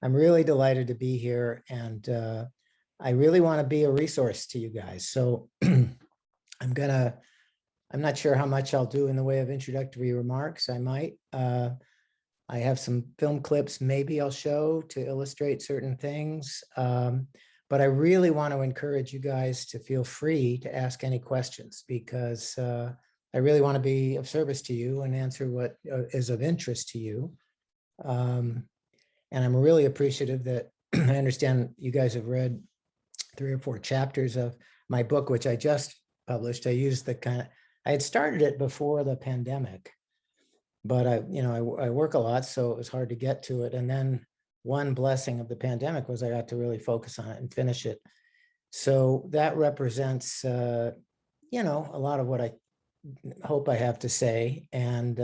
I'm really delighted to be here, and I really want to be a resource to you guys. So I'm not sure how much I'll do in the way of introductory remarks. I might. I have some film clips maybe I'll show to illustrate certain things. But I really want to encourage you guys to feel free to ask any questions, because I really want to be of service to you and answer what is of interest to you. And I'm really appreciative that I understand you guys have read 3 or 4 chapters of my book, which I just published. I had started it before the pandemic, but I work a lot, so it was hard to get to it. And then one blessing of the pandemic was I got to really focus on it and finish it. So that represents, a lot of what I hope I have to say. And,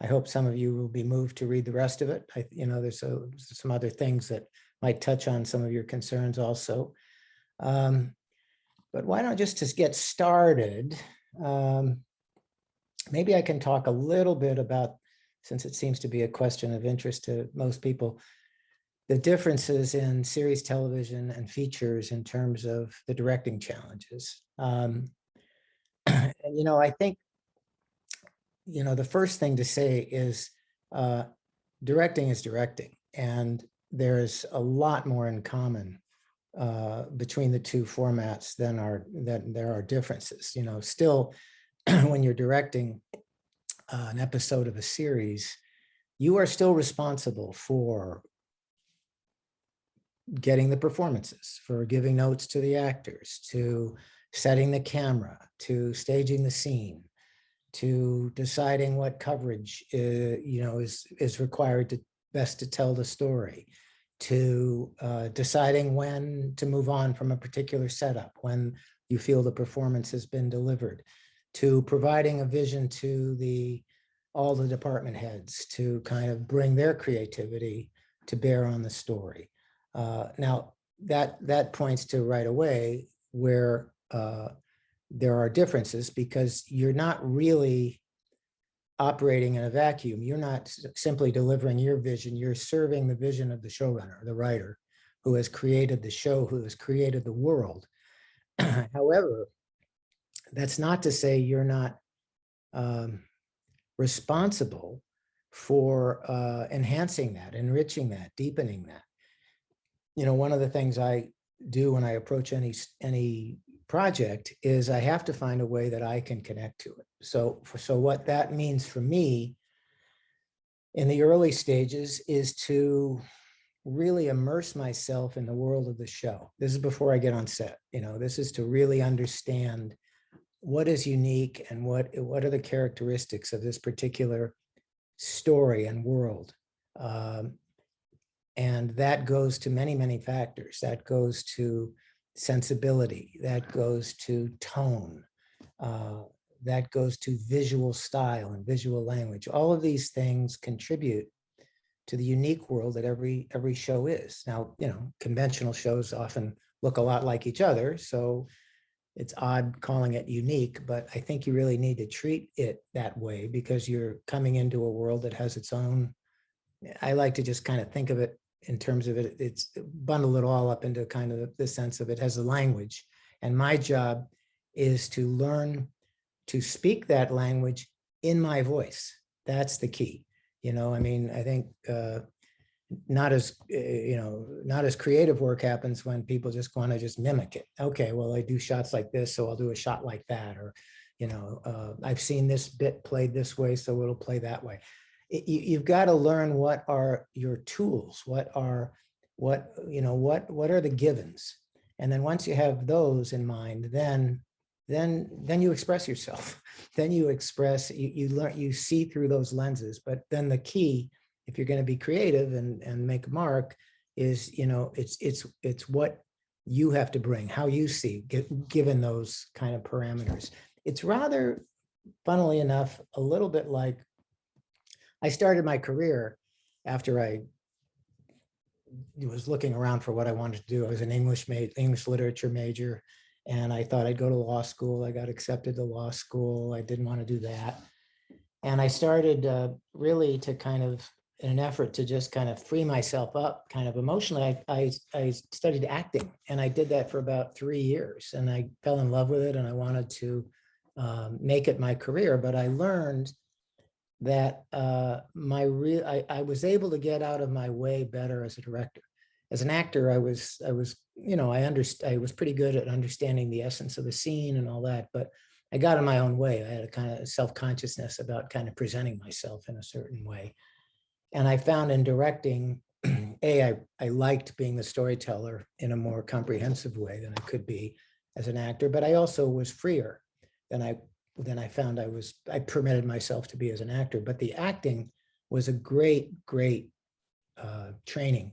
I hope some of you will be moved to read the rest of it. There's some other things that might touch on some of your concerns also. But why don't just to get started, maybe I can talk a little bit about, since it seems to be a question of interest to most people, the differences in series television and features in terms of the directing challenges. And, I think, the first thing to say is directing is directing, and there's a lot more in common between the two formats than there are differences. Still, when you're directing an episode of a series, you are still responsible for getting the performances, for giving notes to the actors, to setting the camera, to staging the scene, to deciding what coverage is required to best to tell the story, to deciding when to move on from a particular setup when you feel the performance has been delivered, to providing a vision to all the department heads to kind of bring their creativity to bear on the story. Now that points to right away where there are differences, because you're not really operating in a vacuum. You're not simply delivering your vision. You're serving the vision of the showrunner, the writer, who has created the show, who has created the world. However, that's not to say you're not responsible for enhancing that, enriching that, deepening that. One of the things I do when I approach any project is I have to find a way that I can connect to it. So what that means for me in the early stages is to really immerse myself in the world of the show. This is before I get on set. This is to really understand what is unique and what are the characteristics of this particular story and world. And that goes to many, many factors. That goes to sensibility, that goes to tone, that goes to visual style and visual language. All of these things contribute to the unique world that every show is. Now, conventional shows often look a lot like each other, so it's odd calling it unique, but I think you really need to treat it that way, because you're coming into a world that has its own. I like to just kind of think of it in terms of it's bundle it all up into kind of the sense of it has a language. And my job is to learn to speak that language in my voice. That's the key. I think not as creative work happens when people just want to just mimic it. Okay, well, I do shots like this, so I'll do a shot like that. Or, I've seen this bit played this way, so it'll play that way. You've got to learn what are your tools, what are the givens, and then once you have those in mind, then you express yourself. Then you express, you learn, you see through those lenses. But then the key, if you're going to be creative and make a mark, is it's what you have to bring, how you see, given those kind of parameters. It's rather, funnily enough, a little bit like I started my career after I was looking around for what I wanted to do. I was an English literature major, and I thought I'd go to law school. I got accepted to law school. I didn't want to do that. And I started really to kind of in an effort to just kind of free myself up kind of emotionally, I studied acting, and I did that for about 3 years, and I fell in love with it, and I wanted to make it my career. But I learned that I was able to get out of my way better as a director. As an actor, I was I was pretty good at understanding the essence of the scene and all that, but I got in my own way. I had a kind of self-consciousness about kind of presenting myself in a certain way. And I found in directing, I liked being the storyteller in a more comprehensive way than I could be as an actor, but I also was freer than I found I permitted myself to be as an actor. But the acting was a great training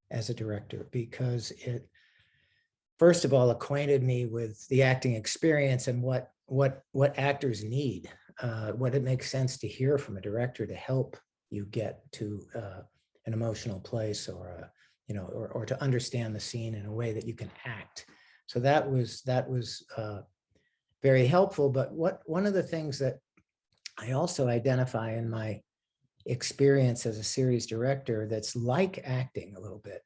as a director, because it, first of all, acquainted me with the acting experience and what actors need, what it makes sense to hear from a director to help you get to an emotional place, or or to understand the scene in a way that you can act. So that was very helpful. But one of the things that I also identify in my experience as a series director that's like acting a little bit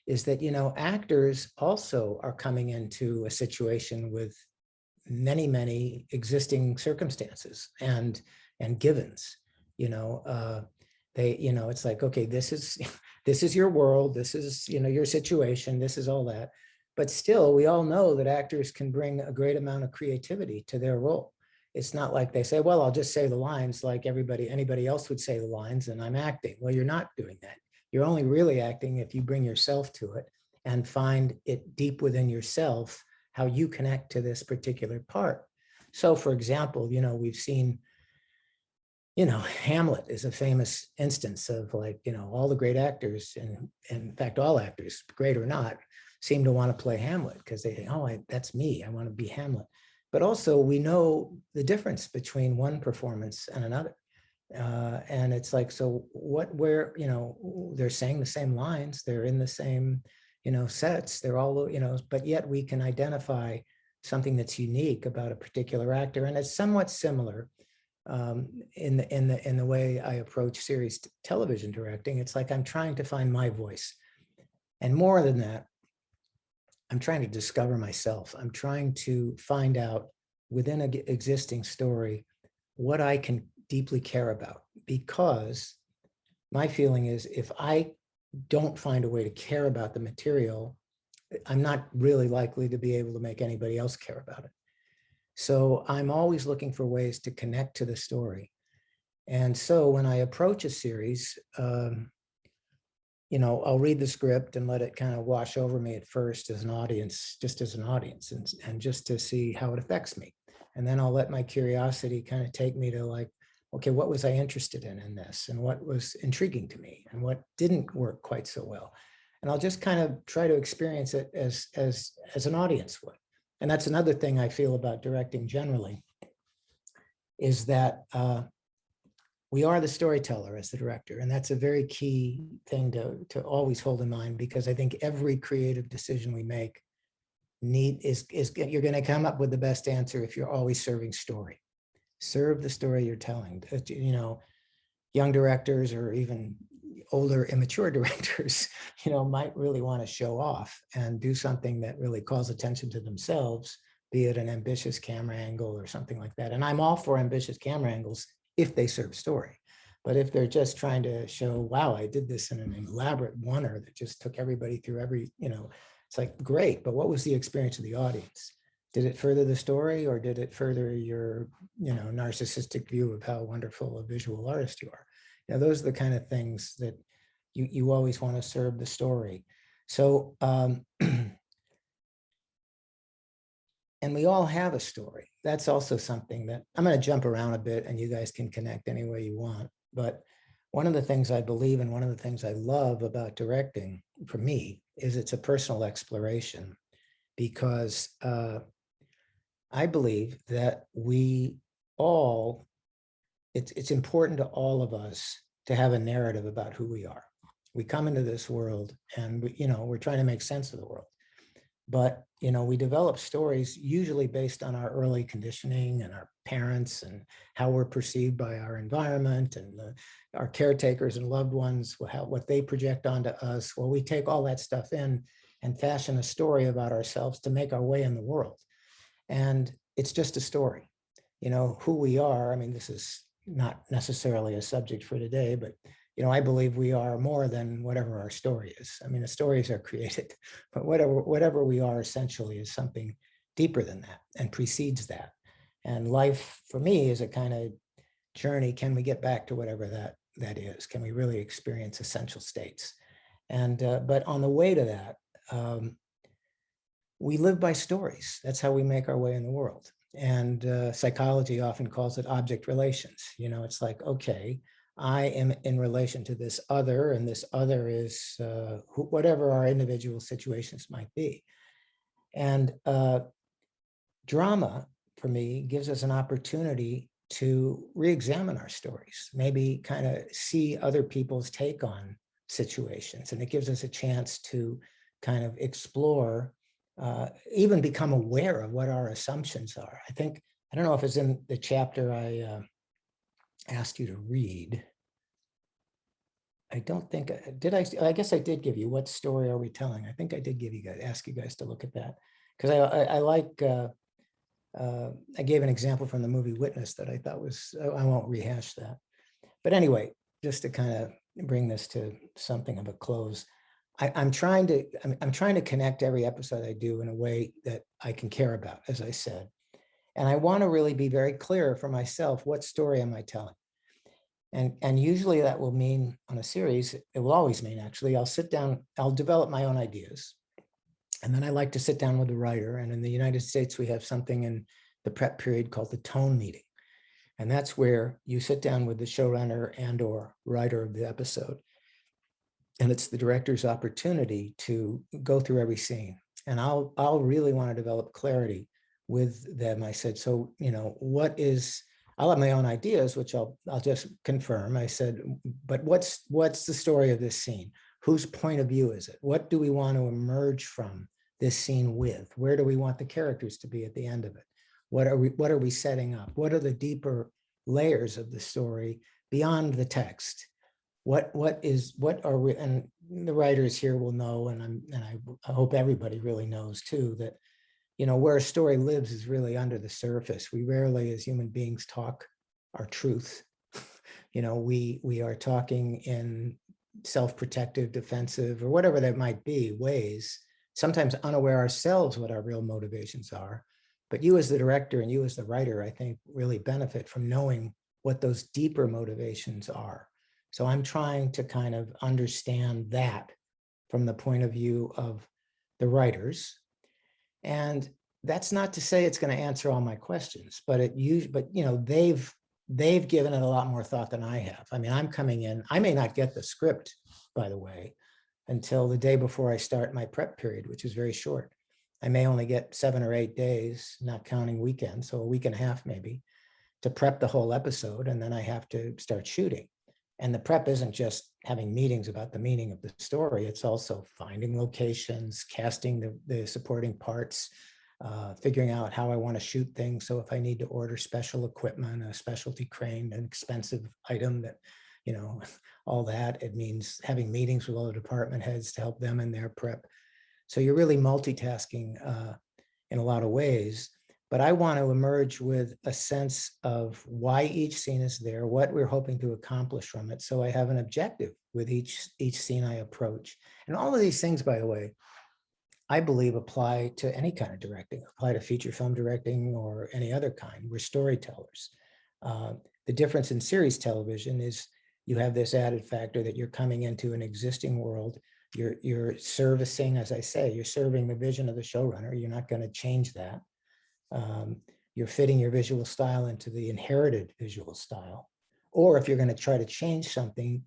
is that, actors also are coming into a situation with many existing circumstances and givens. It's like, okay, this is your world, this is your situation, this is all that. But still, we all know that actors can bring a great amount of creativity to their role. It's not like they say, well, I'll just say the lines like anybody else would say the lines, and I'm acting. Well, you're not doing that. You're only really acting if you bring yourself to it and find it deep within yourself how you connect to this particular part. So, for example, we've seen, Hamlet is a famous instance of, like, all the great actors, and in fact, all actors, great or not, seem to want to play Hamlet because they think, oh, that's me. I want to be Hamlet. But also, we know the difference between one performance and another. And it's like, so where, they're saying the same lines, they're in the same, sets, they're all, but yet we can identify something that's unique about a particular actor. And it's somewhat similar in the way I approach series television directing. It's like, I'm trying to find my voice. And more than that, I'm trying to discover myself. I'm trying to find out within an existing story what I can deeply care about, because my feeling is, if I don't find a way to care about the material, I'm not really likely to be able to make anybody else care about it. So I'm always looking for ways to connect to the story. And so when I approach a series, I'll read the script and let it kind of wash over me at first as an audience, and just to see how it affects me. And then I'll let my curiosity kind of take me to, like, okay, what was I interested in this? And what was intriguing to me? And what didn't work quite so well? And I'll just kind of try to experience it as an audience would. And that's another thing I feel about directing generally, is that we are the storyteller as the director. And that's a very key thing to always hold in mind, because I think every creative decision we make is you're going to come up with the best answer if you're always serving story. Serve the story you're telling. Young directors, or even older, immature directors, might really want to show off and do something that really calls attention to themselves, be it an ambitious camera angle or something like that. And I'm all for ambitious camera angles if they serve story. But if they're just trying to show, wow, I did this in an elaborate oneer that just took everybody through it's like, great, but what was the experience of the audience? Did it further the story, or did it further your, narcissistic view of how wonderful a visual artist you are? Those are the kind of things that you always want to serve the story. So, and we all have a story. That's also something that I'm going to jump around a bit, and you guys can connect any way you want. But one of the things I believe, and one of the things I love about directing, for me, is it's a personal exploration, because I believe that it's important to all of us to have a narrative about who we are. We come into this world, and we're trying to make sense of the world. But, we develop stories usually based on our early conditioning and our parents and how we're perceived by our environment and our caretakers and loved ones, what they project onto us. Well, we take all that stuff in and fashion a story about ourselves to make our way in the world. And it's just a story. Who we are. I mean, this is not necessarily a subject for today, but I believe we are more than whatever our story is. I mean, the stories are created, but whatever we are essentially is something deeper than that and precedes that. And life for me is a kind of journey. Can we get back to whatever that is? Can we really experience essential states? And but on the way to that, we live by stories. That's how we make our way in the world. And psychology often calls it object relations. It's like, okay, I am in relation to this other, and this other is whatever our individual situations might be. And drama, for me, gives us an opportunity to re-examine our stories, maybe kind of see other people's take on situations. And it gives us a chance to kind of explore, even become aware of what our assumptions are. I don't know if it's in the chapter I asked you to read. I don't think, did I guess I did give you, what story are we telling? I think I did ask you guys to look at that. Because I like, I gave an example from the movie Witness that I thought was, I won't rehash that. But anyway, just to kind of bring this to something of a close, I'm trying to connect every episode I do in a way that I can care about, as I said. And I want to really be very clear for myself, what story am I telling? And usually that will mean on a series, it will always mean actually, I'll sit down, I'll develop my own ideas. And then I like to sit down with the writer. And in the United States, we have something in the prep period called the tone meeting. And that's where you sit down with the showrunner and or writer of the episode. And it's the director's opportunity to go through every scene. And I'll really want to develop clarity with them. I said, so, I'll have my own ideas, which I'll just confirm. I said, but what's the story of this scene? Whose point of view is it? What do we want to emerge from this scene with? Where do we want the characters to be at the end of it? What are we setting up? What are the deeper layers of the story beyond the text? What are we, and the writers here will know, and I hope everybody really knows too, that where a story lives is really under the surface. We rarely, as human beings, talk our truth. We are talking in self-protective, defensive, or whatever that might be, ways, sometimes unaware ourselves what our real motivations are. But you as the director and you as the writer, I think, really benefit from knowing what those deeper motivations are. So I'm trying to kind of understand that from the point of view of the writers. And that's not to say it's going to answer all my questions, but they've given it a lot more thought than I have. I mean, I'm coming in, I may not get the script, by the way, until the day before I start my prep period, which is very short. I may only get 7 or 8 days, not counting weekends, so a week and a half maybe, to prep the whole episode, and then I have to start shooting. And the prep isn't just having meetings about the meaning of the story. It's also finding locations, casting the supporting parts, figuring out how I want to shoot things. So if I need to order special equipment, a specialty crane, an expensive item that, all that, it means having meetings with all the department heads to help them in their prep. So you're really multitasking in a lot of ways. But I want to emerge with a sense of why each scene is there, what we're hoping to accomplish from it. So I have an objective with each scene I approach. And all of these things, by the way, I believe apply to any kind of directing, apply to feature film directing or any other kind. We're storytellers. The difference in series television is you have this added factor that you're coming into an existing world. You're servicing, as I say, you're serving the vision of the showrunner. You're not going to change that. You're fitting your visual style into the inherited visual style. Or if you're going to try to change something,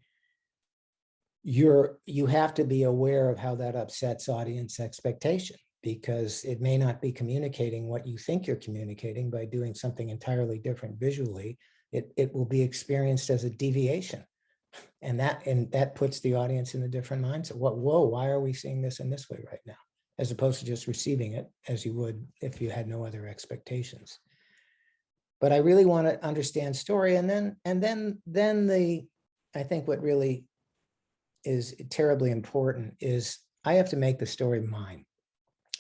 you have to be aware of how that upsets audience expectation, because it may not be communicating what you think you're communicating by doing something entirely different visually. It will be experienced as a deviation. And that puts the audience in a different mindset. Whoa, why are we seeing this in this way right now? as opposed to just receiving it as you would if you had no other expectations. But I really want to understand story. And then I think what really is terribly important is I have to make the story mine.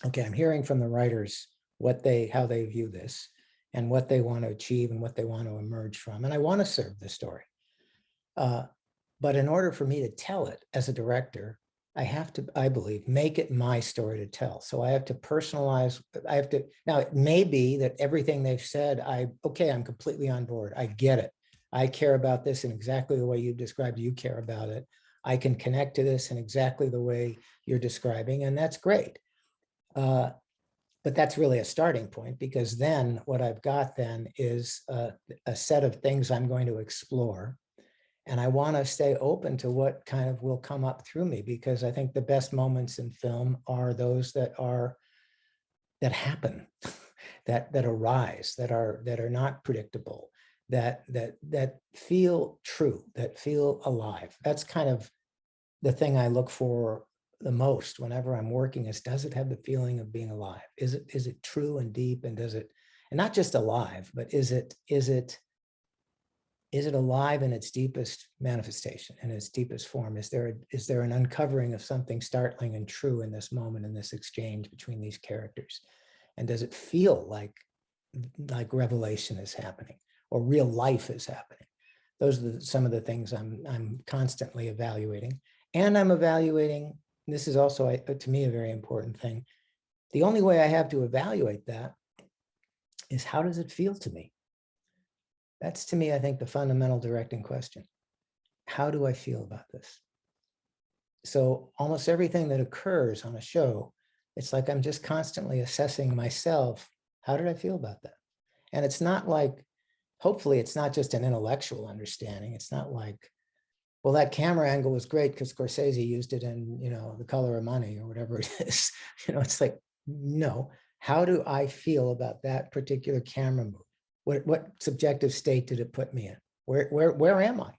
Okay, I'm hearing from the writers how they view this and what they want to achieve and what they want to emerge from. And I want to serve the story. But in order for me to tell it as a director, I have to, I believe, make it my story to tell. So I have to personalize, now it may be that everything they've said, I'm completely on board. I get it. I care about this in exactly the way you described, you care about it. I can connect to this in exactly the way you're describing, and that's great. But that's really a starting point, because then what I've got then is a set of things I'm going to explore. And I want to stay open to what kind of will come up through me, because I think the best moments in film are those that happen, that arise, that are not predictable, that feel true, that feel alive. That's kind of the thing I look for the most whenever I'm working, is does it have the feeling of being alive? Is it true and deep, and does it, and not just alive, but is it alive in its deepest manifestation, in its deepest form? Is there an uncovering of something startling and true in this moment, in this exchange between these characters? And does it feel like revelation is happening or real life is happening? Those are some of the things I'm constantly evaluating. And I'm evaluating, this is also, to me, a very important thing. The only way I have to evaluate that is, how does it feel to me? That's, to me, I think, the fundamental directing question. How do I feel about this? So almost everything that occurs on a show, it's like I'm just constantly assessing myself. How did I feel about that? And it's not like, hopefully it's not just an intellectual understanding. It's not like, well, that camera angle was great because Scorsese used it in, The Color of Money or whatever it is. It's like, no, how do I feel about that particular camera move? What subjective state did it put me in? Where am I?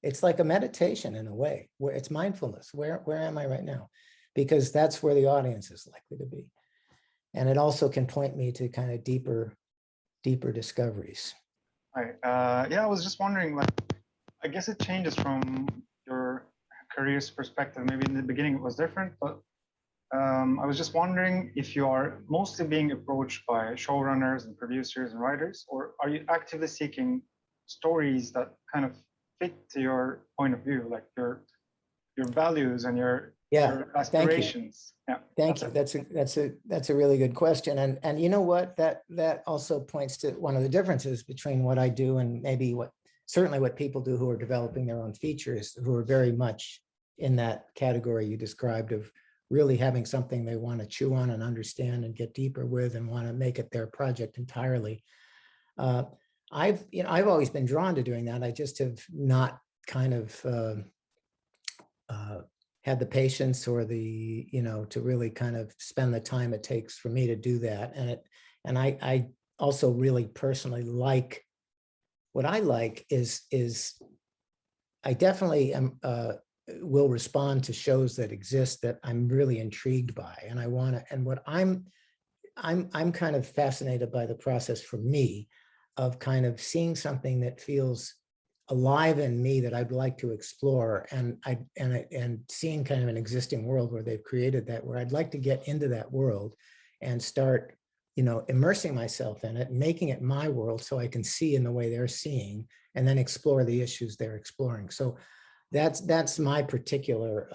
It's like a meditation in a way, where it's mindfulness. Where am I right now? Because that's where the audience is likely to be. And it also can point me to kind of deeper discoveries. Right. Yeah, I was just wondering, I guess it changes from your career's perspective. Maybe in the beginning it was different, but I was just wondering if you are mostly being approached by showrunners and producers and writers, or are you actively seeking stories that kind of fit to your point of view, like your values and your aspirations? Thank you. That's a really good question. And you know what, that also points to one of the differences between what I do and maybe certainly what people do who are developing their own features, who are very much in that category you described of really having something they want to chew on and understand and get deeper with and want to make it their project entirely. I've always been drawn to doing that. I just have not kind of had the patience or the, to really kind of spend the time it takes for me to do that. And I also really personally like, what I like is I definitely am, will respond to shows that exist that I'm really intrigued by, and I want to. And what I'm kind of fascinated by the process for me of kind of seeing something that feels alive in me that I'd like to explore, and seeing kind of an existing world where they've created that, where I'd like to get into that world and start, immersing myself in it, making it my world so I can see in the way they're seeing, and then explore the issues they're exploring. So that's my particular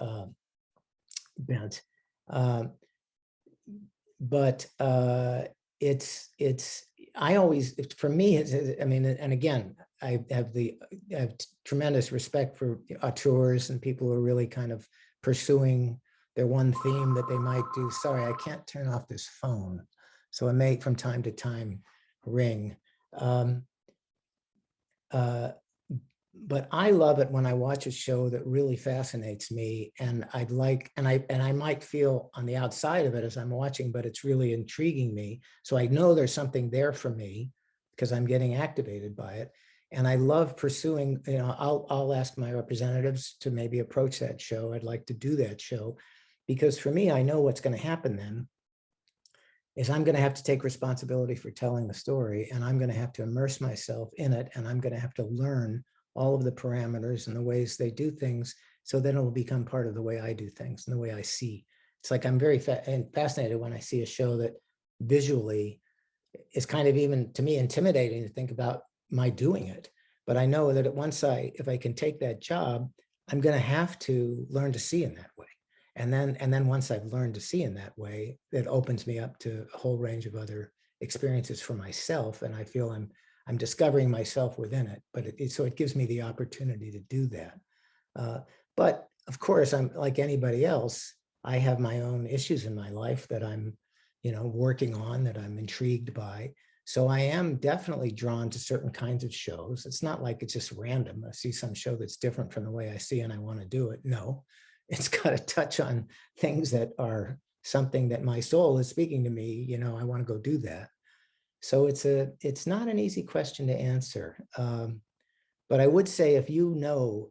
bent. But I always, for me, I mean, and again, I have tremendous respect for auteurs and people who are really kind of pursuing their one theme that they might do. Sorry, I can't turn off this phone, so I may from time to time ring. But I love it when I watch a show that really fascinates me, and I might feel on the outside of it as I'm watching, but it's really intriguing me. So I know there's something there for me because I'm getting activated by it. And I love pursuing, I'll ask my representatives to maybe approach that show. I'd like to do that show Because for me, I know what's going to happen then is I'm going to have to take responsibility for telling the story, and I'm going to have to immerse myself in it, and I'm going to have to learn all of the parameters and the ways they do things, so then it will become part of the way I do things and the way I see. It's like I'm very fascinated when I see a show that visually is kind of, even to me, intimidating to think about my doing it. But I know that if I can take that job, I'm going to have to learn to see in that way. And then once I've learned to see in that way, it opens me up to a whole range of other experiences for myself. And I feel I'm discovering myself within it. But so it gives me the opportunity to do that. But of course, I'm like anybody else. I have my own issues in my life that I'm, working on, that I'm intrigued by. So I am definitely drawn to certain kinds of shows. It's not like it's just random. I see some show that's different from the way I see and I want to do it. No, it's got to touch on things that are something that my soul is speaking to me. I want to go do that. So it's not an easy question to answer. But I would say, if you have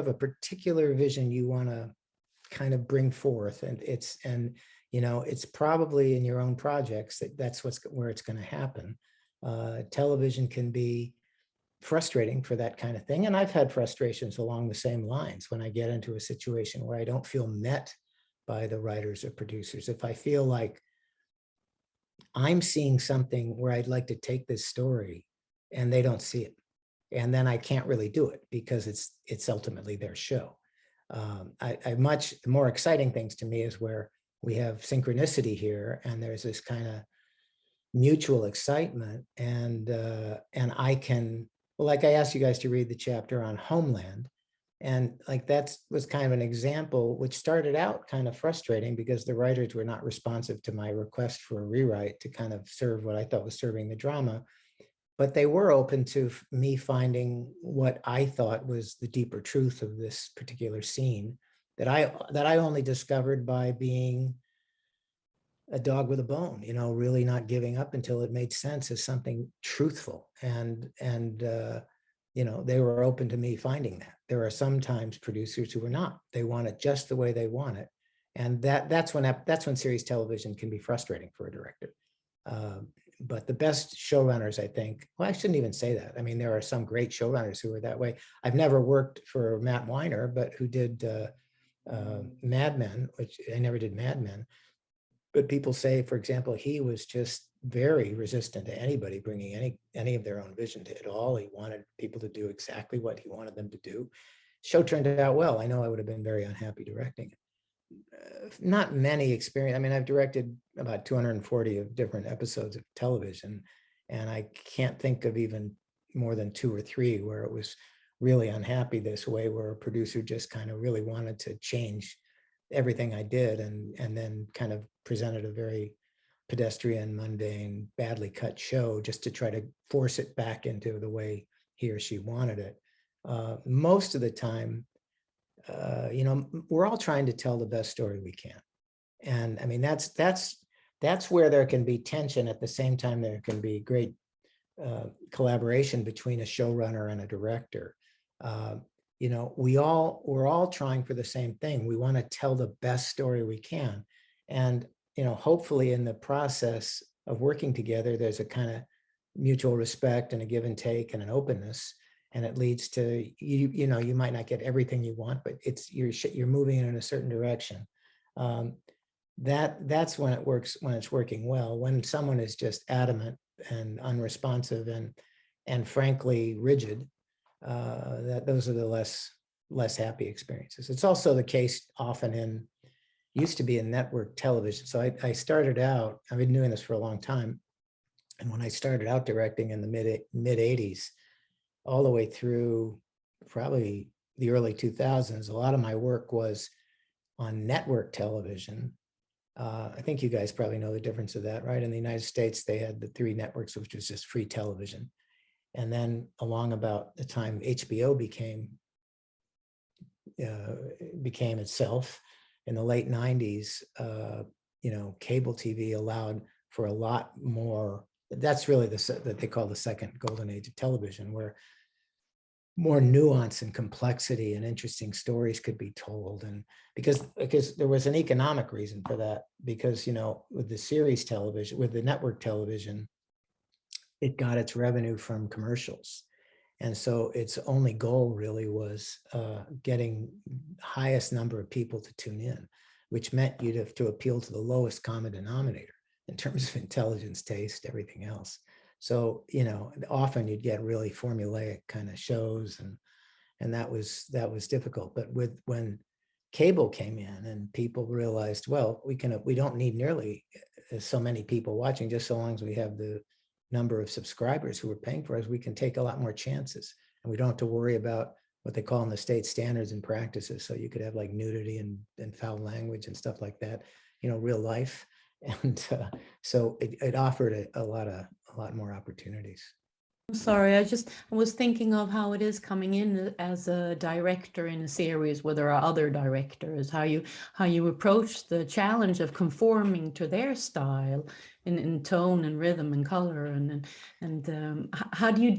a particular vision you want to kind of bring forth, and it's probably in your own projects that's where it's going to happen. Television can be frustrating for that kind of thing. And I've had frustrations along the same lines when I get into a situation where I don't feel met by the writers or producers. If I feel like I'm seeing something where I'd like to take this story and they don't see it, and then I can't really do it because it's ultimately their show. Much more exciting things to me is where we have synchronicity here, and there's this kind of mutual excitement, and I can, like, I asked you guys to read the chapter on Homeland, and like that was kind of an example which started out kind of frustrating because the writers were not responsive to my request for a rewrite to kind of serve what I thought was serving the drama. But they were open to me finding what I thought was the deeper truth of this particular scene that I only discovered by being a dog with a bone, really not giving up until it made sense as something truthful. And they were open to me finding that. There are sometimes producers who are not. They want it just the way they want it. And that's when series television can be frustrating for a director. But the best showrunners, I think, well, I shouldn't even say that. I mean, there are some great showrunners who are that way. I've never worked for Matt Weiner, but who did Mad Men, which I never did Mad Men. But people say, for example, he was just very resistant to anybody bringing any of their own vision to it all. He wanted people to do exactly what he wanted them to do. Show turned out well. I know I would have been very unhappy directing it. Not many experience. I mean, I've directed about 240 of different episodes of television, and I can't think of even more than 2 or 3 where it was really unhappy this way, where a producer just kind of really wanted to change everything I did, and then kind of presented a very pedestrian, mundane, badly cut show just to try to force it back into the way he or she wanted it. Most of the time, we're all trying to tell the best story we can. And I mean, that's where there can be tension. At the same time, there can be great collaboration between a showrunner and a director. We're all trying for the same thing. We want to tell the best story we can. And, hopefully in the process of working together, there's a kind of mutual respect and a give and take and an openness. And it leads to, you might not get everything you want, but you're moving in a certain direction. That's when it works, when it's working well. When someone is just adamant and unresponsive and frankly rigid, those are the less happy experiences. It's also the case often used to be in network television. So I started out, I've been doing this for a long time. And when I started out directing in the mid 80s, all the way through probably the early 2000s, a lot of my work was on network television. I think you guys probably know the difference of that, right? In the United States, they had the 3 networks, which was just free television. And then along about the time HBO became itself in the late 90s, cable TV allowed for a lot more. That's really that they call the second golden age of television, where more nuance and complexity and interesting stories could be told. And because there was an economic reason for that, because, you know, with the series television, with the network television, it got its revenue from commercials. And so its only goal really was getting highest number of people to tune in, which meant you'd have to appeal to the lowest common denominator in terms of intelligence, taste, everything else. So, you know, often you'd get really formulaic kind of shows, and that was difficult. But when cable came in and people realized, well, we don't need nearly so many people watching, just so long as we have the number of subscribers who are paying for us, we can take a lot more chances, and we don't have to worry about what they call in the state standards and practices. So you could have like nudity and foul language and stuff like that, you know, real life. And so it offered a lot more opportunities. I'm sorry, I was thinking of how it is coming in as a director in a series where there are other directors, how you approach the challenge of conforming to their style in tone and rhythm and color, and how do you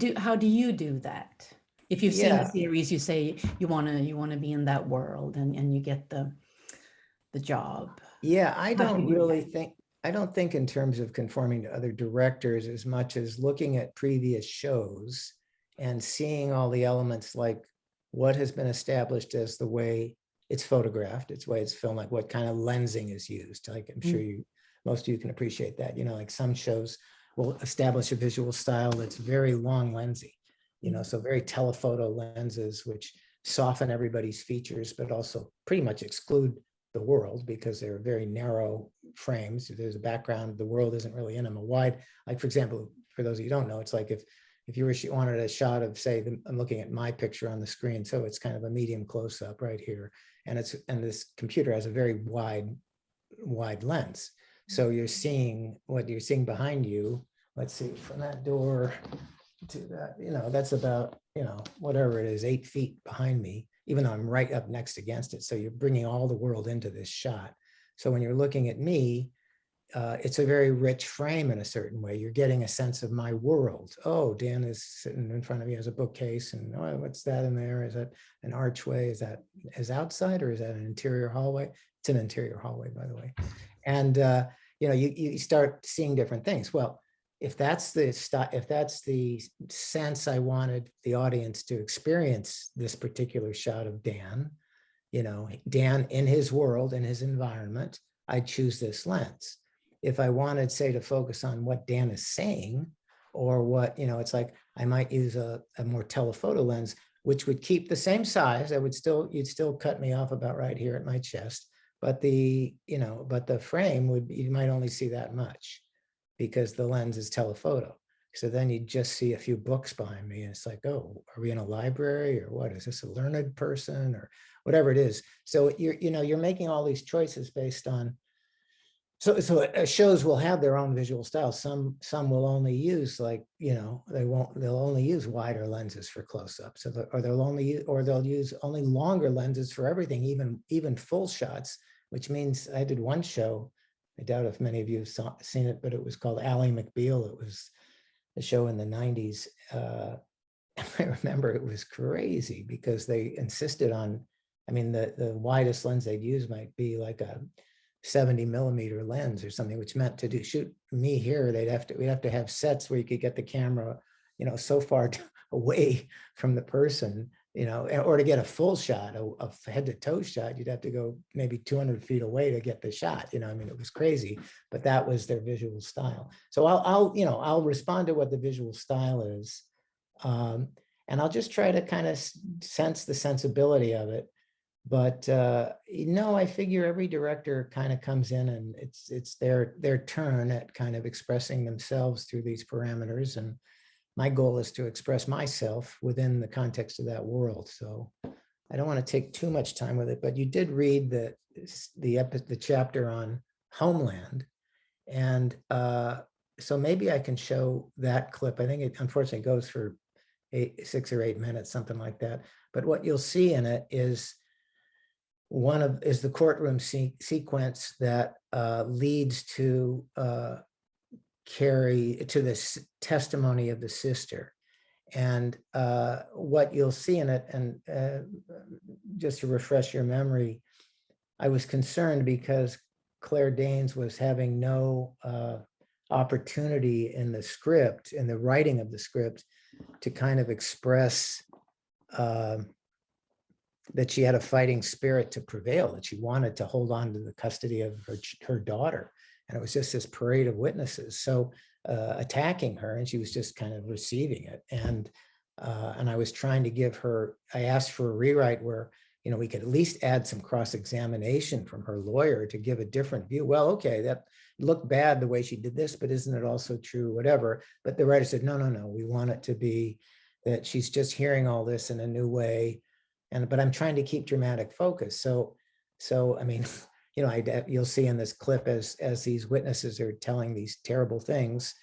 do that? If you've seen the series, you say you want to be in that world, and you get the job. Yeah, I How do don't you do really that? think, I don't think in terms of conforming to other directors as much as looking at previous shows and seeing all the elements, like what has been established as the way it's photographed, it's the way it's filmed, like what kind of lensing is used. Like I'm sure most of you can appreciate that. You know, like some shows will establish a visual style that's very long lensy, you know, so very telephoto lenses, which soften everybody's features, but also pretty much exclude the world because they're very narrow frames. There's a background, the world isn't really in them. A wide, like for example, for those of you who don't know, it's like if you wanted a shot of, say, I'm looking at my picture on the screen, so it's kind of a medium close up right here, and this computer has a very wide lens. So you're seeing what you're seeing behind you. Let's see, from that door to that, you know, that's about, you know, whatever it is, 8 feet behind me, even though I'm right up next against it. So you're bringing all the world into this shot. So when you're looking at me, it's a very rich frame in a certain way. You're getting a sense of my world. Oh, Dan is sitting in front of me as a bookcase, and oh, what's that in there? Is that an archway? Is that outside, or is that an interior hallway? It's an interior hallway, by the way. And you know, you start seeing different things. Well, if that's the sense I wanted the audience to experience this particular shot of Dan, you know, Dan in his world, in his environment, I choose this lens. If I wanted, say, to focus on what Dan is saying, or what, you know, it's like I might use a more telephoto lens, which would keep the same size. You'd still cut me off about right here at my chest, but the frame you might only see that much, because the lens is telephoto. So then you just see a few books behind me, and it's like, oh, are we in a library, or what? Is this a learned person, or whatever it is? So you're making all these choices based on. So shows will have their own visual style. Some will only use, like, you know, they'll only use wider lenses for close-ups, or they'll use only longer lenses for everything, even full shots, which means I did one show. I doubt if many of you have seen it, but it was called Ally McBeal. It was a show in the 90s. I remember it was crazy because they insisted on, I mean, the widest lens they'd use might be like a 70 millimeter lens or something, which meant to shoot me here, we'd have to have sets where you could get the camera, you know, so far away from the person, you know, or to get a full shot, a head to toe shot, you'd have to go maybe 200 feet away to get the shot. You know, I mean, it was crazy, but that was their visual style. So I'll respond to what the visual style is. And I'll just try to kind of sense the sensibility of it. But I figure every director kind of comes in, and it's their turn at kind of expressing themselves through these parameters. And my goal is to express myself within the context of that world. So I don't want to take too much time with it, but you did read the chapter on Homeland. And so maybe I can show that clip. I think it unfortunately goes for 6 or 8 minutes, something like that. But what you'll see in it is the courtroom sequence that leads to this testimony of the sister. And what you'll see in it, and just to refresh your memory, I was concerned because Claire Danes was having no opportunity in the script, in the writing of the script, to kind of express that she had a fighting spirit to prevail, that she wanted to hold on to the custody of her daughter. And it was just this parade of witnesses. So attacking her, and she was just kind of receiving it. And I was trying to give her, I asked for a rewrite where, you know, we could at least add some cross-examination from her lawyer to give a different view. Well, okay, that looked bad the way she did this, but isn't it also true, whatever. But the writer said, no, no, no, we want it to be that she's just hearing all this in a new way. But I'm trying to keep dramatic focus. So I mean, you know, you'll see in this clip as these witnesses are telling these terrible things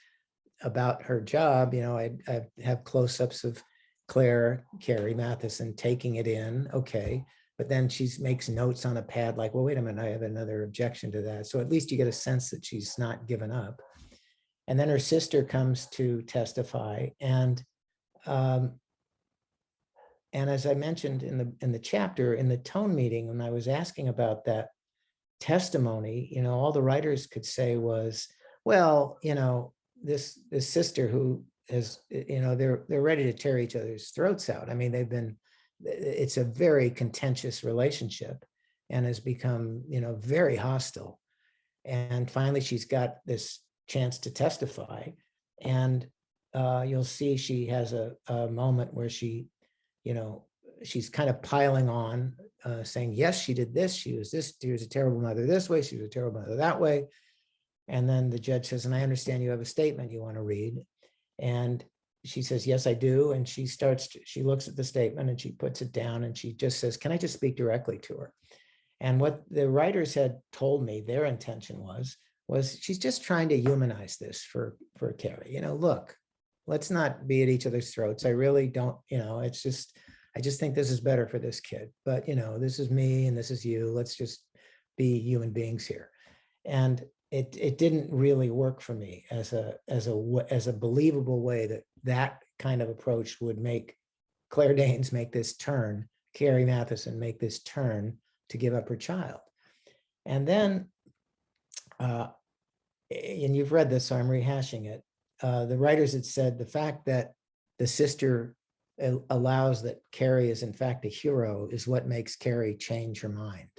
about her job, you know, I have close-ups of Carrie Mathison taking it in, okay, but then she makes notes on a pad like, well, wait a minute, I have another objection to that. So at least you get a sense that she's not given up. And then her sister comes to testify, and as I mentioned in the chapter, in the tone meeting, when I was asking about that testimony, you know, all the writers could say was, well, you know, this sister who is, you know, they're ready to tear each other's throats out. I mean, it's a very contentious relationship and has become, you know, very hostile. And finally, she's got this chance to testify. And you'll see she has a moment where she, you know, she's kind of piling on, saying, yes, she did this, she was a terrible mother this way, she was a terrible mother that way. And then the judge says, and I understand you have a statement you want to read. And she says, yes, I do. And she looks at the statement and she puts it down and she just says, can I just speak directly to her? And what the writers had told me their intention was she's just trying to humanize this for Carrie. You know, look, let's not be at each other's throats. I really don't, you know, I just think this is better for this kid. But, you know, this is me and this is you. Let's just be human beings here. And it didn't really work for me as a believable way that kind of approach would make Claire Danes make this turn, Carrie Mathison make this turn to give up her child. And then, and you've read this, so I'm rehashing it. The writers had said the fact that the sister allows that Carrie is in fact a hero is what makes Carrie change her mind.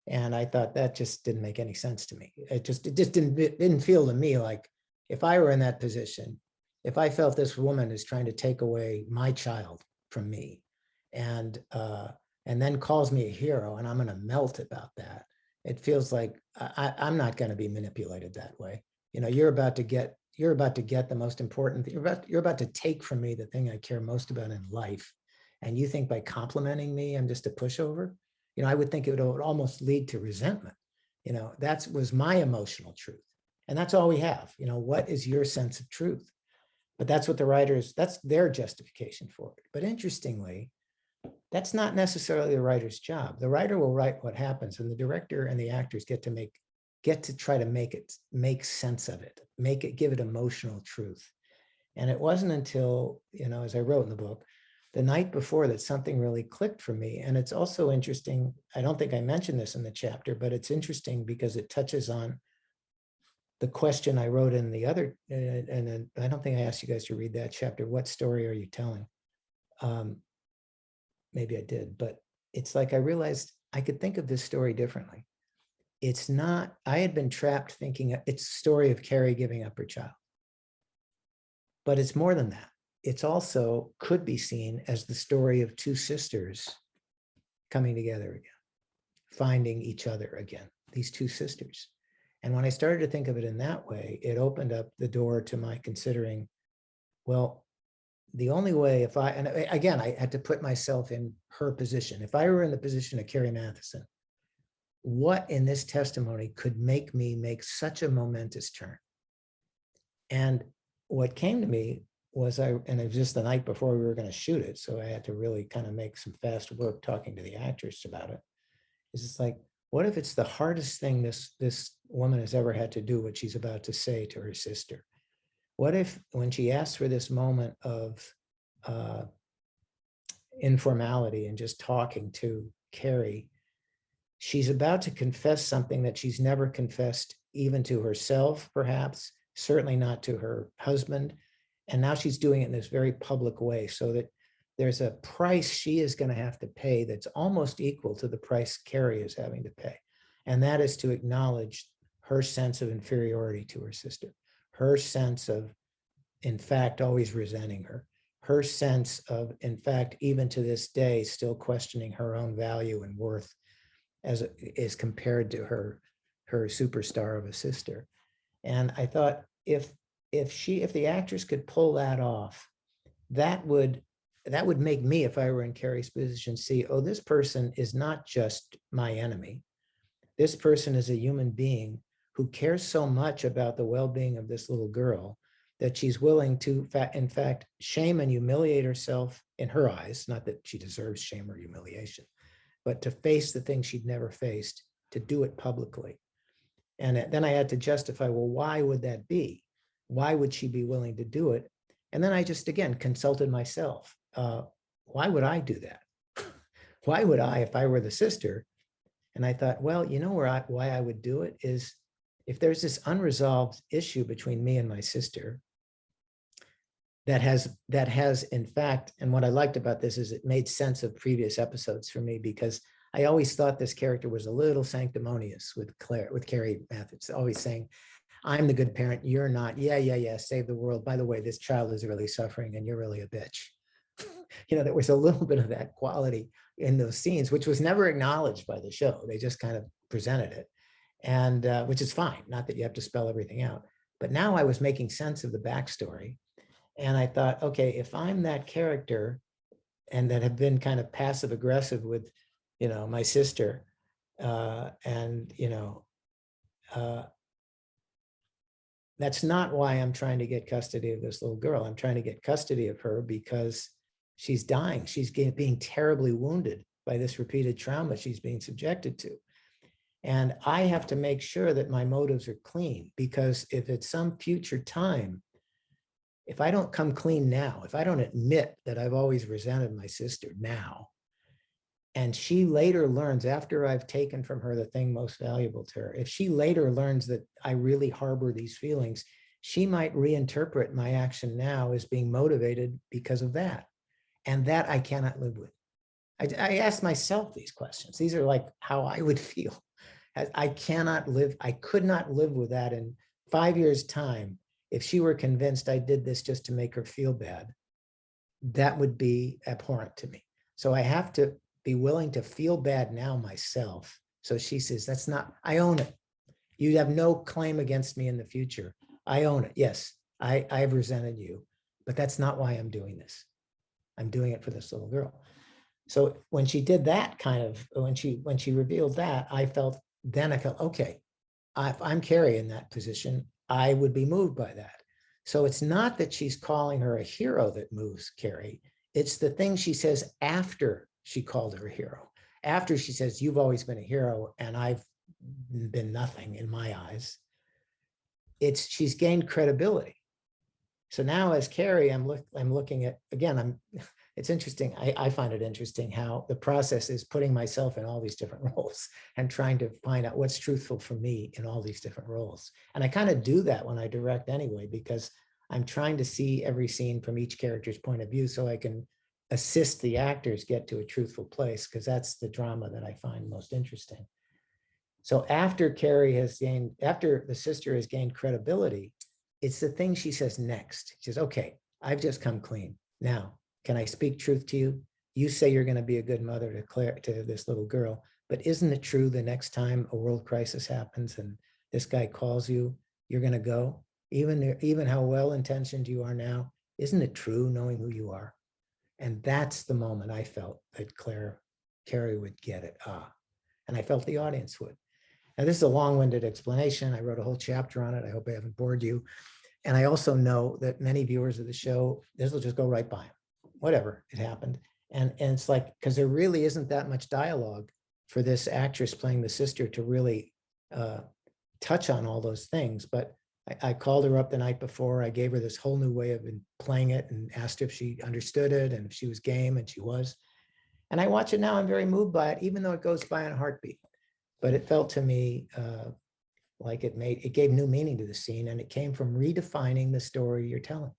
And I thought that just didn't make any sense to me. It just didn't feel to me like, if I were in that position, if I felt this woman is trying to take away my child from me and then calls me a hero and I'm going to melt about that, it feels like I'm not going to be manipulated that way. You know, you're about to get the most important thing. You're about to take from me the thing I care most about in life. And you think by complimenting me, I'm just a pushover? You know, I would think it would almost lead to resentment. You know, that was my emotional truth. And that's all we have. You know, what is your sense of truth? But that's what the writers, that's their justification for it. But interestingly, that's not necessarily the writer's job. The writer will write what happens, and the director and the actors get to try to make sense of it, give it emotional truth. And it wasn't until, you know, as I wrote in the book, the night before that something really clicked for me. And it's also interesting, I don't think I mentioned this in the chapter, but it's interesting because it touches on the question I wrote in the other, and I don't think I asked you guys to read that chapter. What story are you telling? Maybe I did, but it's like I realized I could think of this story differently. It's not, I had been trapped thinking it's a story of Carrie giving up her child. But it's more than that. It's also could be seen as the story of two sisters coming together again, finding each other again, these two sisters. And when I started to think of it in that way, it opened up the door to my considering, well, the only way and again, I had to put myself in her position. If I were in the position of Carrie Mathison, what in this testimony could make me make such a momentous turn? And what came to me was and it was just the night before we were going to shoot it, so I had to really kind of make some fast work talking to the actors about it. It's just like, what if it's the hardest thing this woman has ever had to do, what she's about to say to her sister? What if when she asks for this moment of informality and just talking to Carrie, she's about to confess something that she's never confessed even to herself, perhaps, certainly not to her husband. And now she's doing it in this very public way, so that there's a price she is going to have to pay that's almost equal to the price Carrie is having to pay. And that is to acknowledge her sense of inferiority to her sister, her sense of, in fact, always resenting her sense of, in fact, even to this day, still questioning her own value and worth as compared to her superstar of a sister. And I thought, if the actress could pull that off, that would make me, if I were in Carrie's position, see, oh, this person is not just my enemy. This person is a human being who cares so much about the well-being of this little girl that she's willing to, in fact, shame and humiliate herself in her eyes, not that she deserves shame or humiliation, but to face the things she'd never faced, to do it publicly. And then I had to justify, well, why would that be? Why would she be willing to do it? And then I just, again, consulted myself. Why would I do that? Why would I, if I were the sister? And I thought, well, you know why I would do it is if there's this unresolved issue between me and my sister that has, in fact, and what I liked about this is it made sense of previous episodes for me, because I always thought this character was a little sanctimonious with Carrie Matthews, always saying, I'm the good parent, you're not. Yeah, save the world. By the way, this child is really suffering and you're really a bitch. There was a little bit of that quality in those scenes, which was never acknowledged by the show. They just kind of presented it, and which is fine. Not that you have to spell everything out. But now I was making sense of the backstory. And I thought, okay, if I'm that character and that have been kind of passive aggressive with, my sister, that's not why I'm trying to get custody of this little girl. I'm trying to get custody of her because she's dying. She's being terribly wounded by this repeated trauma she's being subjected to. And I have to make sure that my motives are clean, because if at some future time, if I don't come clean now, if I don't admit that I've always resented my sister now, and she later learns, after I've taken from her the thing most valuable to her, if she later learns that I really harbor these feelings, she might reinterpret my action now as being motivated because of that. And that I cannot live with. I asked myself these questions. These are like how I would feel. I could not live with that in 5 years' time. If she were convinced I did this just to make her feel bad, that would be abhorrent to me. So I have to be willing to feel bad now myself. So she says, I own it. You have no claim against me in the future. I own it. Yes, I've resented you, but that's not why I'm doing this. I'm doing it for this little girl. So when she did that when she revealed that, I felt, okay, if I'm Carrie in that position, I would be moved by that. So it's not that she's calling her a hero that moves Carrie. It's the thing she says after she called her a hero. After she says, you've always been a hero and I've been nothing in my eyes. She's gained credibility. So now as Carrie, I'm looking at, again, it's interesting. I find it interesting how the process is putting myself in all these different roles and trying to find out what's truthful for me in all these different roles. And I kind of do that when I direct anyway, because I'm trying to see every scene from each character's point of view so I can assist the actors get to a truthful place, because that's the drama that I find most interesting. So after after the sister has gained credibility, it's the thing she says next. She says, okay, I've just come clean. Now, can I speak truth to you? You say you're going to be a good mother to this little girl, but isn't it true the next time a world crisis happens and this guy calls you, you're going to go? Even how well-intentioned you are now, isn't it true knowing who you are? And that's the moment I felt that Carrie would get it. And I felt the audience would. Now, this is a long-winded explanation. I wrote a whole chapter on it. I hope I haven't bored you. And I also know that many viewers of the show, this will just go right by them. Whatever, it happened. And it's like, because there really isn't that much dialogue for this actress playing the sister to really touch on all those things. But I called her up the night before. I gave her this whole new way of playing it and asked her if she understood it and if she was game, and she was. And I watch it now, I'm very moved by it, even though it goes by in a heartbeat. But it felt to me like it gave new meaning to the scene, and it came from redefining the story you're telling.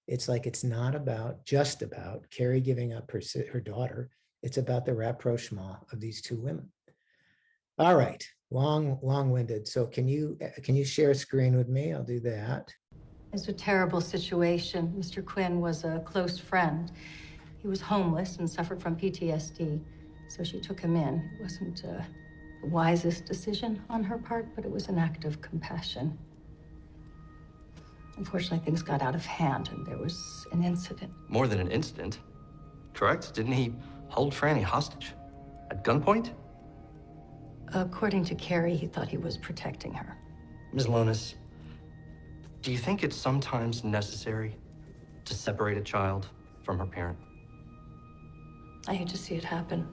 It's like, it's not just about Carrie giving up her daughter. It's about the rapprochement of these two women. All right, long-winded. So can you share a screen with me? I'll do that. It's a terrible situation. Mr. Quinn was a close friend. He was homeless and suffered from PTSD, so she took him in. It wasn't the wisest decision on her part, but it was an act of compassion. Unfortunately, things got out of hand, and there was an incident. More than an incident, correct? Didn't he hold Franny hostage at gunpoint? According to Carrie, he thought he was protecting her. Ms. Lonis, do you think it's sometimes necessary to separate a child from her parent? I hate to see it happen.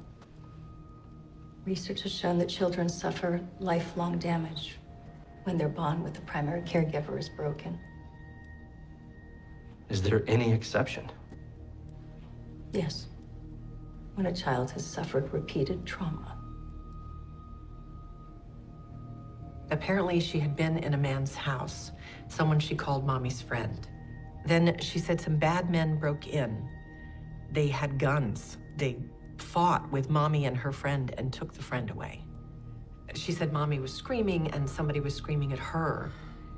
Research has shown that children suffer lifelong damage when their bond with the primary caregiver is broken. Is there any exception? Yes. When a child has suffered repeated trauma. Apparently, she had been in a man's house, someone she called Mommy's friend. Then she said some bad men broke in. They had guns. They fought with Mommy and her friend and took the friend away. She said Mommy was screaming and somebody was screaming at her.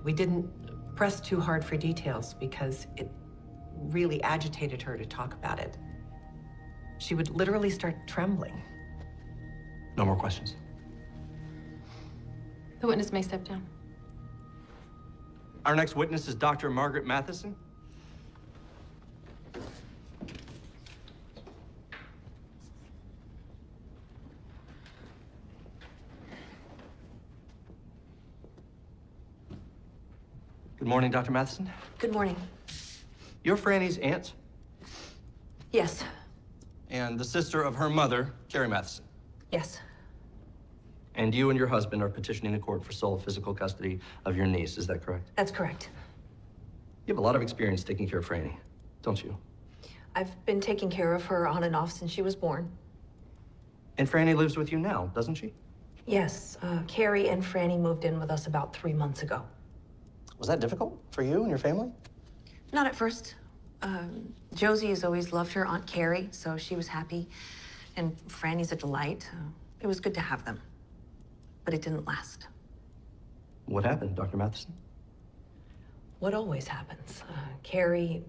We didn't press too hard for details because it really agitated her to talk about it. She would literally start trembling. No more questions. The witness may step down. Our next witness is Dr. Margaret Matheson. Good morning, Dr. Matheson. Good morning. You're Franny's aunt Yes. and the sister of her mother, Carrie Matheson. Yes. And you and your husband are petitioning the court for sole physical custody of your niece, is that correct? That's correct. You have a lot of experience taking care of Franny, don't you? I've been taking care of her on and off since she was born. And Franny lives with you now, doesn't she? Yes, Carrie and Franny moved in with us about 3 months ago. Was that difficult for you and your family? Not at first. Josie has always loved her Aunt Carrie, so she was happy. And Franny's a delight. It was good to have them. But it didn't last. What happened, Dr. Matheson? What always happens. Carrie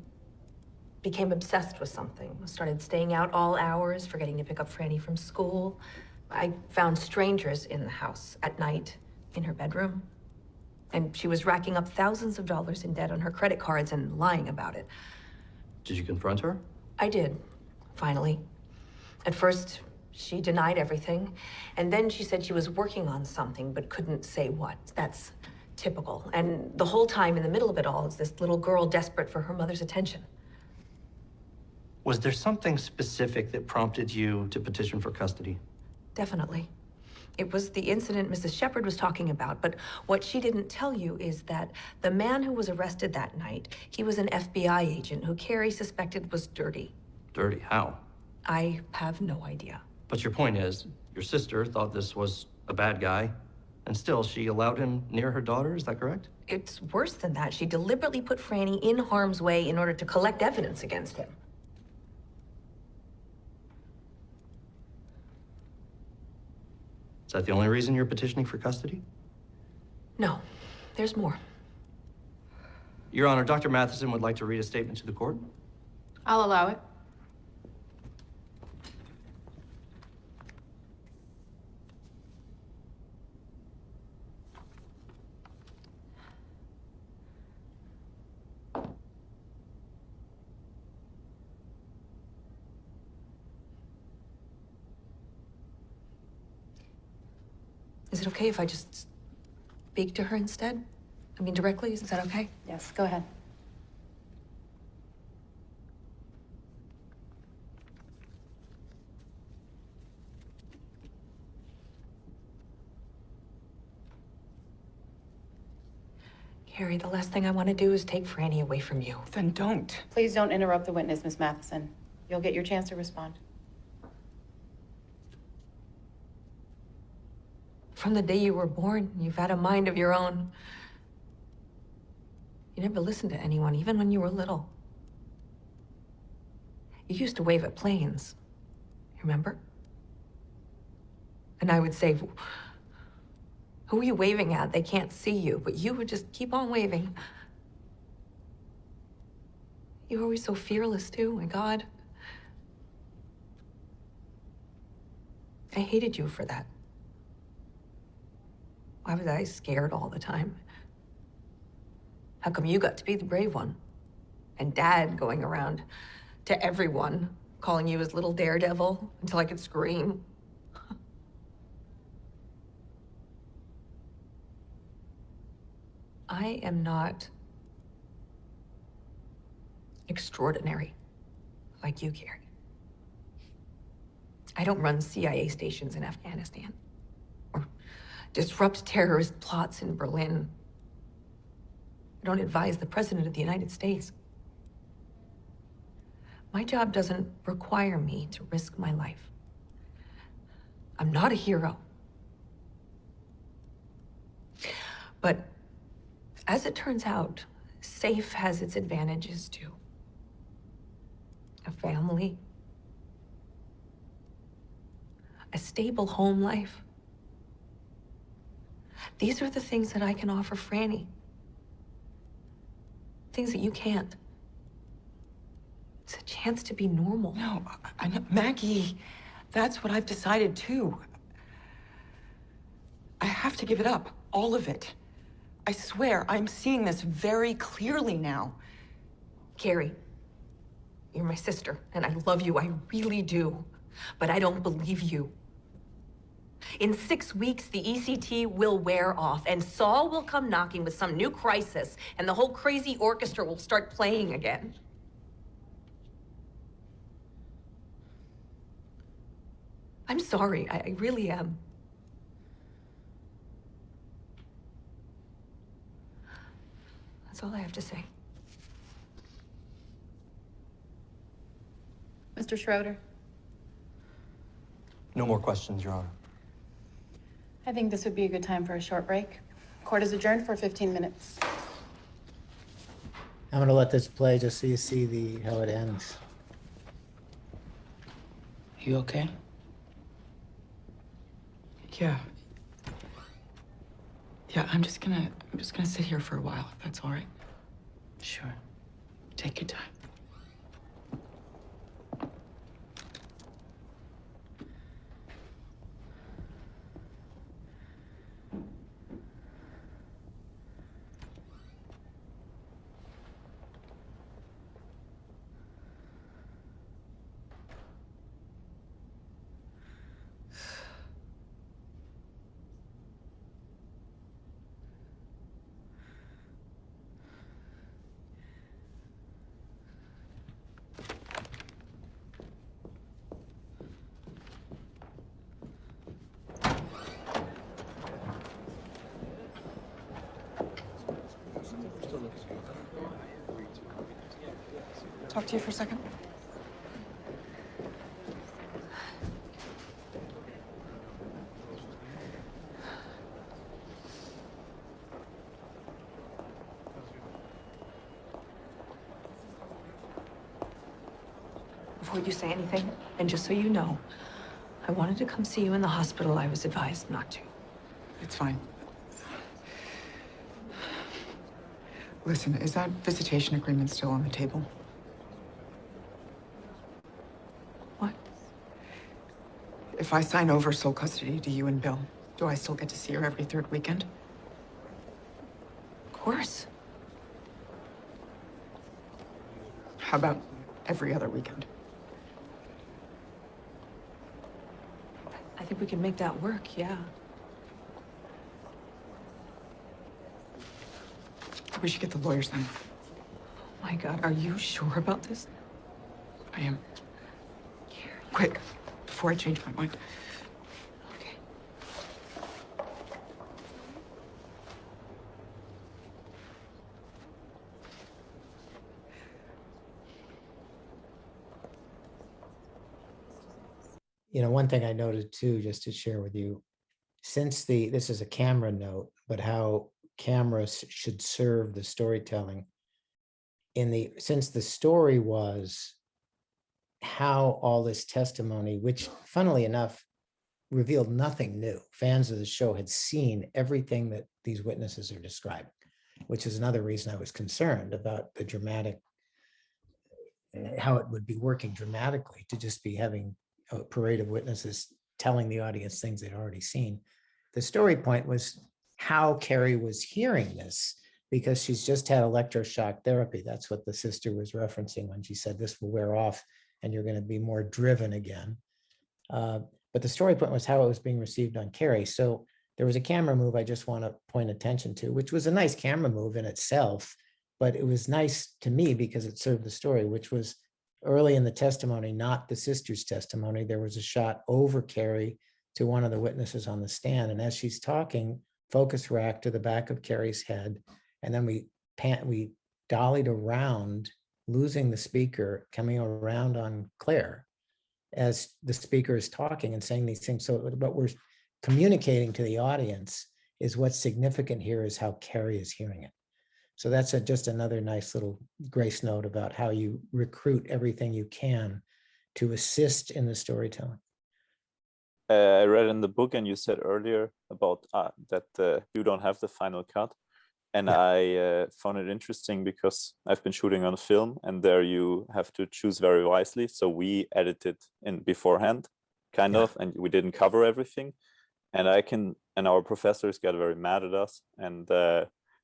became obsessed with something. Started staying out all hours, forgetting to pick up Franny from school. I found strangers in the house at night, in her bedroom. And she was racking up thousands of dollars in debt on her credit cards and lying about it. Did you confront her? I did, finally. At first, she denied everything. And then she said she was working on something, but couldn't say what. That's typical. And the whole time, in the middle of it all, is this little girl desperate for her mother's attention. Was there something specific that prompted you to petition for custody? Definitely. It was the incident Mrs. Shepard was talking about, but what she didn't tell you is that the man who was arrested that night, he was an FBI agent who Carrie suspected was dirty. Dirty? How? I have no idea. But your point is, your sister thought this was a bad guy, and still she allowed him near her daughter, is that correct? It's worse than that. She deliberately put Franny in harm's way in order to collect evidence against him. Is that the only reason you're petitioning for custody? No, there's more. Your Honor, Dr. Matheson would like to read a statement to the court. I'll allow it. Is it okay if I just speak to her instead? I mean, directly? Is that okay? Yes, go ahead. Carrie, the last thing I want to do is take Franny away from you. Then don't. Please don't interrupt the witness, Miss Matheson. You'll get your chance to respond. From the day you were born, you've had a mind of your own. You never listened to anyone, even when you were little. You used to wave at planes, remember? And I would say, who are you waving at? They can't see you, but you would just keep on waving. You were always so fearless too, my God. I hated you for that. Why was I scared all the time? How come you got to be the brave one? And Dad going around to everyone, calling you his little daredevil until I could scream. I am not extraordinary like you, Carrie. I don't run CIA stations in Afghanistan or disrupt terrorist plots in Berlin. I don't advise the President of the United States. My job doesn't require me to risk my life. I'm not a hero. But as it turns out, safe has its advantages too. A family, a stable home life. These are the things that I can offer Franny. Things that you can't. It's a chance to be normal. No, I know. Maggie, that's what I've decided too. I have to give it up, all of it. I swear, I'm seeing this very clearly now. Carrie, you're my sister, and I love you, I really do. But I don't believe you. In 6 weeks, the ECT will wear off, and Saul will come knocking with some new crisis, and the whole crazy orchestra will start playing again. I'm sorry, I really am. That's all I have to say. Mr. Schroeder, No more questions, Your Honor. I think this would be a good time for a short break. Court is adjourned for 15 minutes. I'm gonna let this play just so you see how it ends. You okay? Yeah. Yeah, I'm just gonna sit here for a while, if that's all right. Sure. Take your time. Talk to you for a second. Before you say anything, and just so you know, I wanted to come see you in the hospital. I was advised not to. It's fine. Listen, is that visitation agreement still on the table? What? If I sign over sole custody to you and Bill, do I still get to see her every third weekend? Of course. How about every other weekend? I think we can make that work, yeah. We should get the lawyers then. Oh my God, are you sure about this? I am. Quick, before I change my mind. Okay. one thing I noted too, just to share with you, since this is a camera note, but how cameras should serve the storytelling since the story was how all this testimony, which funnily enough, revealed nothing new. Fans of the show had seen everything that these witnesses are describing, which is another reason I was concerned about the dramatic, how it would be working dramatically to just be having a parade of witnesses telling the audience things they'd already seen. The story point was how Carrie was hearing this, because she's just had electroshock therapy. That's what the sister was referencing when she said this will wear off and you're going to be more driven again. But the story point was how it was being received on Carrie. So there was a camera move I just want to point attention to, which was a nice camera move in itself, but it was nice to me because it served the story, which was early in the testimony, not the sister's testimony. There was a shot over Carrie to one of the witnesses on the stand. And as she's talking, focus rack to the back of Carrie's head. And then we dollied around, losing the speaker, coming around on Claire as the speaker is talking and saying these things. So what we're communicating to the audience is what's significant here is how Carrie is hearing it. So that's just another nice little grace note about how you recruit everything you can to assist in the storytelling. I read in the book, and you said earlier about that you don't have the final cut. And yeah. I found it interesting because I've been shooting on film, and there you have to choose very wisely. So we edited in beforehand, kind of, and we didn't cover everything. And our professors got very mad at us, and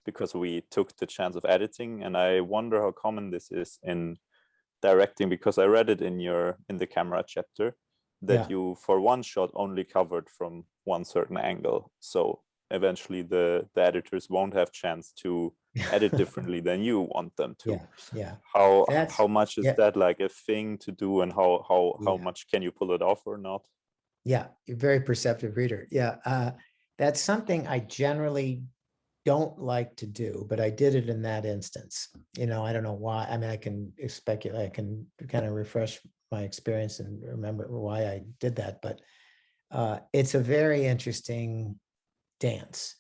because we took the chance of editing. And I wonder how common this is in directing, because I read it in the camera chapter that you for one shot only covered from one certain angle. So eventually the editors won't have chance to edit differently than you want them to. How much is that like a thing to do, and how much can you pull it off or not? Yeah, you're a very perceptive reader. That's something I generally don't like to do, but I did it in that instance. I don't know why. I mean, I can speculate, I can kind of refresh my experience and remember why I did that, but it's a very interesting dance.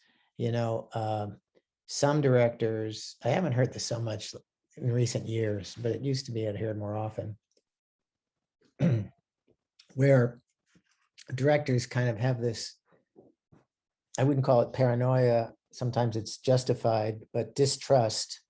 Some directors, I haven't heard this so much in recent years, but it used to be I'd hear it more often, where directors kind of have this, I wouldn't call it paranoia, sometimes it's justified, but distrust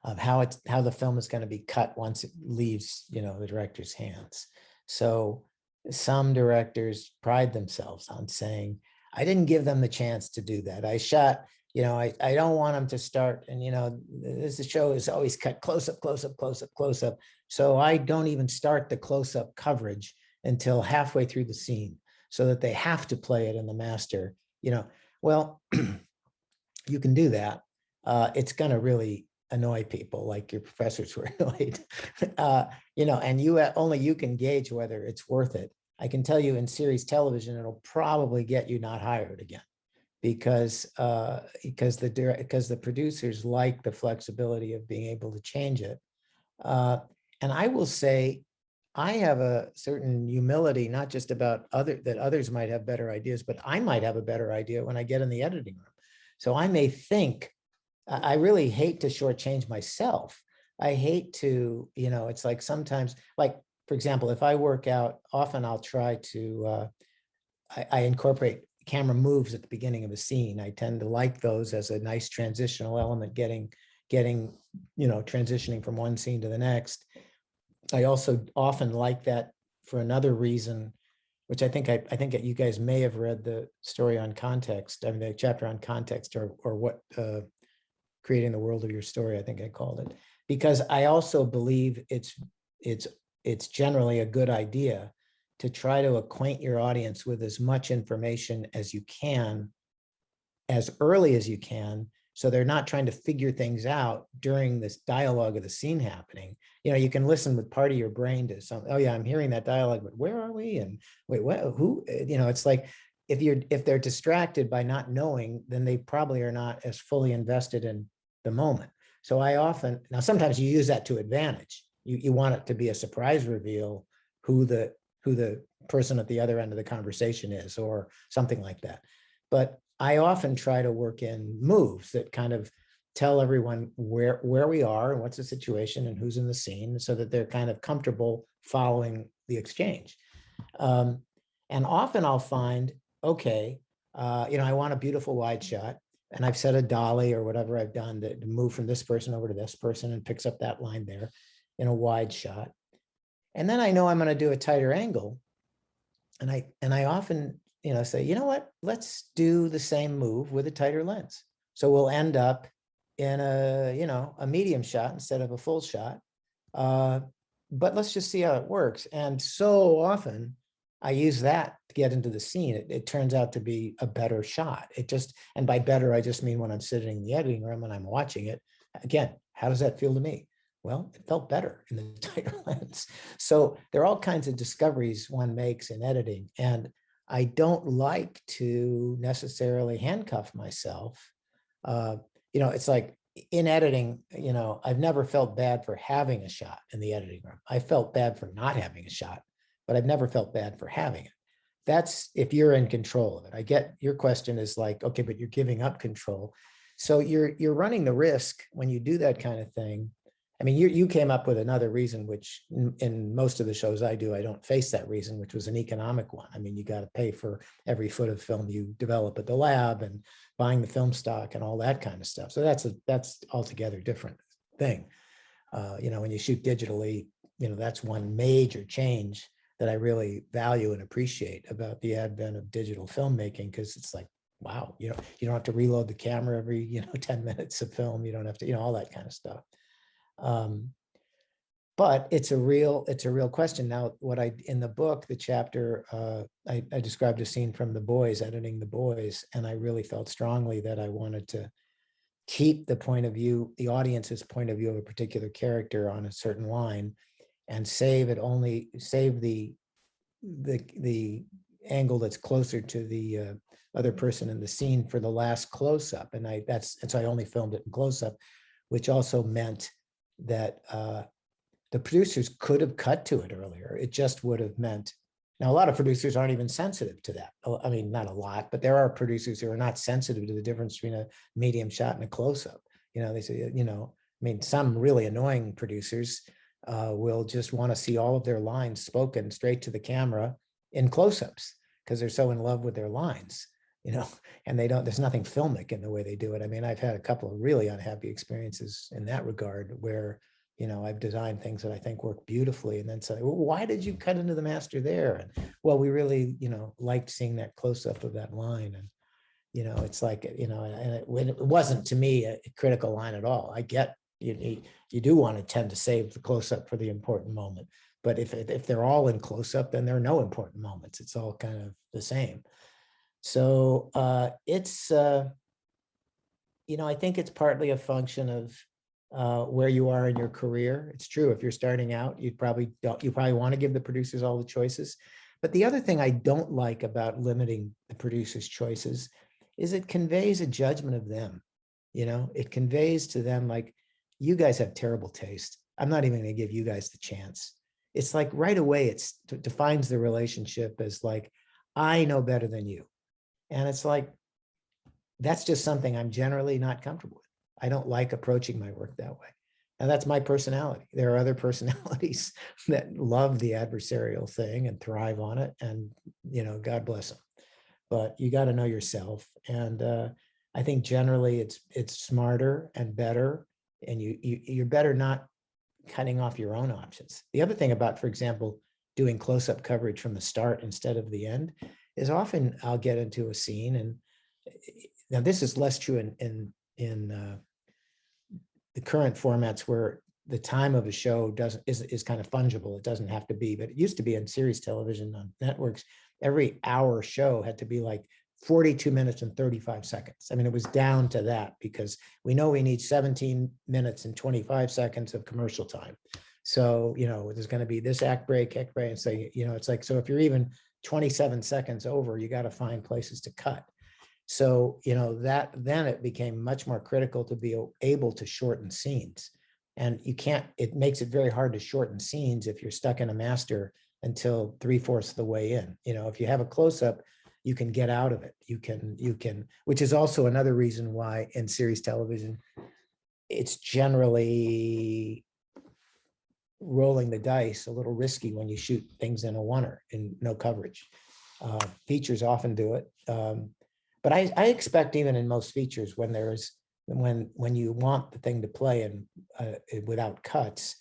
of how the film is going to be cut once it leaves, the director's hands. So some directors pride themselves on saying, I didn't give them the chance to do that. I shot, I don't want them to start. And, the show is always cut close up, close up, close up, close up. So I don't even start the close up coverage until halfway through the scene so that they have to play it in the master, well, you can do that. It's going to really annoy people, like your professors were annoyed, and only you can gauge whether it's worth it. I can tell you in series television, it'll probably get you not hired again, because the producers like the flexibility of being able to change it. And I will say, I have a certain humility, not just about that others might have better ideas, but I might have a better idea when I get in the editing room. So I may think, I really hate to shortchange myself. I hate to, it's like sometimes, like, for example, if I work out, often I'll try to, I incorporate camera moves at the beginning of a scene. I tend to like those as a nice transitional element, getting, transitioning from one scene to the next. I also often like that for another reason, which I think you guys may have read the story on context. I mean, the chapter on context, or what, creating the world of your story, I think I called it, because I also believe it's generally a good idea to try to acquaint your audience with as much information as you can, as early as you can, so they're not trying to figure things out during this dialogue of the scene happening. You can listen with part of your brain to some, oh yeah, I'm hearing that dialogue, but where are we? And wait, what, who, it's like, if they're distracted by not knowing, then they probably are not as fully invested in the moment. So now sometimes you use that to advantage. You want it to be a surprise reveal who the person at the other end of the conversation is, or something like that. But I often try to work in moves that kind of tell everyone where we are and what's the situation and who's in the scene, so that they're kind of comfortable following the exchange. And often I'll find, okay, I want a beautiful wide shot, and I've set a dolly or whatever I've done to move from this person over to this person and picks up that line there in a wide shot. And then I know I'm going to do a tighter angle. And I often, say, you know what, let's do the same move with a tighter lens. So we'll end up in a medium shot instead of a full shot. But let's just see how it works. And so often I use that to get into the scene. It turns out to be a better shot. And by better, I just mean when I'm sitting in the editing room and I'm watching it. Again, how does that feel to me? Well, it felt better in the tighter lens. So there are all kinds of discoveries one makes in editing. And I don't like to necessarily handcuff myself. It's like in editing, I've never felt bad for having a shot in the editing room. I felt bad for not having a shot, but I've never felt bad for having it. That's if you're in control of it. I get your question is like, okay, but you're giving up control. So you're running the risk when you do that kind of thing. I mean, you came up with another reason, which in most of the shows I do, I don't face that reason, which was an economic one. I mean, you got to pay for every foot of film you develop at the lab and buying the film stock and all that kind of stuff. So that's altogether different thing. When you shoot digitally, that's one major change that I really value and appreciate about the advent of digital filmmaking, because it's like, wow, you don't have to reload the camera every 10 minutes of film. You don't have to, all that kind of stuff. But it's a real question. Now, in the book, the chapter, I described a scene from The Boys, editing The Boys, and I really felt strongly that I wanted to keep the point of view, the audience's point of view of a particular character on a certain line, and save the angle that's closer to the other person in the scene for the last close-up. And so I only filmed it in close-up, which also meant that the producers could have cut to it earlier. It just would have meant, now a lot of producers aren't even sensitive to that. I mean, not a lot, but there are producers who are not sensitive to the difference between a medium shot and a close-up. They say, I mean, some really annoying producers will just want to see all of their lines spoken straight to the camera in close-ups because they're so in love with their lines, and there's nothing filmic in the way they do it. I mean, I've had a couple of really unhappy experiences in that regard where, I've designed things that I think work beautifully and then say, well, why did you cut into the master there? And well, we really, liked seeing that close-up of that line. And, it's like, and it wasn't to me a critical line at all. I get you do want to tend to save the close-up for the important moment. But if they're all in close-up, then there are no important moments. It's all kind of the same. So it's, I think it's partly a function of where you are in your career. It's true. If you're starting out, you probably want to give the producers all the choices. But the other thing I don't like about limiting the producers' choices is it conveys a judgment of them. It conveys to them like, you guys have terrible taste. I'm not even going to give you guys the chance. It's like right away, it defines the relationship as like, I know better than you. And it's like, that's just something I'm generally not comfortable with. I don't like approaching my work that way. And that's my personality. There are other personalities that love the adversarial thing and thrive on it. And, God bless them. But you got to know yourself. And I think generally it's smarter and better. And you're better not cutting off your own options. The other thing about, for example, doing close-up coverage from the start instead of the end is often I'll get into a scene, and now this is less true in the current formats where the time of a show is kind of fungible. It doesn't have to be, but it used to be in series television on networks. Every hour show had to be like 42 minutes and 35 seconds. I mean, it was down to that because we know we need 17 minutes and 25 seconds of commercial time. So, there's going to be this act break, and say, it's like, so if you're even 27 seconds over, you got to find places to cut. So, then it became much more critical to be able to shorten scenes. And it makes it very hard to shorten scenes if you're stuck in a master until 3/4 of the way in. You know, if you have a close-up, you can get out of it. You can, which is also another reason why in series television, it's generally rolling the dice a little risky when you shoot things in a oneer in no coverage. Features often do it. But I expect even in most features when when you want the thing to play in without cuts,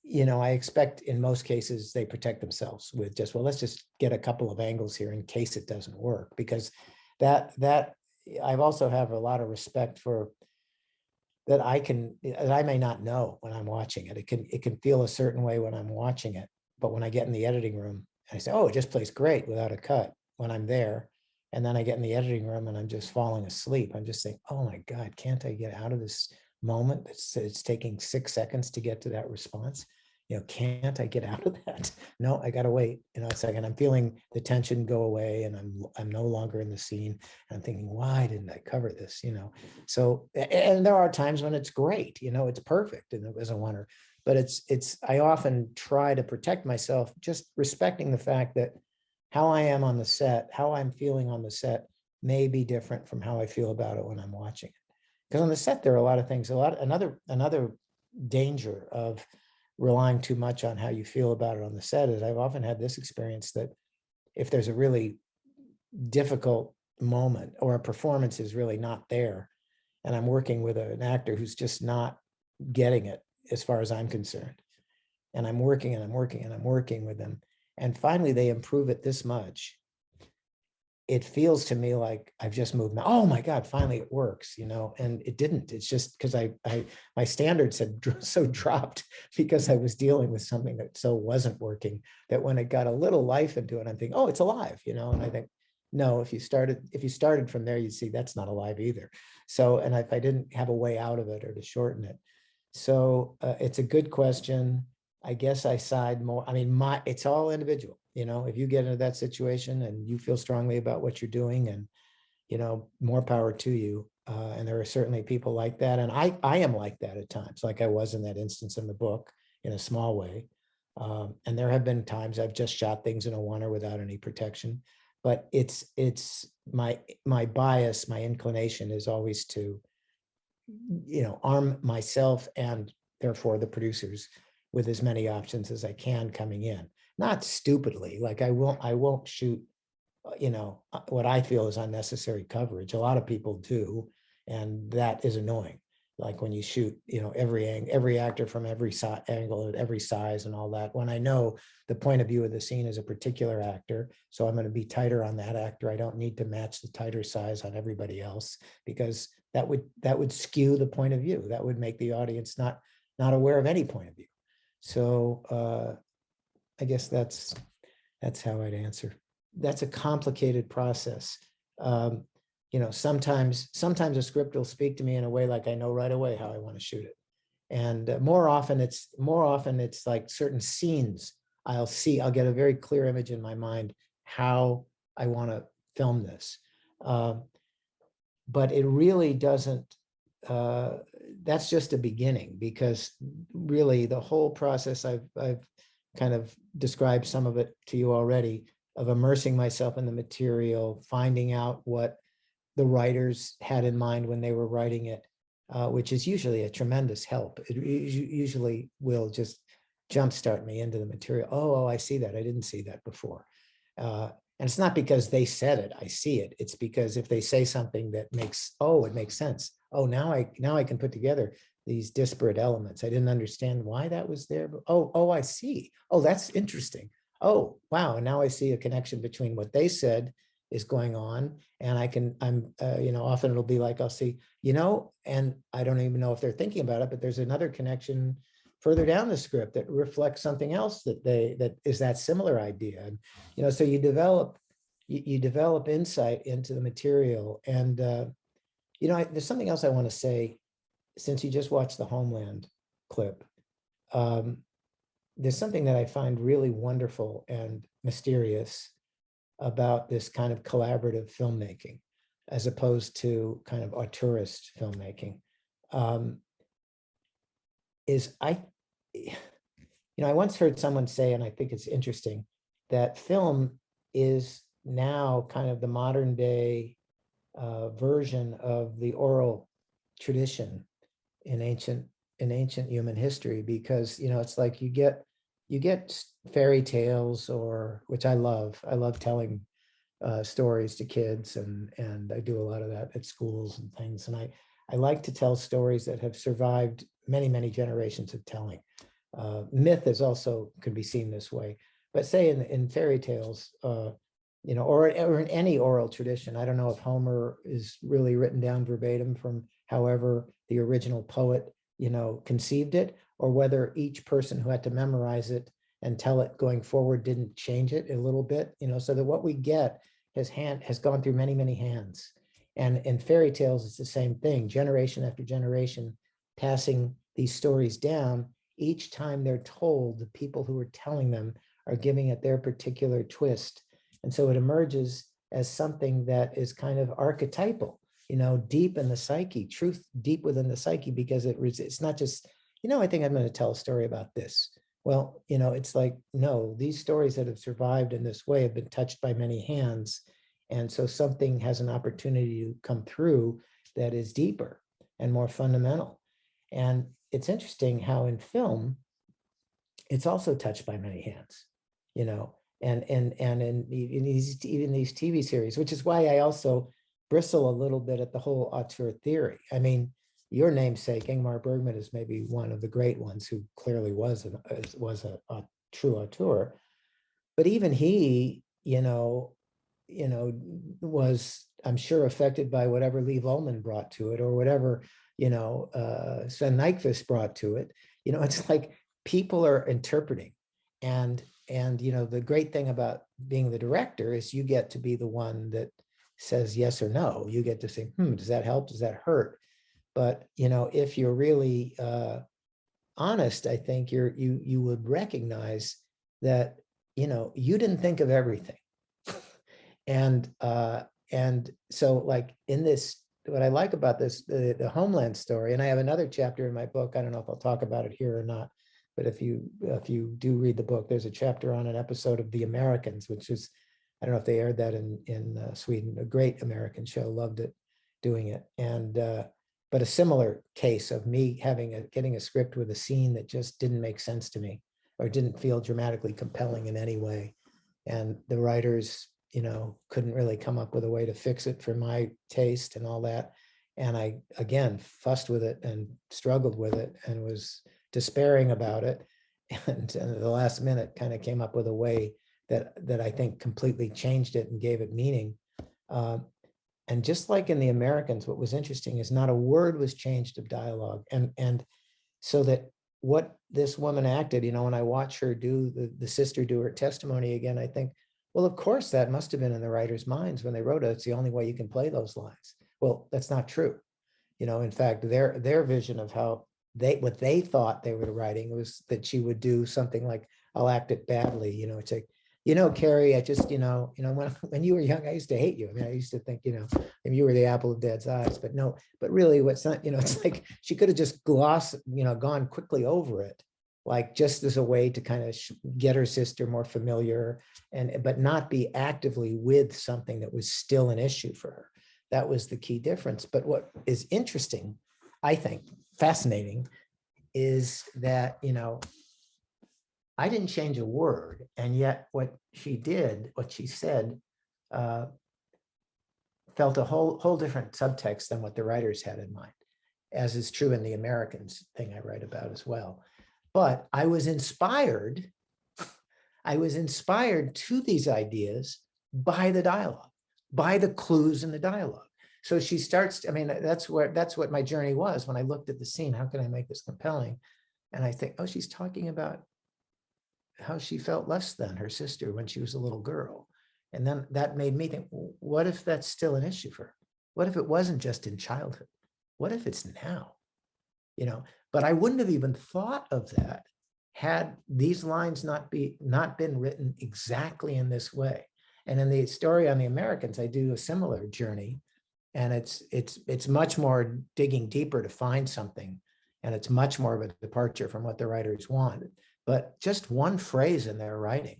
you know, I expect in most cases they protect themselves with just, well, let's just get a couple of angles here in case it doesn't work, because that I've also have a lot of respect for that I may not know when I'm watching it. It can feel a certain way when I'm watching it, but when I get in the editing room, I say, oh, it just plays great without a cut when I'm there. And then I get in the editing room and I'm just falling asleep. I'm just saying, oh my God, can't I get out of this moment? It's taking 6 seconds to get to that response. You know, can't I get out of that? No, I gotta wait, you know, a second. I'm feeling the tension go away and I'm no longer in the scene. I'm thinking, why didn't I cover this? You know, so, and there are times when it's great, you know, it's perfect and it was a wonder, but I often try to protect myself, just respecting the fact that how I am on the set, how I'm feeling on the set may be different from how I feel about it when I'm watching it. Because on the set, there are a lot of things, another danger of relying too much on how you feel about it on the set is I've often had this experience that if there's a really difficult moment or a performance is really not there, and I'm working with an actor who's just not getting it as far as I'm concerned, and I'm working and I'm working and I'm working with them, and finally they improve it this much, it feels to me like I've just moved. Oh my God, finally it works, you know, and it didn't. It's just because my standards had so dropped because I was dealing with something that so wasn't working, that when it got a little life into it, I'm thinking, oh, it's alive, you know, and I think, no, if you started from there, you'd see that's not alive either. So, and if I didn't have a way out of it or to shorten it. So it's a good question. I guess I side more. I mean, it's all individual. You know, if you get into that situation and you feel strongly about what you're doing, and, you know, more power to you. And there are certainly people like that. And I am like that at times, like I was in that instance in the book in a small way. And there have been times I've just shot things in a oneer without any protection. But it's my bias, my inclination is always to, you know, arm myself and therefore the producers with as many options as I can coming in. Not stupidly, like I won't shoot, you know, what I feel is unnecessary coverage. A lot of people do, and that is annoying. Like when you shoot, you know, every actor from every angle at every size and all that, when I know the point of view of the scene is a particular actor, so I'm going to be tighter on that actor. I don't need to match the tighter size on everybody else, because that would skew the point of view. That would make the audience not aware of any point of view. So I guess that's how I'd answer. That's a complicated process. You know, sometimes a script will speak to me in a way like I know right away how I want to shoot it, and more often it's like certain scenes I'll get a very clear image in my mind how I want to film this, but it really doesn't. That's just a beginning, because really the whole process I've kind of described some of it to you already, of immersing myself in the material, finding out what the writers had in mind when they were writing it, which is usually a tremendous help. It usually will just jumpstart me into the material. Oh, I see that. I didn't see that before. And it's not because they said it, I see it. It's because if they say something that it makes sense. Oh, now I can put together these disparate elements. I didn't understand why that was there, but oh, I see. Oh, that's interesting. Oh, wow. And now I see a connection between what they said is going on. And you know, often it'll be like, I'll see, you know, and I don't even know if they're thinking about it, but there's another connection further down the script that reflects something else that is that similar idea. And, you know, so you develop insight into the material. And, you know, there's something else I want to say, since you just watched the Homeland clip. There's something that I find really wonderful and mysterious about this kind of collaborative filmmaking, as opposed to kind of auteurist filmmaking, is I once heard someone say, and I think it's interesting, that film is now kind of the modern day version of the oral tradition in ancient human history, because it's like you get fairy tales, or which I love telling stories to kids, and I do a lot of that at schools and things, and I like to tell stories that have survived many generations of telling. Myth is also could be seen this way, but say in fairy tales, or in any oral tradition. I don't know if Homer is really written down verbatim from however the original poet, conceived it, or whether each person who had to memorize it and tell it going forward didn't change it a little bit, so that what we get has gone through many hands. And in fairy tales, it's the same thing, generation after generation, passing these stories down. Each time they're told, the people who are telling them are giving it their particular twist. And so it emerges as something that is kind of archetypal, deep in the psyche, truth deep within the psyche, because it's not just, I think I'm going to tell a story about this. Well, it's like, no, these stories that have survived in this way have been touched by many hands. And so something has an opportunity to come through that is deeper and more fundamental. And it's interesting how in film, it's also touched by many hands, and in even these TV series, which is why I also bristle a little bit at the whole auteur theory. I mean, your namesake, Ingmar Bergman, is maybe one of the great ones who clearly was a true auteur, but even he, was, I'm sure, affected by whatever Lev Ullman brought to it, or whatever, Sven Nykvist brought to it. It's like people are interpreting, and the great thing about being the director is you get to be the one that says yes or no. You get to say, does that help? Does that hurt? But if you're really honest, I think you would recognize that you didn't think of everything. And so, like, in this, what I like about this, the Homeland story, and I have another chapter in my book, I don't know if I'll talk about it here or not, but if you do read the book, there's a chapter on an episode of The Americans, which is, I don't know if they aired that in Sweden, a great American show, loved it, doing it. And but a similar case of me getting a script with a scene that just didn't make sense to me, or didn't feel dramatically compelling in any way, and the writers couldn't really come up with a way to fix it for my taste and all that. And I, again, fussed with it and struggled with it and was despairing about it. And at the last minute kind of came up with a way that I think completely changed it and gave it meaning. And just like in The Americans, what was interesting is not a word was changed of dialogue. And so that what this woman acted, when I watch her do the sister do her testimony again, I think, well, of course, that must have been in the writers' minds when they wrote it. It's the only way you can play those lines. Well, that's not true. In fact, their vision of what they thought they were writing was that she would do something like, I'll act it badly. It's like, Carrie, I just, when you were young, I used to hate you. I mean, I used to think, you were the apple of Dad's eyes, but no, but really what's not, it's like she could have just gone quickly over it, like just as a way to kind of get her sister more familiar, but not be actively with something that was still an issue for her. That was the key difference. But what is interesting, I think, fascinating, is that, I didn't change a word, and yet what she said, felt a whole different subtext than what the writers had in mind, as is true in The Americans thing I write about as well. But I was inspired to these ideas by the dialogue, by the clues in the dialogue. So she starts, I mean, that's what my journey was when I looked at the scene. How can I make this compelling? And I think, oh, she's talking about how she felt less than her sister when she was a little girl. And then that made me think, what if that's still an issue for her? What if it wasn't just in childhood? What if it's now? But I wouldn't have even thought of that had these lines not been written exactly in this way. And in the story on The Americans, I do a similar journey, and it's much more digging deeper to find something, and it's much more of a departure from what the writers wanted. but just one phrase in their writing,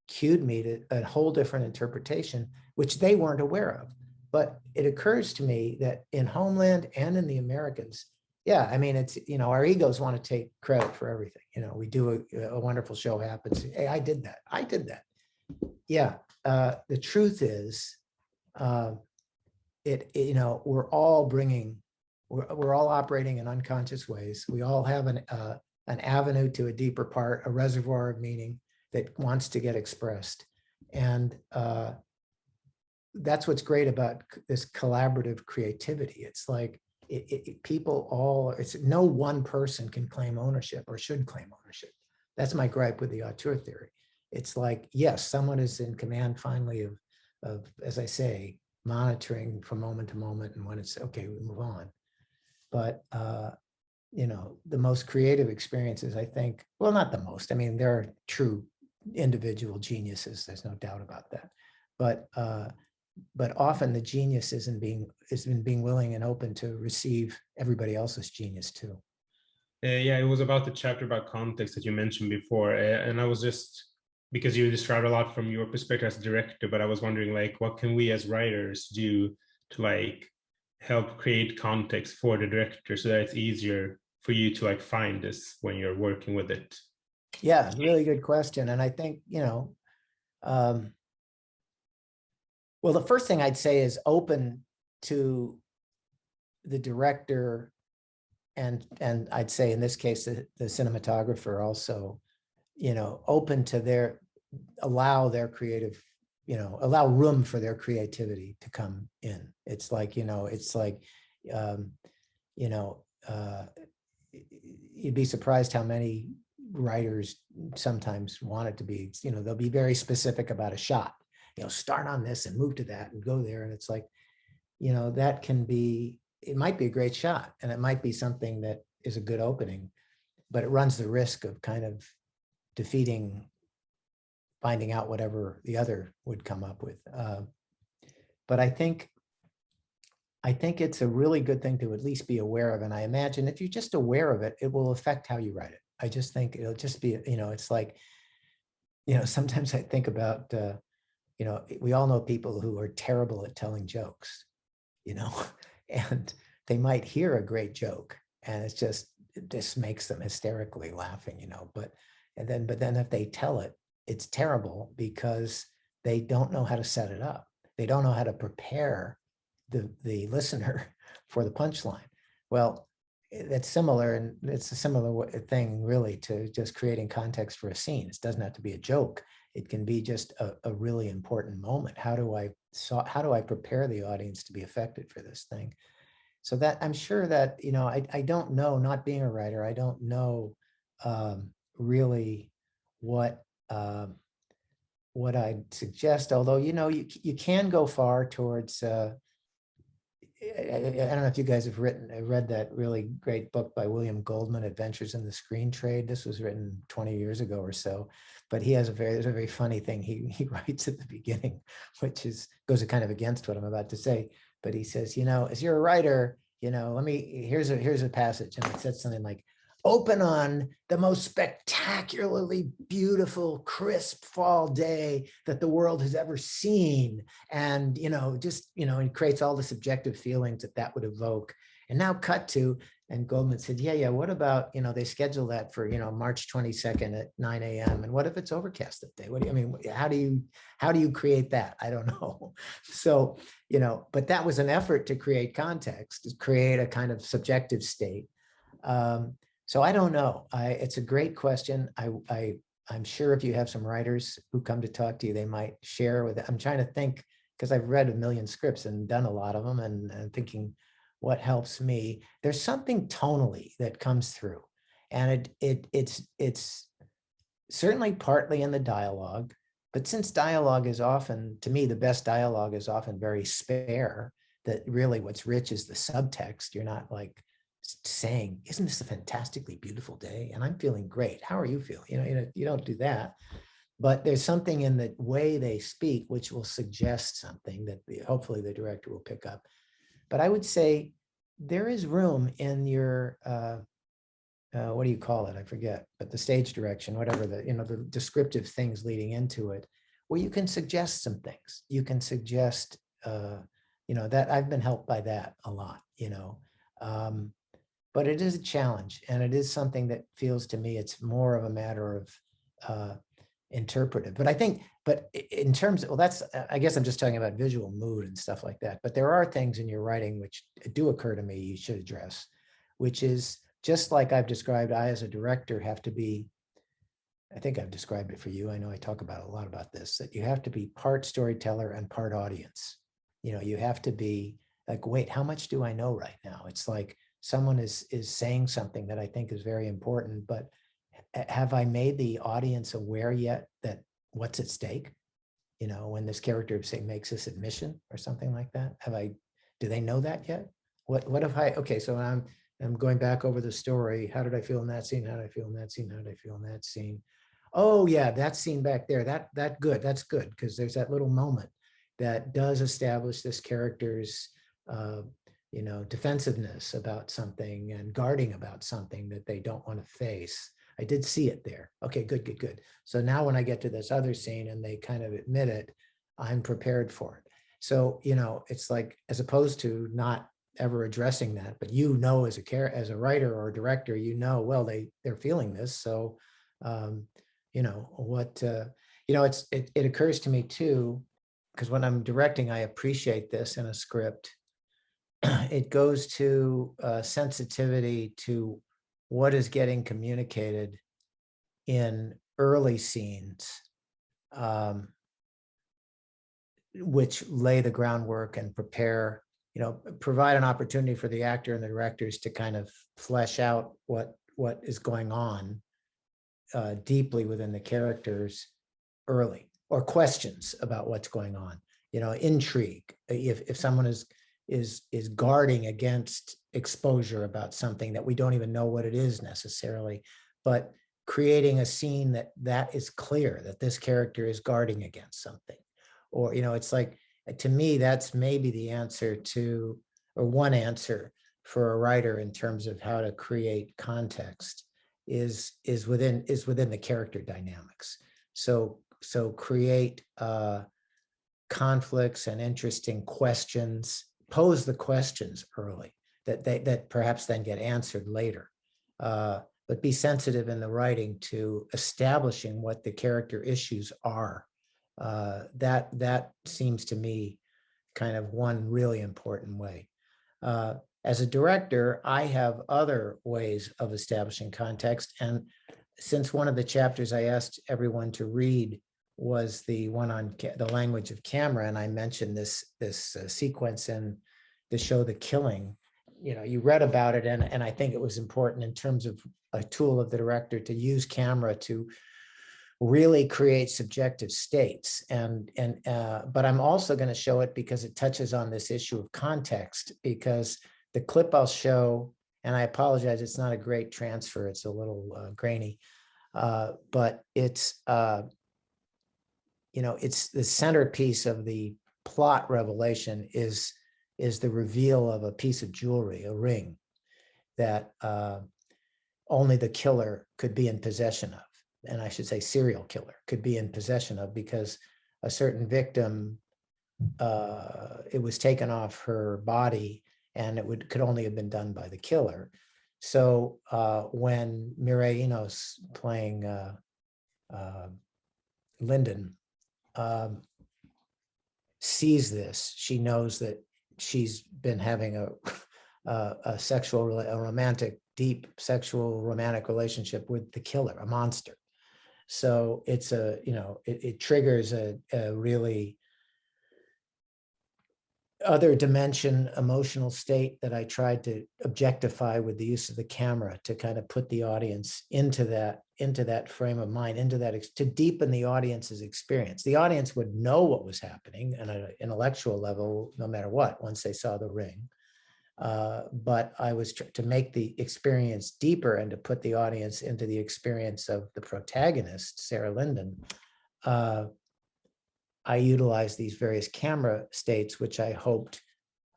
cued me to a whole different interpretation, which they weren't aware of. But it occurs to me that in Homeland and in The Americans, yeah, I mean, it's, you know, our egos want to take credit for everything. You know, we do a wonderful show happens. Hey, I did that. Yeah, the truth is, you know, we're all operating in unconscious ways. We all have an avenue to a deeper part, a reservoir of meaning that wants to get expressed. And that's what's great about this collaborative creativity. It's like it's no one person can claim ownership or should claim ownership. That's my gripe with the auteur theory. It's like, yes, someone is in command finally of, as I say, monitoring from moment to moment, and when it's okay, we move on. But you know, the most creative experiences, I think, well, not the most, I mean, there are true individual geniuses, there's no doubt about that. But often the genius is in being willing and open to receive everybody else's genius too. Yeah, it was about the chapter about context that you mentioned before, and I was just, because you described a lot from your perspective as a director, but I was wondering, like, what can we as writers do to like help create context for the director so that it's easier for you to like find this when you're working with it? Yeah, really good question. And I think, you know, well, the first thing I'd say is open to the director, and I'd say in this case, the cinematographer also, you know, open to allow their creative, you know, allow room for their creativity to come in. It's like, you know, you know, you'd be surprised how many writers sometimes want it to be, you know, they'll be very specific about a shot, you know, start on this and move to that and go there. And it's like, you know, that can be, it might be a great shot and it might be something that is a good opening, but it runs the risk of kind of defeating, finding out whatever the other would come up with. But I think it's a really good thing to at least be aware of. And I imagine if you're just aware of it, it will affect how you write it. I just think it'll just be, you know, it's like, you know, sometimes I think about, you know, we all know people who are terrible at telling jokes, you know, and they might hear a great joke and it's just, it just makes them hysterically laughing, you know, but then if they tell it, it's terrible because they don't know how to set it up. They don't know how to prepare the listener for the punchline. Well, that's similar, and it's a similar thing really to just creating context for a scene. It doesn't have to be a joke. It can be just a really important moment. How do I prepare the audience to be affected for this thing? So that I'm sure that, you know, I don't know, not being a writer, I don't know really what I'd suggest, although, you know, you can go far towards, I don't know if you guys have read that really great book by William Goldman, Adventures in the Screen Trade. This was written 20 years ago or so, but there's a very funny thing he writes at the beginning, which goes kind of against what I'm about to say. But he says, you know, as you're a writer, you know, here's a passage, and it says something like, open on the most spectacularly beautiful, crisp fall day that the world has ever seen. And, you know, just, you know, it creates all the subjective feelings that would evoke. And now cut to, and Goldman said, yeah, what about, you know, they schedule that for, you know, March 22nd at 9 a.m. And what if it's overcast that day? How do you create that? I don't know. So, you know, but that was an effort to create context, to create a kind of subjective state. So I don't know. It's a great question. I'm sure if you have some writers who come to talk to you, they might share with it. I'm trying to think, because I've read a million scripts and done a lot of them, and thinking what helps me. There's something tonally that comes through, and it's certainly partly in the dialogue, but since dialogue is often, to me, the best dialogue is often very spare, that really what's rich is the subtext. You're not like saying, isn't this a fantastically beautiful day? And I'm feeling great. How are you feeling? You don't do that. But there's something in the way they speak which will suggest something that hopefully the director will pick up. But I would say there is room in your what do you call it? I forget, but the stage direction, whatever the, the descriptive things leading into it, where you can suggest some things. You can suggest, that I've been helped by that a lot, but it is a challenge, and it is something that feels to me it's more of a matter of interpretive. But I think, in terms of, I guess I'm just talking about visual mood and stuff like that. But there are things in your writing which do occur to me you should address, which is just like I've described, I as a director have to be, I think I've described it for you. I know I talk about a lot about this, that you have to be part storyteller and part audience. You have to be like, wait, how much do I know right now? It's like someone is saying something that I think is very important, but have I made the audience aware yet that what's at stake? When this character, say, makes this admission or something like that, do they know that yet? What if okay, so I'm going back over the story. How did I feel in that scene? How did I feel in that scene? How did I feel in that scene? Oh yeah, that scene back there, that's good, because there's that little moment that does establish this character's defensiveness about something and guarding about something that they don't want to face. I did see it there. Okay, good. So now when I get to this other scene and they kind of admit it, I'm prepared for it. So, it's like, as opposed to not ever addressing that, but as a writer or a director, well, they're feeling this. So, it occurs to me too, because when I'm directing, I appreciate this in a script. It goes to sensitivity to what is getting communicated in early scenes, which lay the groundwork and prepare, provide an opportunity for the actor and the directors to kind of flesh out what is going on deeply within the characters early, or questions about what's going on, intrigue. If someone is guarding against exposure about something that we don't even know what it is necessarily, but creating a scene that is clear that this character is guarding against something. Or, it's like, to me, that's maybe the answer to, or one answer for a writer in terms of how to create context is within the character dynamics. So create conflicts and interesting questions, pose the questions early that perhaps then get answered later. But be sensitive in the writing to establishing what the character issues are. That seems to me kind of one really important way. As a director, I have other ways of establishing context. And since one of the chapters I asked everyone to read was the one on the language of camera, and I mentioned this sequence in the show The Killing, you read about it, and I think it was important in terms of a tool of the director to use camera to really create subjective states. But I'm also going to show it because it touches on this issue of context, because the clip I'll show, and I apologize, it's not a great transfer, it's a little grainy, but it's the centerpiece of the plot revelation is the reveal of a piece of jewelry, a ring, that only the killer could be in possession of. And I should say serial killer could be in possession of, because a certain victim, it was taken off her body, and could only have been done by the killer. So when Mireille Enos, playing Lyndon, sees this, she knows that she's been having a romantic, deep sexual romantic relationship with the killer, a monster. So it's it triggers a really other dimension, emotional state that I tried to objectify with the use of the camera to kind of put the audience into that frame of mind, to deepen the audience's experience. The audience would know what was happening on an intellectual level, no matter what, once they saw the ring. But I was to make the experience deeper and to put the audience into the experience of the protagonist, Sarah Lyndon. I utilized these various camera states, which I hoped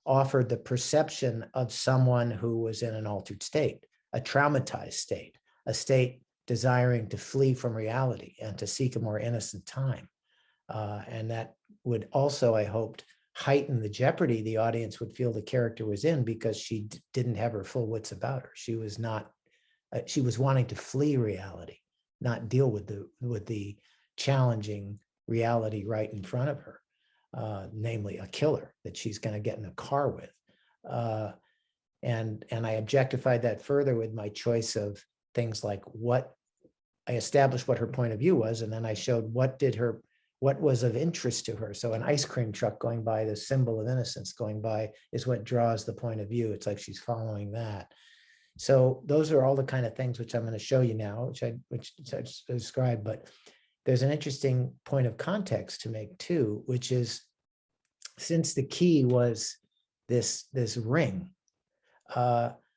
offered the perception of someone who was in an altered state, a traumatized state, a state desiring to flee from reality and to seek a more innocent time. And that would also, I hoped, heighten the jeopardy the audience would feel the character was in, because she didn't have her full wits about her. She was not, she was wanting to flee reality, not deal with the challenging reality right in front of her, namely a killer that she's going to get in a car with. And I objectified that further with my choice of things like what I established what her point of view was, and then I showed what was of interest to her. So an ice cream truck going by, the symbol of innocence going by, is what draws the point of view. It's like she's following that. So those are all the kind of things which I'm going to show you now, which I described. But there's an interesting point of context to make too, which is, since the key was this ring,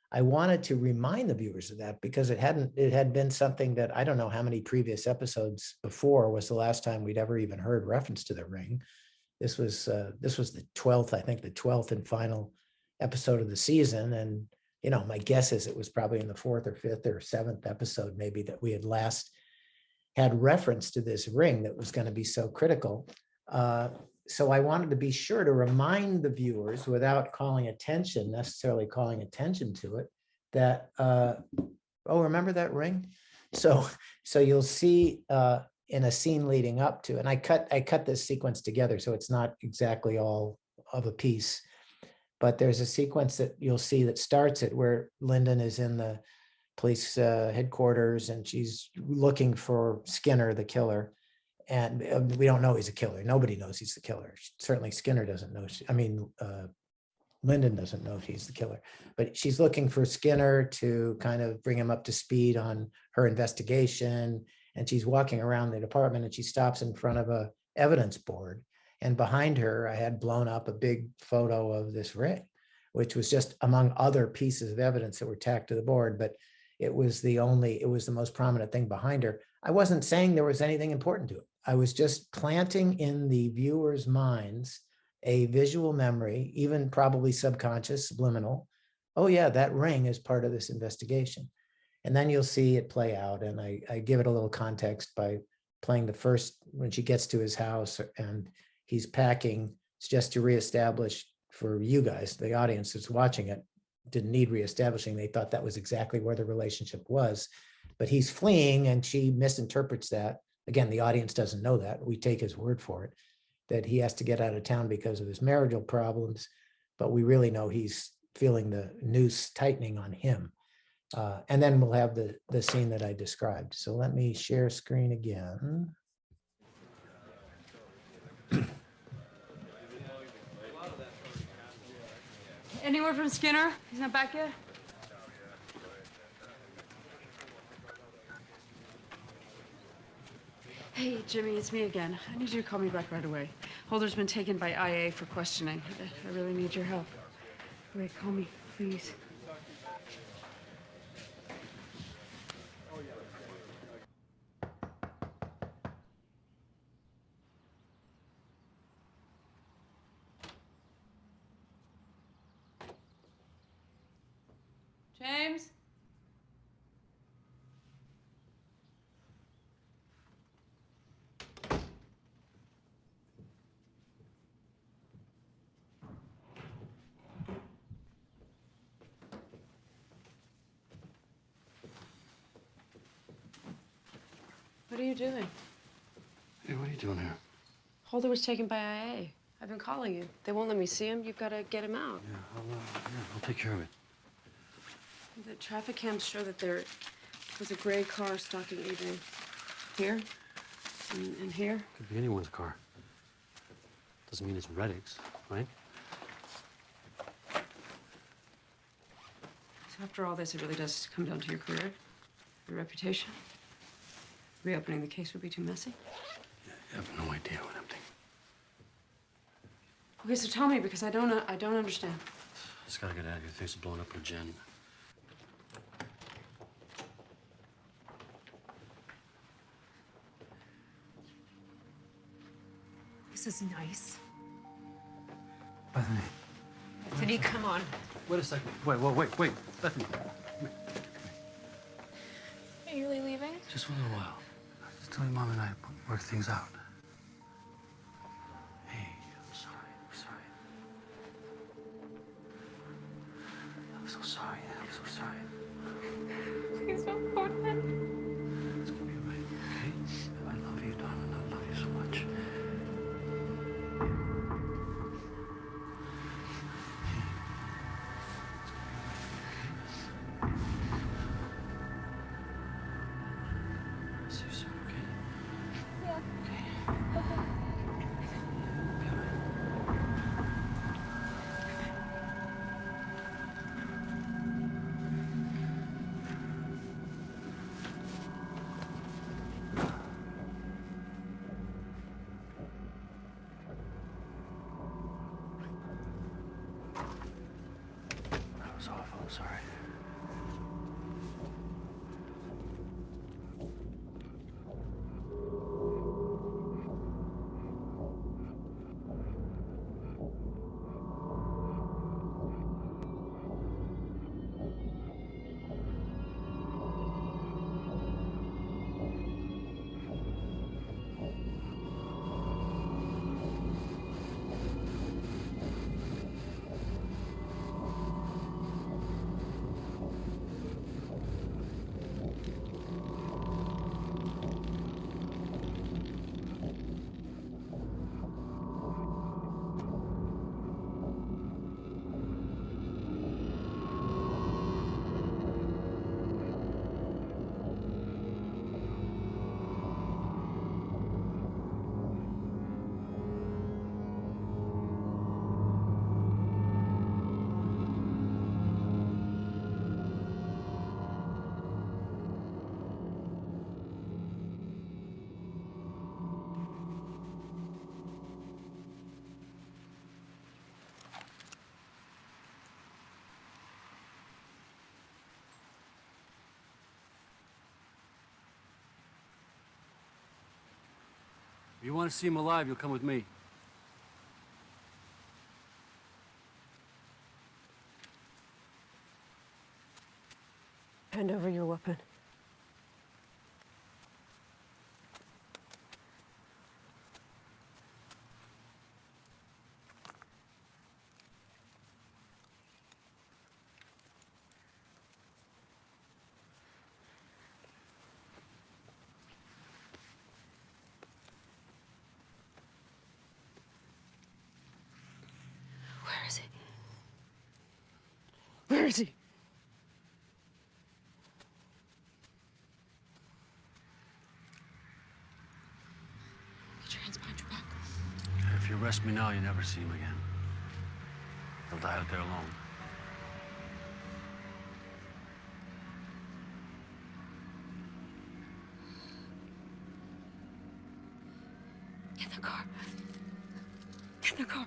I wanted to remind the viewers of that, because it had been something that I don't know how many previous episodes before was the last time we'd ever even heard reference to the ring. This was the 12th, I think the 12th and final episode of the season. And, you know, my guess is it was probably in the 4th or 5th or 7th episode, maybe, that we had last had reference to this ring that was going to be so critical. So I wanted to be sure to remind the viewers, without necessarily calling attention to it, that, oh, remember that ring? So you'll see in a scene leading up to, and I cut this sequence together, so it's not exactly all of a piece, but there's a sequence that you'll see that starts it where Lyndon is in the police headquarters, and she's looking for Skinner, the killer. And we don't know he's a killer. Nobody knows he's the killer. Certainly Skinner doesn't know. Lyndon doesn't know if he's the killer. But she's looking for Skinner to kind of bring him up to speed on her investigation. And she's walking around the department, and she stops in front of a evidence board. And behind her, I had blown up a big photo of this ring, which was just among other pieces of evidence that were tacked to the board. But it was the most prominent thing behind her. I wasn't saying there was anything important to it. I was just planting in the viewers' minds a visual memory, even probably subconscious, subliminal. Oh yeah, that ring is part of this investigation. And then you'll see it play out. And I give it a little context by playing the first, when she gets to his house and he's packing, it's just to reestablish for you guys, the audience that's watching it, didn't need reestablishing. They thought that was exactly where the relationship was. But he's fleeing, and she misinterprets that. Again, the audience doesn't know that. We take his word for it, that he has to get out of town because of his marital problems. But we really know he's feeling the noose tightening on him. And then we'll have the scene that I described. So let me share screen again. Any word from Skinner? He's not back yet? Hey, Jimmy, it's me again. I need you to call me back right away. Holder's been taken by IA for questioning. I really need your help. Wait, call me, please. James? What are you doing? Hey, what are you doing here? Holder was taken by IA. I've been calling you. They won't let me see him. You've got to get him out. Yeah, I'll take care of it. The traffic cams show that there was a gray car stalking Adrian. Here and here. Could be anyone's car. Doesn't mean it's Reddick's, right? So after all this, it really does come down to your career, your reputation. Reopening the case would be too messy. Yeah, you have no idea what I'm thinking. Okay, so tell me, because I don't understand. Just gotta get out of here. Things are blowing up with Jen. This is nice. Bethany. Bethany, come on. Wait a second. Wait. Bethany. Come here. Just for a little while. Just tell your mom and I work things out. Hey, I'm sorry. I'm sorry. I'm so sorry. I'm so sorry. Please don't go ahead. It's gonna be right, okay? I love you, darling. I love you so much. See you soon, okay? Yeah. That was awful. I'm sorry. If you want to see him alive, you'll come with me. Hand over your weapon. Where is he? Where is he? Get your hands behind your back. If you arrest me now, you never see him again. He'll die out there alone. Get in the car. Get in the car.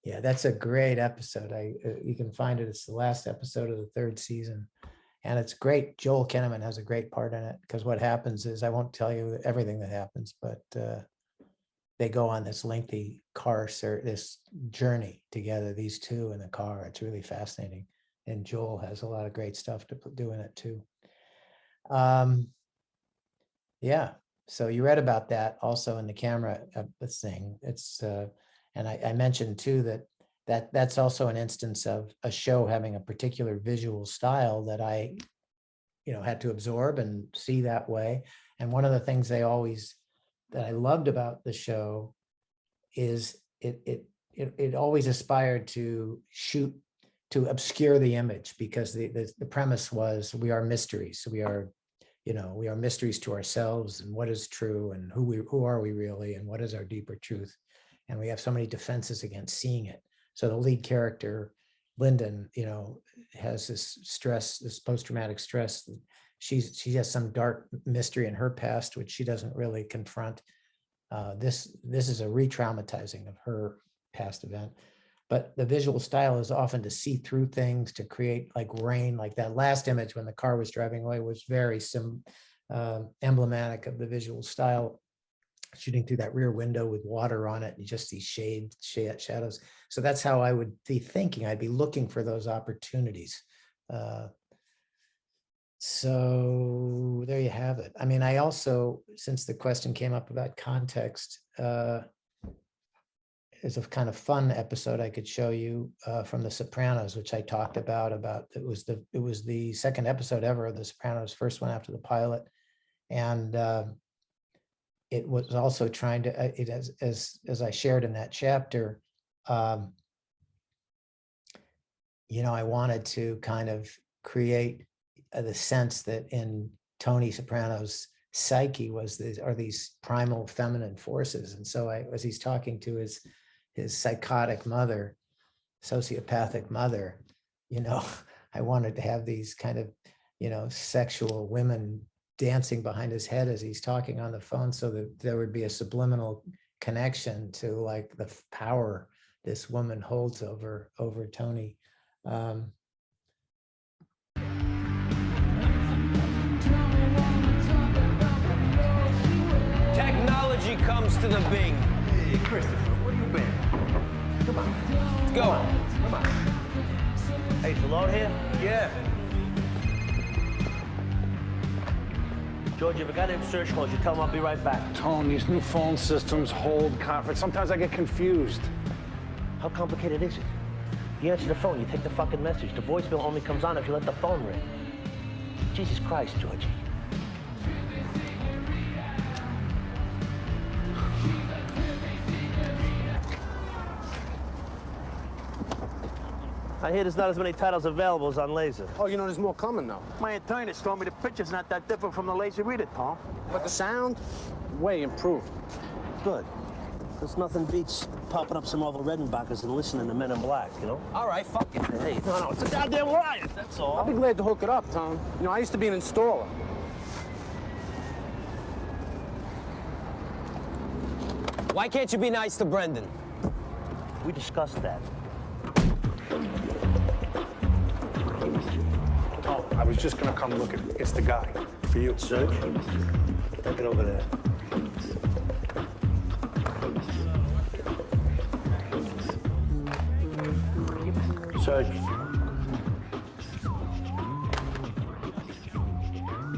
Yeah, that's a great episode. You can find it. It's the last episode of the third season, and it's great. Joel Kinnaman has a great part in it because what happens is, I won't tell you everything that happens, but they go on this lengthy this journey together. These two in the car. It's really fascinating, and Joel has a lot of great stuff to do in it too. Yeah. So you read about that also in the camera thing. It's and I mentioned too that's also an instance of a show having a particular visual style that I, had to absorb and see that way. And one of the things that I loved about the show is it always aspired to obscure the image, because the premise was we are mysteries. So we are mysteries to ourselves, and what is true, and who are we really, and what is our deeper truth. And we have so many defenses against seeing it. So the lead character, Lyndon, has this stress, this post-traumatic stress she has some dark mystery in her past, which she doesn't really confront. This is a re-traumatizing of her past event. But the visual style is often to see through things, to create like rain, like that last image when the car was driving away was very emblematic of the visual style, shooting through that rear window with water on it and just these shadows. So that's how I would be thinking. I'd be looking for those opportunities. So there you have it. I mean, I also, since the question came up about context, there's a kind of fun episode I could show you from The Sopranos, which I talked about it was the second episode ever of The Sopranos, first one after the pilot. And it was also trying to, as I shared in that chapter, you know, I wanted to kind of create the sense that in Tony Soprano's psyche are these primal feminine forces. And so as he's talking to his psychotic mother, sociopathic mother, you know, I wanted to have these kind of, you know, sexual women dancing behind his head as he's talking on the phone, so that there would be a subliminal connection to like the power this woman holds over Tony. Technology comes to the Bing. Hey, Christopher, where you been? Come on. Let's go. Come on. Hey, Stallone here? Yeah. George, if a guy named Serge calls you, tell him I'll be right back. Tone, these new phone systems hold conference. Sometimes I get confused. How complicated is it? You answer the phone, you take the fucking message. The voicemail only comes on if you let the phone ring. Jesus Christ, Georgie. I hear there's not as many titles available as on Laser. Oh, you know there's more coming, though. My attorney just told me the picture's not that different from the Laser reader, Tom. But the sound, way improved. Good. Because nothing beats popping up some Orville Redenbachers and listening to Men in Black, you know? All right, fuck it. Hey, no, it's a goddamn riot, that's all. I'll be glad to hook it up, Tom. You know, I used to be an installer. Why can't you be nice to Brendan? We discussed that. Oh, I was just gonna come look at it. It's the guy. For you. Serge? Take it over there. Serge.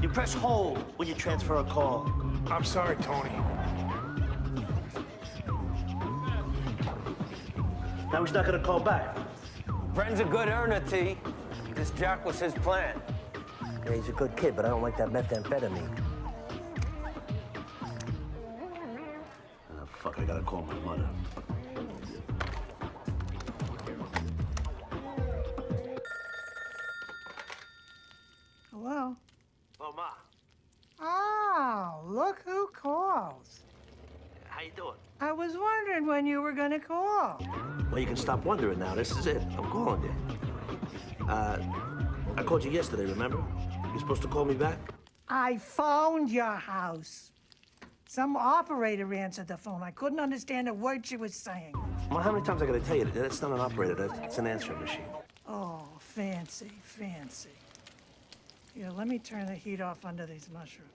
You press hold when you transfer a call. I'm sorry, Tony. Now he's not gonna call back. Bren's a good earner, T. This Jack was his plan. Yeah, he's a good kid, but I don't like that methamphetamine. Oh, fuck, I gotta call my mother. Hello? Oh, Ma. Oh, look who calls. How you doing? I was wondering when you were gonna call. Well, you can stop wondering now. This is it. I'm calling you. I called you yesterday, remember? You're supposed to call me back? I phoned your house. Some operator answered the phone. I couldn't understand a word she was saying. Well, how many times I gotta tell you that that's not an operator, it's an answering machine. Oh, fancy, fancy. Here, let me turn the heat off under these mushrooms.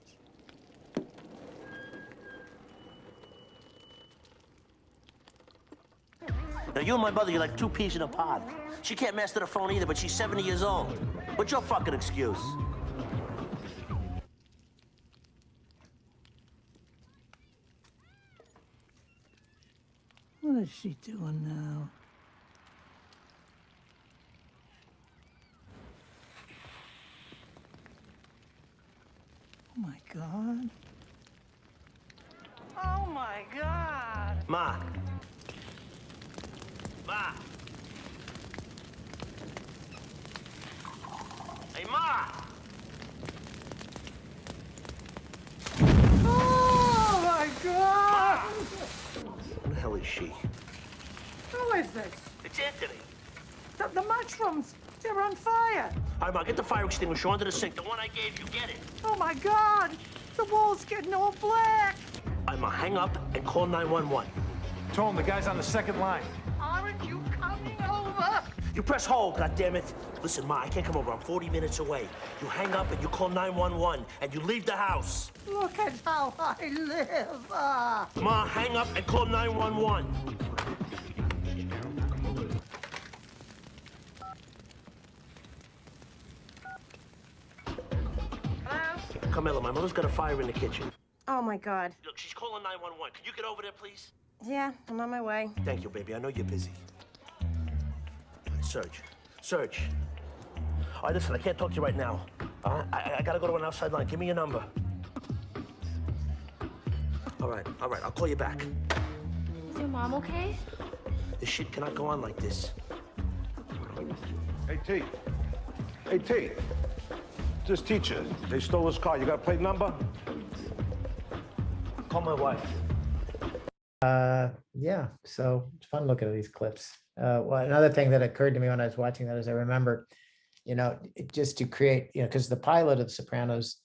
Now, you and my mother, you're like two peas in a pod. She can't master the phone either, but she's 70 years old. What's your fucking excuse? What is she doing now? Oh, my God. Oh, my God. Ma. Ma. Hey, Ma. Oh, my God. Who the hell is she? Who is this? It's Anthony. The mushrooms. They're on fire. All right, Ma, get the fire extinguisher under the sink. The one I gave you, get it. Oh my God, the wall's getting all black. All right, Ma, hang up and call 911. Tone, the guy's on the second line. Aren't you coming over? You press hold, goddammit. Listen, Ma, I can't come over. I'm 40 minutes away. You hang up and you call 911 and you leave the house. Look at how I live. Ma, hang up and call 911. Hello? Carmela, my mother's got a fire in the kitchen. Oh my God. Look, she's calling 911. Can you get over there, please? Yeah, I'm on my way. Thank you, baby. I know you're busy. Serge. Serge. All right, listen, I can't talk to you right now. I gotta go to an outside line. Give me your number. All right, I'll call you back. Is your mom okay? This shit cannot go on like this. Hey, T. Hey, T. Just teacher. They stole his car. You got a plate number? Call my wife. Yeah, so it's fun looking at these clips. Well, another thing that occurred to me when I was watching that is I remember, just to create, because the pilot of Sopranos,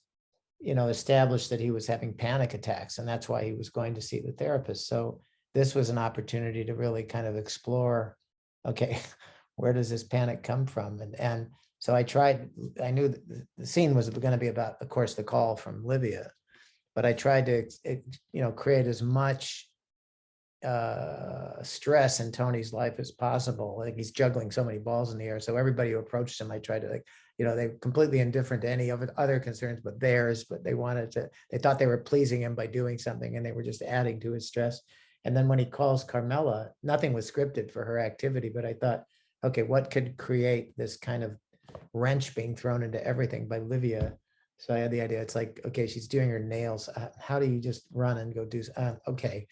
established that he was having panic attacks, and that's why he was going to see the therapist. So this was an opportunity to really kind of explore, okay, where does this panic come from? And so I knew that the scene was going to be about, of course, the call from Libya, but I tried to, create as much stress in Tony's life as possible. Like he's juggling so many balls in the air. So everybody who approached him, I tried to they're completely indifferent to any of other concerns but theirs, but they thought they were pleasing him by doing something and they were just adding to his stress. And then when he calls Carmela, nothing was scripted for her activity, but I thought, okay, what could create this kind of wrench being thrown into everything by Livia? So I had the idea, it's like, okay, she's doing her nails. How do you just run and go do, okay.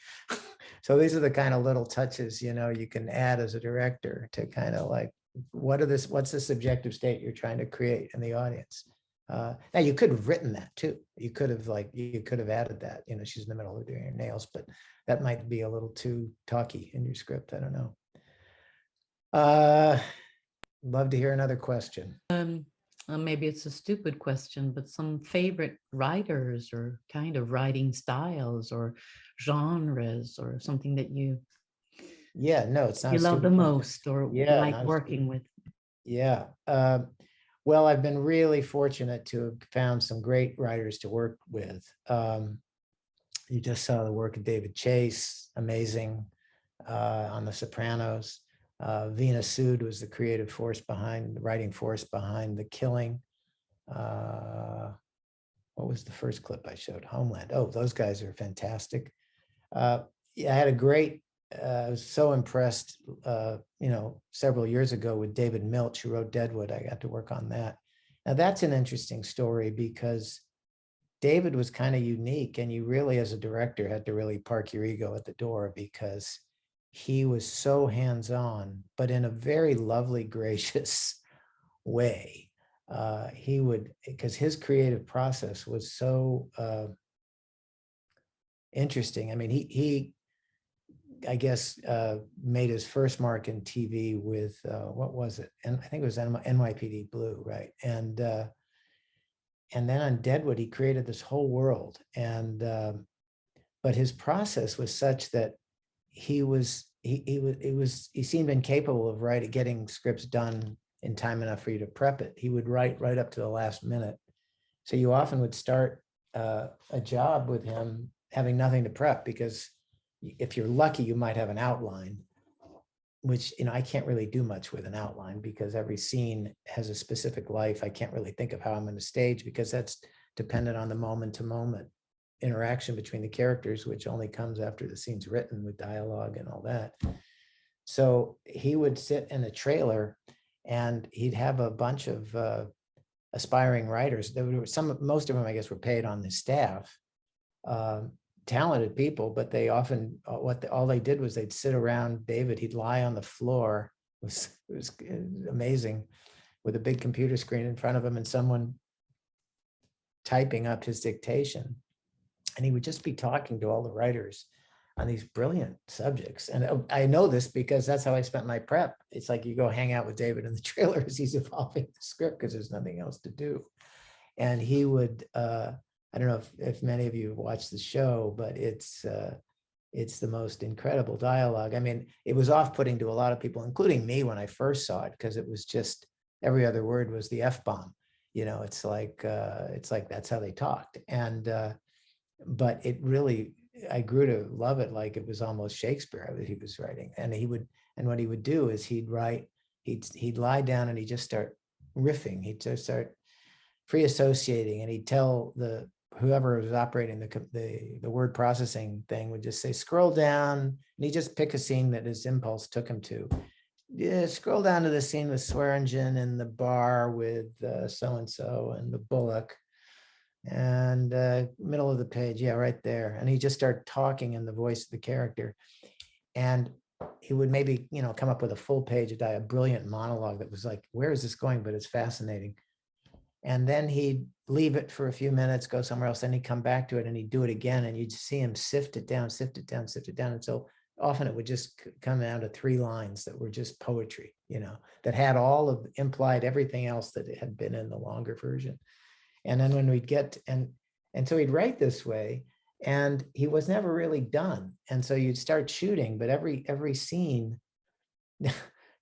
So these are the kind of little touches, you can add as a director to kind of like, what's the subjective state you're trying to create in the audience? Now you could have written that too. You could have added that, she's in the middle of doing her nails, but that might be a little too talky in your script. I don't know. Love to hear another question. Maybe it's a stupid question, but some favorite writers or kind of writing styles or genres or something that you it's not you love the most or like working with. Well, I've been really fortunate to have found some great writers to work with. You just saw the work of David Chase, amazing, on The Sopranos. Veena Sood was the creative force behind, the writing force behind The Killing. What was the first clip I showed? Homeland. Oh, those guys are fantastic. I had a great, I was so impressed, several years ago with David Milch, who wrote Deadwood. I got to work on that. Now that's an interesting story because David was kind of unique, and you really, as a director, had to really park your ego at the door because he was so hands-on, but in a very lovely, gracious way. Because his creative process was so interesting. I mean, he I guess, made his first mark in TV with, what was it? And I think it was NYPD Blue, right? And then on Deadwood, he created this whole world. And, but his process was such that he seemed incapable of getting scripts done in time enough for you to prep it. He would write right up to the last minute. So you often would start a job with him having nothing to prep, because if you're lucky, you might have an outline, which, I can't really do much with an outline because every scene has a specific life. I can't really think of how I'm going to stage because that's dependent on the moment to moment interaction between the characters, which only comes after the scene's written with dialogue and all that. So he would sit in a trailer and he'd have a bunch of aspiring writers. There were most of them, I guess, were paid on the staff. Talented people, but they often, all they did was they'd sit around David. He'd lie on the floor. It was amazing, with a big computer screen in front of him and someone typing up his dictation. And he would just be talking to all the writers on these brilliant subjects. And I know this because that's how I spent my prep. It's like you go hang out with David in the trailer as he's evolving the script because there's nothing else to do. And he would, I don't know if many of you have watched the show, but it's the most incredible dialogue. I mean, it was off-putting to a lot of people, including me when I first saw it, because it was just every other word was the F-bomb. You know, it's like that's how they talked. And but it really, I grew to love it like it was almost Shakespeare that he was writing. And what he would do is he'd lie down and he'd just start riffing. He'd just start free associating, and he'd tell whoever was operating the word processing thing would just say, scroll down, and he'd just pick a scene that his impulse took him to. Yeah, scroll down to the scene with Swearingen in the bar with so-and-so and the Bullock, and middle of the page, yeah, right there. And he just started talking in the voice of the character. And he would maybe, come up with a full page of a brilliant monologue that was like, where is this going? But it's fascinating. And then he'd leave it for a few minutes, go somewhere else, then he'd come back to it and he'd do it again. And you'd see him sift it down, sift it down, sift it down. And so often it would just come down to 3 lines that were just poetry, that had all of implied everything else that had been in the longer version. And then when we'd get, and so he'd write this way, and he was never really done. And so you'd start shooting, but every scene,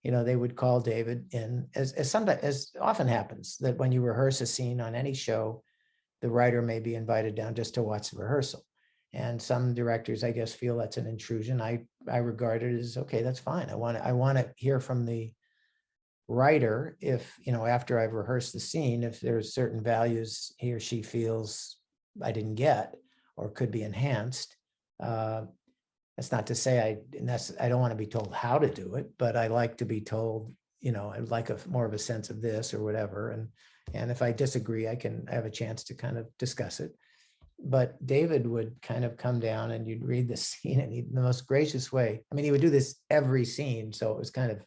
they would call David in, as often happens, that when you rehearse a scene on any show, the writer may be invited down just to watch the rehearsal. And some directors, I guess, feel that's an intrusion. I regard it as, okay, that's fine. I want to hear from the writer if, after I've rehearsed the scene, if there's certain values he or she feels I didn't get or could be enhanced. That's not to say I don't want to be told how to do it, but I like to be told, I'd like more of a sense of this or whatever. And if I disagree, I have a chance to kind of discuss it. But David would kind of come down and you'd read the scene, and in the most gracious way. I mean, he would do this every scene, so it was kind of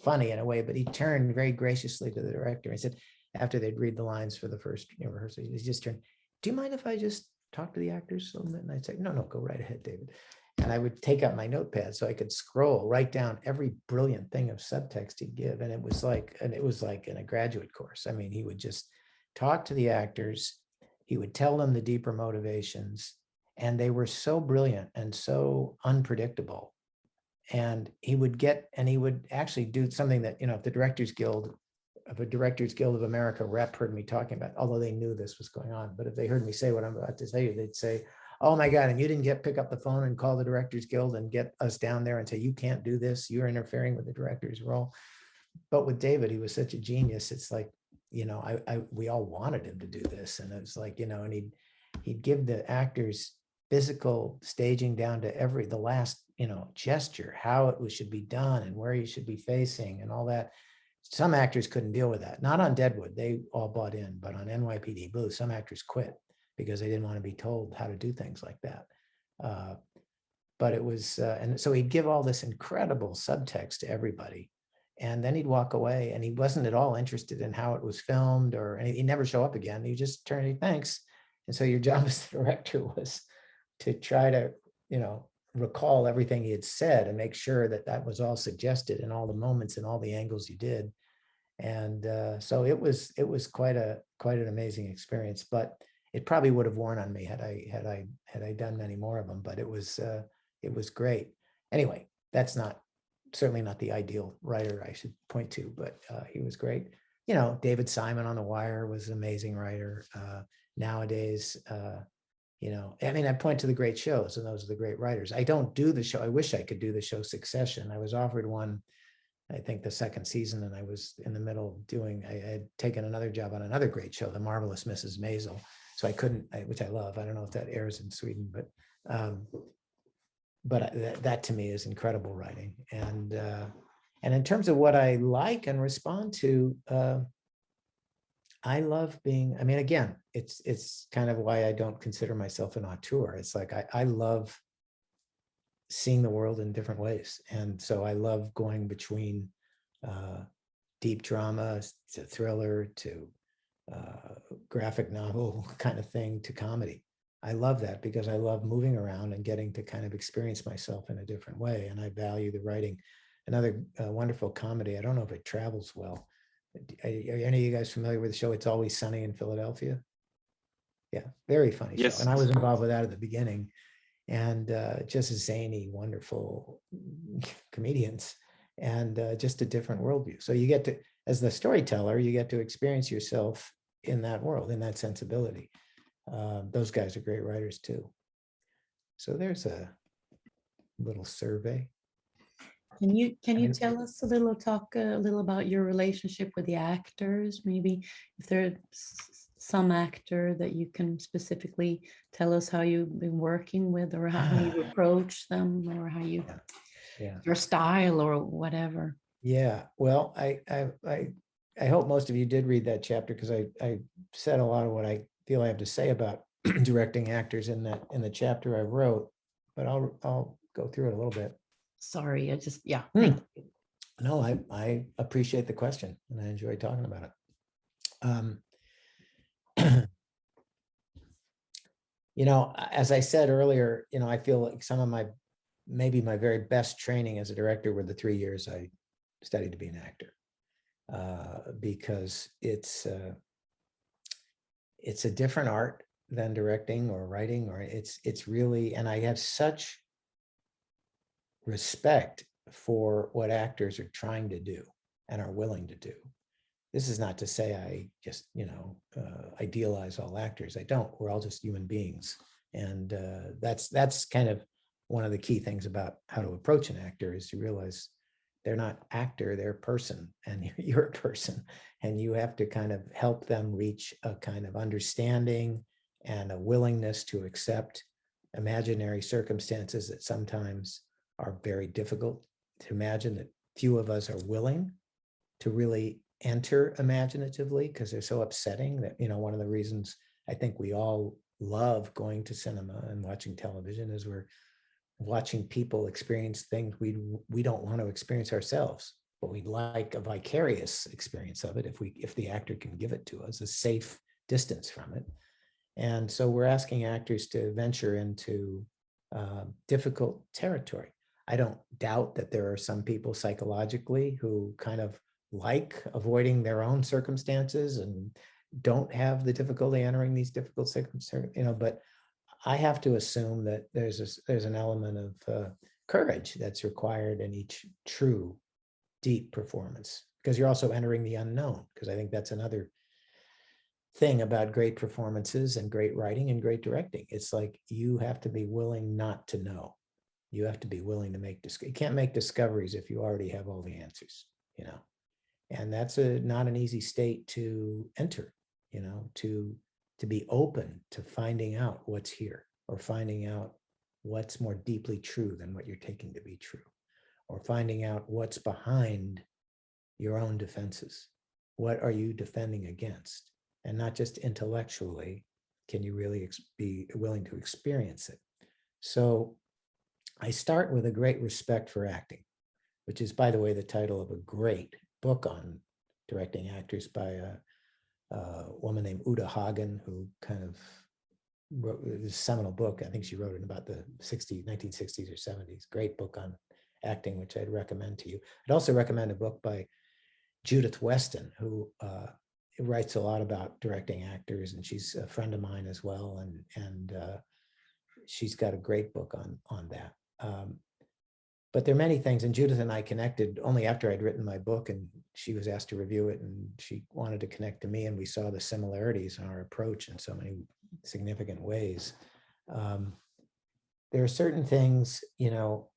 funny in a way, but he turned very graciously to the director and said, after they'd read the lines for the first rehearsal, he just turned, do you mind if I just talk to the actors a little bit? And I'd say, no, go right ahead, David. And I would take out my notepad so I could write down every brilliant thing of subtext he'd give. And it was like in a graduate course. I mean, he would just talk to the actors. He would tell them the deeper motivations, and they were so brilliant and so unpredictable. And he would actually do something that, if the Directors Guild of America rep heard me talking about, although they knew this was going on, but if they heard me say what I'm about to tell you, they'd say, oh my God, and you didn't pick up the phone and call the Directors Guild and get us down there and say, you can't do this, you're interfering with the director's role. But with David, he was such a genius. It's like, we all wanted him to do this. And it was like, and he'd give the actors physical staging down to the last, gesture, how it should be done and where you should be facing and all that. Some actors couldn't deal with that. Not on Deadwood, they all bought in, but on NYPD Blue, some actors quit because they didn't want to be told how to do things like that. But it was, and so he'd give all this incredible subtext to everybody. And then he'd walk away, and he wasn't at all interested in how it was filmed, and he'd never show up again. He just turned, thanks. And so your job as the director was to try to, recall everything he had said and make sure that that was all suggested in all the moments and all the angles you did. And so it was quite an amazing experience, but it probably would have worn on me had I done many more of them, but it was great. Anyway, that's certainly not the ideal writer I should point to, but he was great. David Simon on The Wire was an amazing writer. Nowadays, I point to the great shows, and those are the great writers. I don't do the show. I wish I could do the show Succession. I was offered one, I think the second season, and I was in the middle I had taken another job on another great show, The Marvelous Mrs. Maisel. So I couldn't, which I love. I don't know if that airs in Sweden, but that to me is incredible writing. And in terms of what I like and respond to, I love being, again, it's kind of why I don't consider myself an auteur. It's like, I love seeing the world in different ways. And so I love going between deep drama to thriller to graphic novel kind of thing to comedy. I love that because I love moving around and getting to kind of experience myself in a different way. And I value the writing. Another wonderful comedy. I don't know if it travels well. Are any of you guys familiar with the show It's Always Sunny in Philadelphia? Yeah, very funny show. Yes. And I was involved with that at the beginning. And just zany, wonderful comedians, and just a different worldview. So you get to, as the storyteller, you get to experience yourself in that world, in that sensibility. Those guys are great writers too. So there's a little survey. Can you tell us talk a little about your relationship with the actors? Maybe if there's some actor that you can specifically tell us how you've been working with, or how you approach them, or how you, your style or whatever. Yeah, well, I hope most of you did read that chapter, because I said a lot of what I feel I have to say about directing actors in the chapter I wrote, but I'll go through it a little bit. Sorry, I just, thank you. No, I appreciate the question and I enjoy talking about it. You know, as I said earlier, you know, I feel like some of maybe my very best training as a director were the 3 years I studied to be an actor, because it's a different art than directing or writing, or it's really, and I have such respect for what actors are trying to do and are willing to do. This is not to say I just, you know, idealize all actors. I don't. We're all just human beings. And that's kind of one of the key things about how to approach an actor, is to realize they're not actor, they're person, and you're a person. And you have to kind of help them reach a kind of understanding and a willingness to accept imaginary circumstances that sometimes are very difficult to imagine, that few of us are willing to really enter imaginatively, because they're so upsetting. That, you know, one of the reasons I think we all love going to cinema and watching television is we're watching people experience things we don't want to experience ourselves, but we'd like a vicarious experience of it if the actor can give it to us, a safe distance from it. And so we're asking actors to venture into difficult territory. I don't doubt that there are some people psychologically who kind of like avoiding their own circumstances and don't have the difficulty entering these difficult circumstances, you know, but I have to assume that there's an element of courage that's required in each true deep performance, because you're also entering the unknown. Because I think that's another thing about great performances and great writing and great directing. It's like you have to be willing not to know. You have to be willing to make you can't make discoveries if you already have all the answers, you know. And that's not an easy state to enter, you know, to be open to finding out what's here, or finding out what's more deeply true than what you're taking to be true, or finding out what's behind your own defenses. What are you defending against? And not just intellectually, can you really be willing to experience it? So I start with a great respect for acting, which is, by the way, the title of a great book on directing actors by a woman named Uta Hagen, who kind of wrote this seminal book. I think she wrote it in about the 1960s or 70s. Great book on acting, which I'd recommend to you. I'd also recommend a book by Judith Weston, who writes a lot about directing actors, and she's a friend of mine as well. And she's got a great book on that. But there are many things, and Judith and I connected only after I'd written my book, and she was asked to review it, and she wanted to connect to me, and we saw the similarities in our approach in so many significant ways. There are certain things, you know,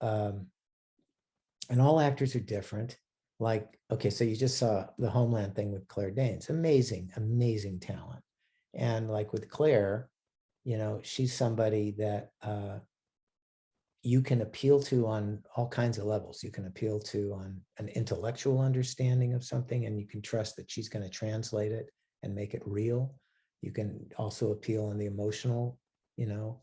and all actors are different. Like, okay, so you just saw the Homeland thing with Claire Danes, amazing, amazing talent. And like with Claire, you know, she's somebody that you can appeal to on all kinds of levels. You can appeal to on an intellectual understanding of something, and you can trust that she's going to translate it and make it real. You can also appeal on the emotional, you know,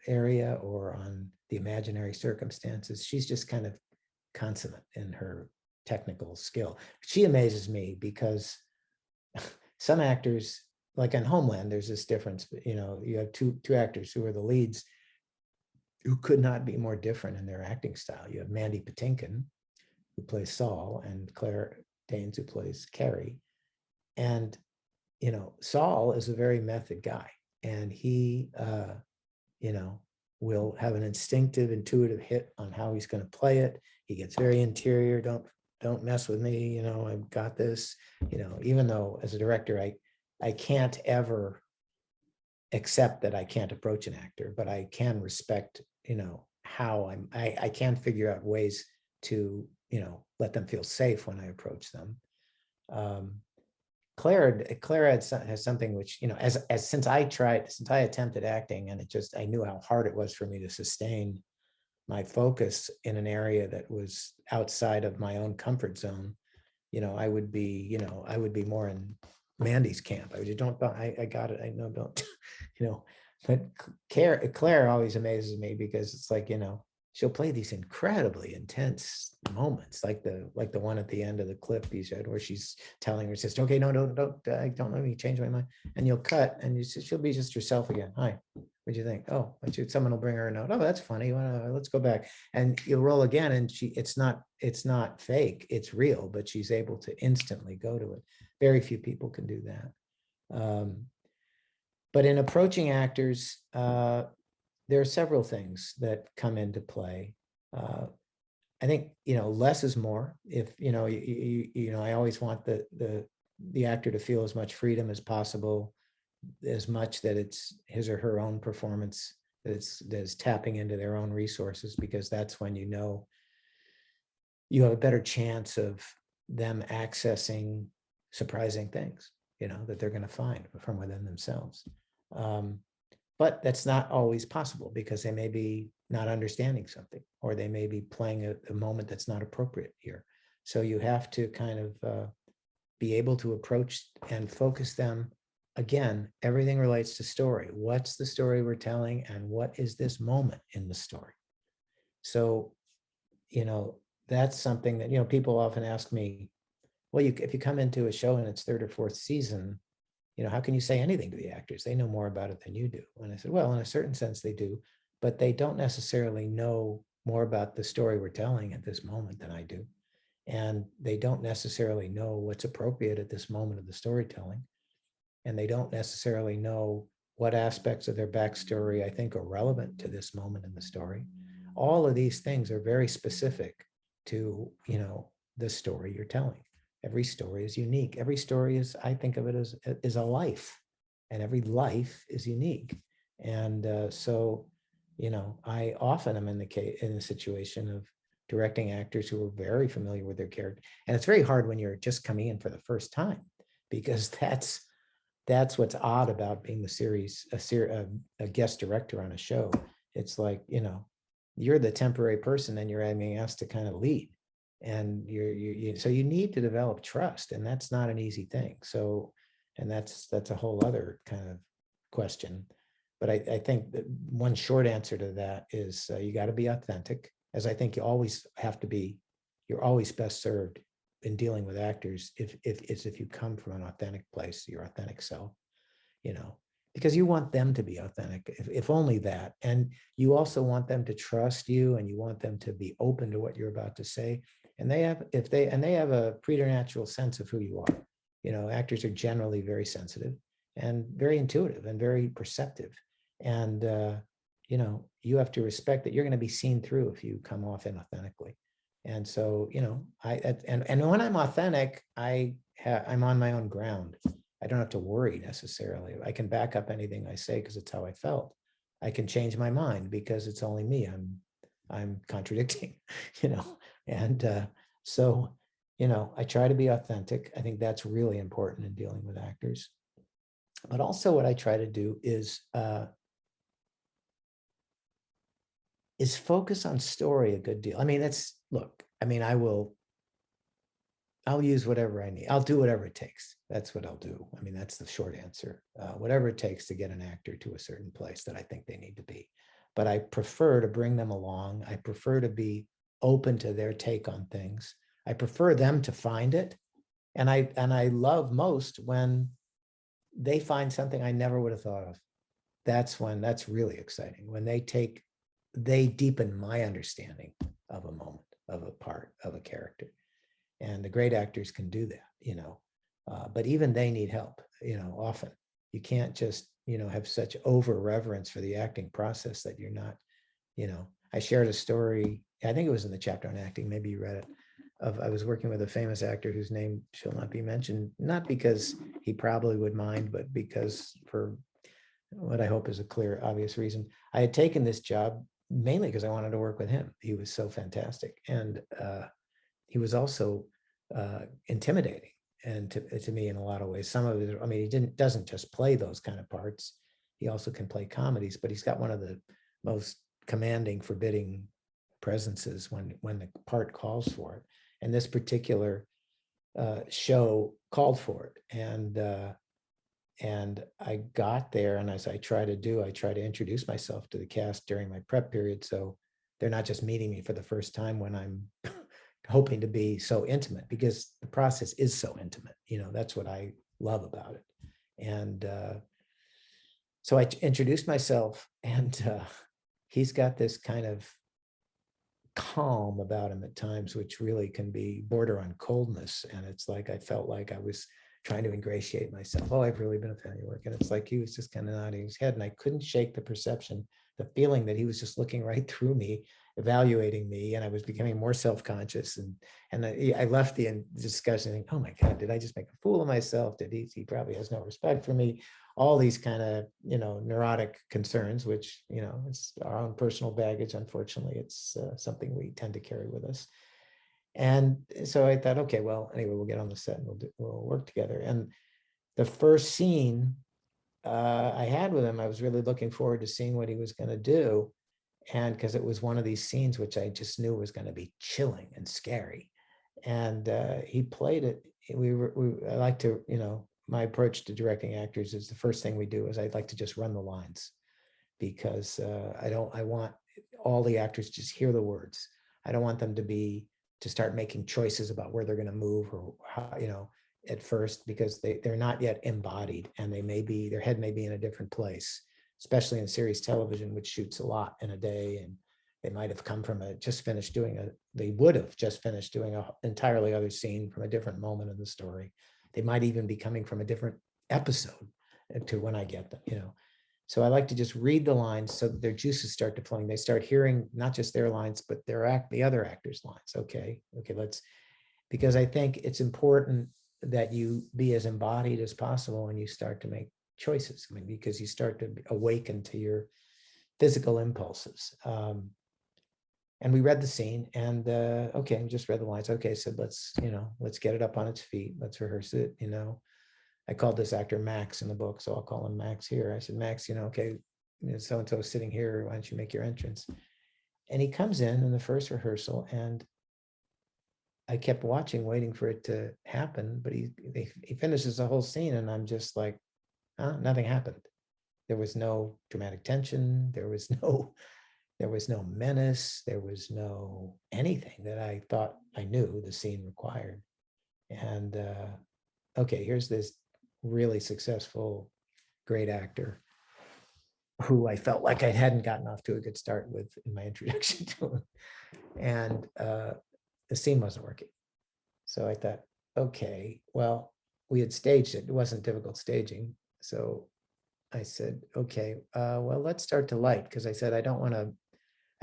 area, or on the imaginary circumstances. She's just kind of consummate in her technical skill. She amazes me because some actors like in Homeland, there's this difference, you know, you have two actors who are the leads who could not be more different in their acting style. You have Mandy Patinkin, who plays Saul, and Claire Danes, who plays Carrie. And, you know, Saul is a very method guy, and he, you know, will have an instinctive, intuitive hit on how he's going to play it. He gets very interior. Don't mess with me. You know, I've got this, you know, even though as a director, I can't ever accept that I can't approach an actor, but I can respect, you know, how I can figure out ways to, you know, let them feel safe when I approach them. Claire has something which, you know, since I attempted acting, and I knew how hard it was for me to sustain my focus in an area that was outside of my own comfort zone. You know, I would be more in Mandy's camp. I just I got it. I know, don't, you know, but Claire always amazes me because it's like, you know, she'll play these incredibly intense moments, like the one at the end of the clip you said, where she's telling her sister, okay, no, don't let me change my mind. And you'll cut and she'll be just herself again. Hi, what'd you think? Oh, someone will bring her a note. Oh, that's funny. Let's go back. And you'll roll again. And it's not fake, it's real, but she's able to instantly go to it. Very few people can do that. But in approaching actors, there are several things that come into play. I think, you know, less is more. If, you know, you know, I always want the actor to feel as much freedom as possible, as much that it's his or her own performance that is tapping into their own resources, because that's when, you know, you have a better chance of them accessing surprising things, you know, that they're going to find from within themselves. But that's not always possible, because they may be not understanding something, or they may be playing a moment that's not appropriate here. So you have to kind of be able to approach and focus them. Again, everything relates to story. What's the story we're telling, and what is this moment in the story? So, you know, that's something that, you know, people often ask me, well, if you come into a show in its third or fourth season, you know, how can you say anything to the actors? They know more about it than you do. And I said, well, in a certain sense they do, but they don't necessarily know more about the story we're telling at this moment than I do. And they don't necessarily know what's appropriate at this moment of the storytelling. And they don't necessarily know what aspects of their backstory I think are relevant to this moment in the story. All of these things are very specific to, you know, the story you're telling. Every story is unique. Every story is, I think of it as a life, and every life is unique. And so, you know, I often am in the situation of directing actors who are very familiar with their character. And it's very hard when you're just coming in for the first time, because that's what's odd about being a guest director on a show. It's like, you know, you're the temporary person and you're being asked to kind of lead. And so you need to develop trust, and that's not an easy thing. So, and that's a whole other kind of question. But I think that one short answer to that is you got to be authentic, as I think you always have to be. You're always best served in dealing with actors if you come from an authentic place, your authentic self, you know, because you want them to be authentic, if only that. And you also want them to trust you, and you want them to be open to what you're about to say. And they have a preternatural sense of who you are. You know, actors are generally very sensitive and very intuitive and very perceptive. And, you know, you have to respect that you're going to be seen through if you come off inauthentically. And so, you know, and when I'm authentic, I'm on my own ground. I don't have to worry necessarily. I can back up anything I say because it's how I felt. I can change my mind because it's only me. I'm contradicting, you know. And so, you know, I try to be authentic. I think that's really important in dealing with actors. But also what I try to do is focus on story a good deal. I mean, I'll use whatever I need. I'll do whatever it takes. That's what I'll do. I mean, that's the short answer. Whatever it takes to get an actor to a certain place that I think they need to be. But I prefer to bring them along. I prefer to be open to their take on things. I prefer them to find it. And I love most when they find something I never would have thought of. That's really exciting. When they deepen my understanding of a moment, of a part, of a character. And the great actors can do that, but even they need help, often. You can't just, have such over reverence for the acting process that you're not, I shared a story, I think it was in the chapter on acting, maybe you read it, I was working with a famous actor whose name shall not be mentioned, not because he probably would mind, but because for what I hope is a clear, obvious reason. I had taken this job mainly because I wanted to work with him. He was so fantastic. And he was also intimidating and to me in a lot of ways. Some of it, I mean, he doesn't just play those kind of parts. He also can play comedies, but he's got one of the most commanding, forbidding presences when the part calls for it. And this particular show called for it. And I got there, and as I try to introduce myself to the cast during my prep period. So they're not just meeting me for the first time when I'm hoping to be so intimate, because the process is so intimate. That's what I love about it. And so I introduced myself, and he's got this kind of calm about him at times, which really can be border on coldness. And it's like, I felt like I was trying to ingratiate myself. Oh, I've really been a fan of your work. And it's like, he was just kind of nodding his head, and I couldn't shake the perception, the feeling that he was just looking right through me, evaluating me. And I was becoming more self-conscious. And I left the discussion thinking, oh my God, did I just make a fool of myself? He probably has no respect for me. All these kind of, neurotic concerns, which, it's our own personal baggage. Unfortunately, it's something we tend to carry with us. And so I thought, okay, well, anyway, we'll get on the set and we'll work together. And the first scene I had with him, I was really looking forward to seeing what he was going to do. And because it was one of these scenes which I just knew was going to be chilling and scary. And he played it. I like to, my approach to directing actors is the first thing we do is I'd like to just run the lines, because I want all the actors to just hear the words. I don't want them to start making choices about where they're going to move or how, at first, because they're not yet embodied, and their head may be in a different place, especially in series television, which shoots a lot in a day. And they might have come from they would have just finished doing an entirely other scene from a different moment in the story. They might even be coming from a different episode to when I get them, So I like to just read the lines so that their juices start to flowing. They start hearing not just their lines, but the other actors' lines. Okay, because I think it's important that you be as embodied as possible when you start to make choices. I mean, because you start to awaken to your physical impulses. And we read the scene, and we just read the lines. Okay, so let's get it up on its feet. Let's rehearse it. I called this actor Max in the book, so I'll call him Max here. I said, Max, okay, so-and-so is sitting here. Why don't you make your entrance? And he comes in the first rehearsal, and I kept watching, waiting for it to happen. But he finishes the whole scene, and I'm just like, nothing happened. There was no dramatic tension. There was no menace. There was no anything that I thought I knew the scene required. And here's this really successful, great actor who I felt like I hadn't gotten off to a good start with in my introduction to him. And the scene wasn't working. So I thought, okay, well, we had staged it. It wasn't difficult staging. So I said, okay, well, let's start to light, because I said, I don't want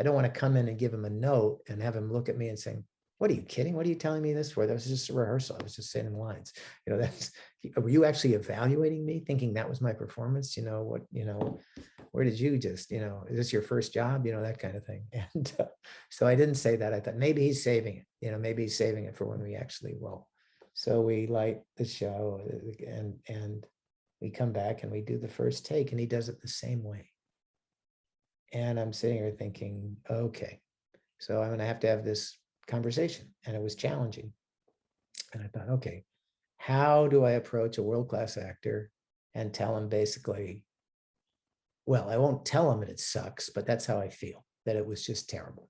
to come in and give him a note and have him look at me and saying, what are you kidding? What are you telling me this for? That was just a rehearsal. I was just saying lines. Were you actually evaluating me, thinking that was my performance? Where did you just, is this your first job? That kind of thing. And so I didn't say that. I thought maybe he's saving it, maybe he's saving it for when we actually will. So we light the show, and we come back and we do the first take, and he does it the same way. And I'm sitting here thinking, okay, so I'm going to have this conversation. And it was challenging. And I thought, okay, how do I approach a world-class actor and tell him basically, well, I won't tell him that it sucks, but that's how I feel, that it was just terrible.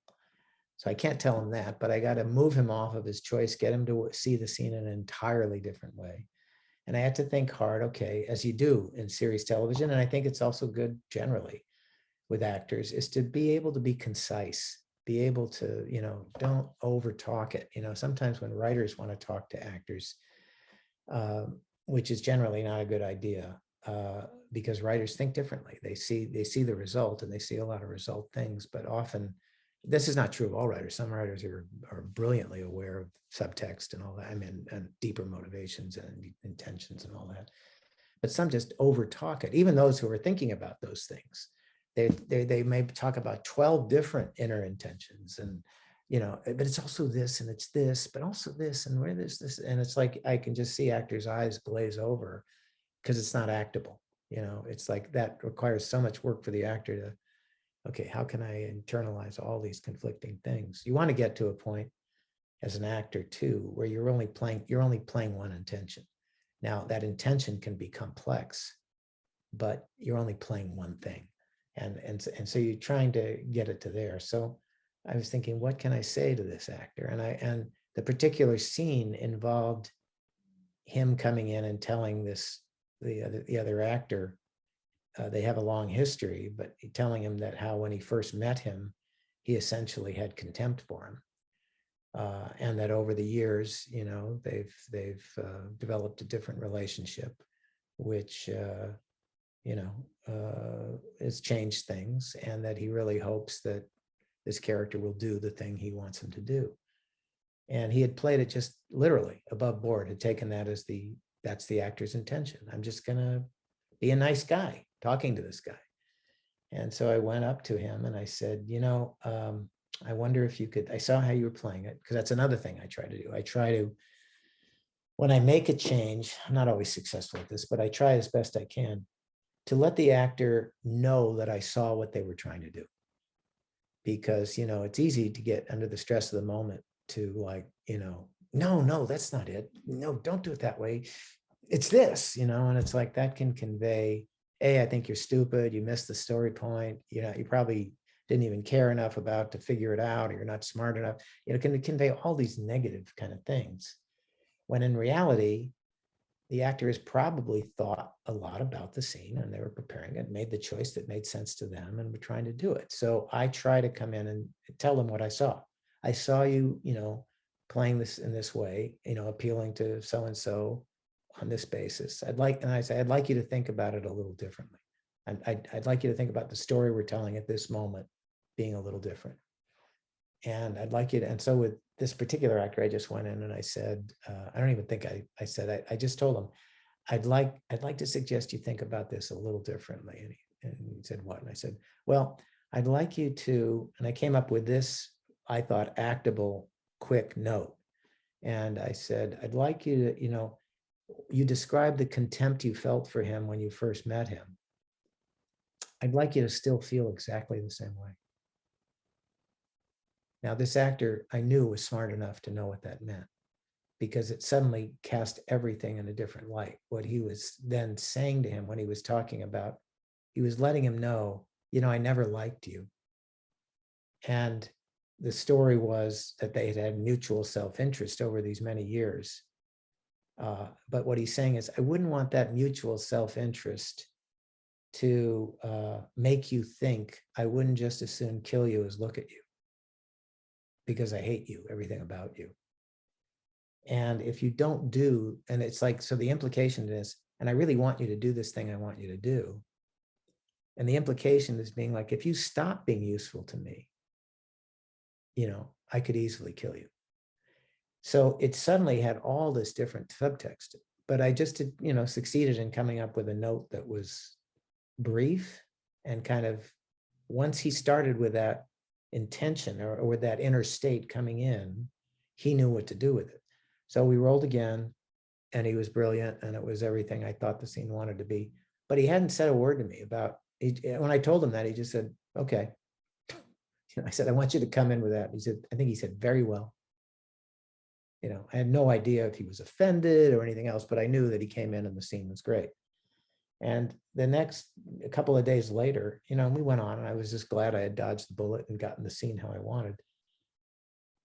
So I can't tell him that, but I got to move him off of his choice, get him to see the scene in an entirely different way. And I had to think hard, okay, as you do in series television, and I think it's also good generally with actors, is to be able to be concise, be able to, don't over talk it. Sometimes when writers want to talk to actors, which is generally not a good idea, because writers think differently. They see the result, and they see a lot of result things, but often this is not true of all writers. Some writers are brilliantly aware of subtext and all that. I mean, and deeper motivations and intentions and all that. But some just over talk it. Even those who are thinking about those things, they may talk about 12 different inner intentions, and but it's also this, and it's this, but also this, and where there's this, and it's like I can just see actors' eyes glaze over because it's not actable. It's like that requires so much work for the actor to, okay, how can I internalize all these conflicting things? You want to get to a point as an actor too, where you're only playing one intention. Now that intention can be complex, but you're only playing one thing. And so you're trying to get it to there. So I was thinking, what can I say to this actor? And the particular scene involved him coming in and telling the other actor, they have a long history, but telling him that how when he first met him, he essentially had contempt for him, and that over the years, they've developed a different relationship, which has changed things, and that he really hopes that this character will do the thing he wants him to do. And he had played it just literally above board, had taken that as that's the actor's intention. I'm just gonna be a nice guy talking to this guy. And so I went up to him and I said, I wonder if you could, I saw how you were playing it, because that's another thing I try to do. I try to, when I make a change, I'm not always successful at this, but I try as best I can to let the actor know that I saw what they were trying to do. Because, it's easy to get under the stress of the moment to like, no, that's not it. No, don't do it that way. It's this, and it's like that can convey, I think you're stupid. You missed the story point. You probably didn't even care enough about to figure it out, or you're not smart enough. It can convey all these negative kind of things. When in reality, the actor has probably thought a lot about the scene, and they were preparing it, made the choice that made sense to them, and were trying to do it. So I try to come in and tell them what I saw. I saw you, playing this in this way, appealing to so-and-so on this basis. I'd like you to think about it a little differently. I'd like you to think about the story we're telling at this moment being a little different. And I'd like you to, and so with this particular actor, I just went in and I said, I don't even think I said, I just told him, I'd like to suggest you think about this a little differently. And he said, what? And I said, well, I'd like you to, and I came up with this, I thought, actable, quick note. And I said, I'd like you to, you described the contempt you felt for him when you first met him. I'd like you to still feel exactly the same way. Now, this actor I knew was smart enough to know what that meant, because it suddenly cast everything in a different light. What he was then saying to him when he was talking about, he was letting him know, I never liked you. And the story was that they had had mutual self-interest over these many years. But what he's saying is, I wouldn't want that mutual self-interest to make you think I wouldn't just as soon kill you as look at you, because I hate you, everything about you. And if you don't do, and it's like, so the implication is, and I really want you to do this thing I want you to do. And the implication is being like, if you stop being useful to me, I could easily kill you. So it suddenly had all this different subtext, but I just, succeeded in coming up with a note that was brief and kind of, once he started with that intention or with that inner state coming in, he knew what to do with it. So we rolled again, and he was brilliant, and it was everything I thought the scene wanted to be. But he hadn't said a word to me about it. When I told him that, he just said, okay. I said, I want you to come in with that. He said, I think he said, very well. I had no idea if he was offended or anything else, but I knew that he came in and the scene was great. And a couple of days later, we went on, and I was just glad I had dodged the bullet and gotten the scene how I wanted.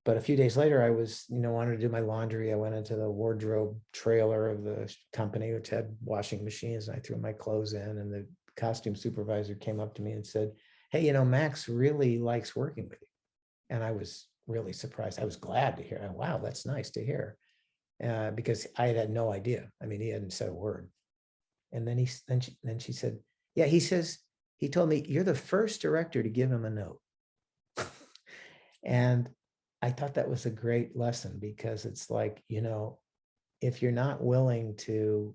But a few days later, I was, wanted to do my laundry. I went into the wardrobe trailer of the company, which had washing machines, and I threw my clothes in, and the costume supervisor came up to me and said, "Hey, Max really likes working with you." And I was really surprised. I was glad to hear, wow, that's nice to hear, because I had no idea. I mean, he hadn't said a word. And then she said, yeah, he told me, "You're the first director to give him a note." And I thought that was a great lesson, because it's like, if you're not willing to,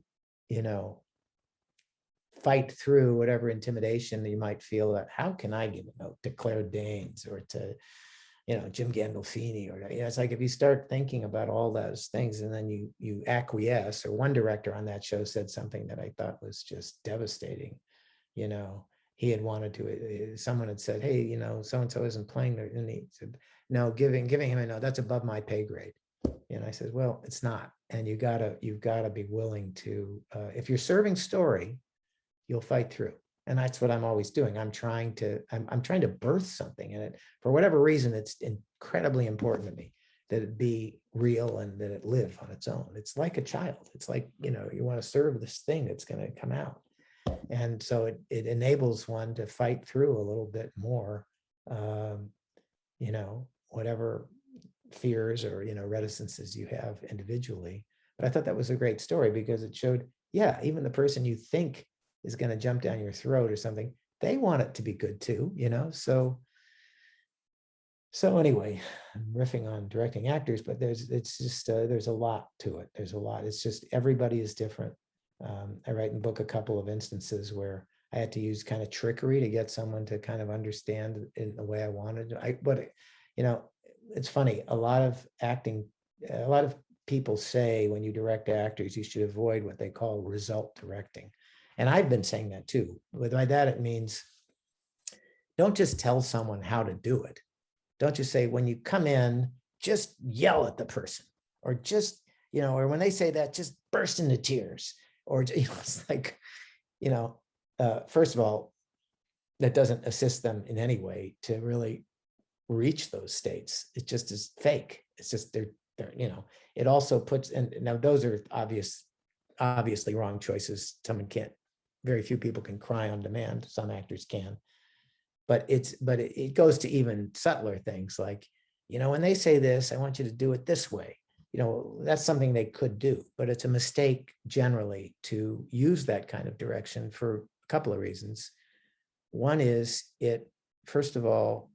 fight through whatever intimidation that you might feel, that how can I give a note to Claire Danes or to, Jim Gandolfini, or, it's like, if you start thinking about all those things and then you acquiesce, or one director on that show said something that I thought was just devastating. He had wanted to, someone had said, "Hey, so-and-so isn't playing there." And he said, "No, giving him a no, that's above my pay grade." And I said, "Well, it's not." And you've got to be willing to, if you're serving story, you'll fight through. And that's what I'm always doing. I'm trying to birth something in it. For whatever reason, it's incredibly important to me that it be real and that it live on its own. It's like a child. It's like, you want to serve this thing that's going to come out. And so it enables one to fight through a little bit more, whatever fears or, reticences you have individually. But I thought that was a great story, because it showed, yeah, even the person you think is going to jump down your throat or something, they want it to be good too, So anyway, I'm riffing on directing actors, but there's a lot to it. There's a lot. It's just, everybody is different. I write in the book a couple of instances where I had to use kind of trickery to get someone to kind of understand in the way I wanted. But it's funny. A lot of people say when you direct actors, you should avoid what they call result directing. And I've been saying that too. By that, it means, don't just tell someone how to do it. Don't just say, when you come in, just yell at the person, or just, or when they say that, just burst into tears, or, it's like, first of all, that doesn't assist them in any way to really reach those states. It just is fake. It's just, they're it also puts, and now those are obviously wrong choices. Very few people can cry on demand. Some actors can, but it goes to even subtler things like, when they say this, I want you to do it this way. That's something they could do, but it's a mistake generally to use that kind of direction for a couple of reasons. One is, it, first of all,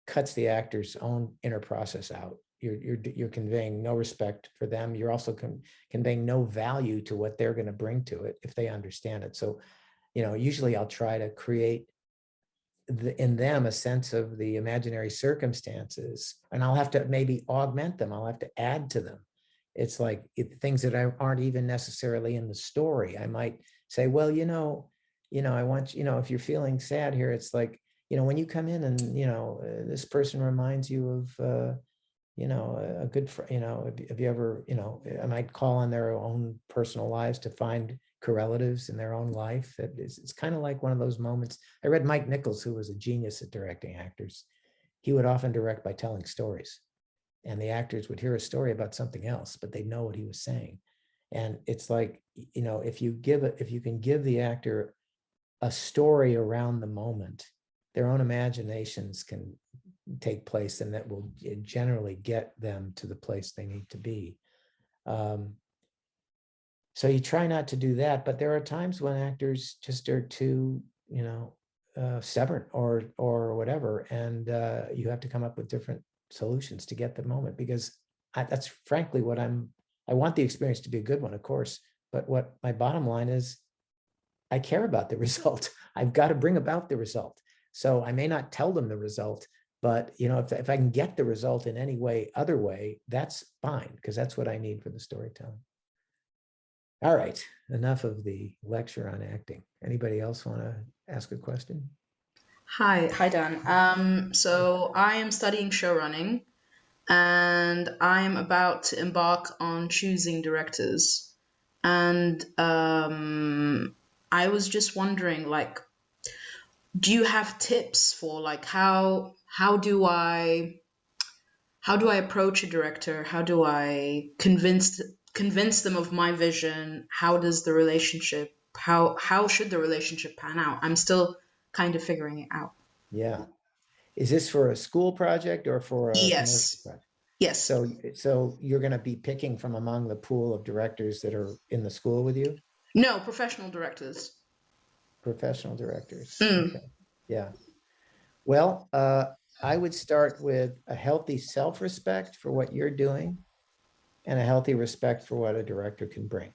cuts the actor's own inner process out. You're conveying no respect for them. You're also conveying no value to what they're going to bring to it if they understand it. So, usually I'll try to create in them a sense of the imaginary circumstances, and I'll have to maybe augment them. I'll have to add to them. It's like things that aren't even necessarily in the story. I might say, well, I want, if you're feeling sad here, it's like, when you come in and, this person reminds you of, a good friend, have you ever, I might call on their own personal lives to find correlatives in their own life. It's kind of like one of those moments. I read Mike Nichols, who was a genius at directing actors. He would often direct by telling stories, and the actors would hear a story about something else, but they'd know what he was saying. And it's like, if you can give the actor a story around the moment, their own imaginations can take place, and that will generally get them to the place they need to be. So you try not to do that, but there are times when actors just are too, stubborn or whatever, and you have to come up with different solutions to get the moment, because that's frankly what I want the experience to be a good one, of course, but what my bottom line is, I care about the result. I've got to bring about the result. So I may not tell them the result, but if I can get the result in any other way, that's fine, because that's what I need for the storytelling. All right, enough of the lecture on acting. Anybody else want to ask a question? Hi, Dan. So I am studying showrunning, and I'm about to embark on choosing directors. And I was just wondering, do you have tips for how do I how do I approach a director? How do I convince them of my vision? How does the relationship, how should the relationship pan out? I'm still kind of figuring it out. Yeah. Is this for a school project or for a commercial project? Yes. So you're going to be picking from among the pool of directors that are in the school with you? No, professional directors. Professional directors. Okay. Yeah. Well, I would start with a healthy self-respect for what you're doing and a healthy respect for what a director can bring.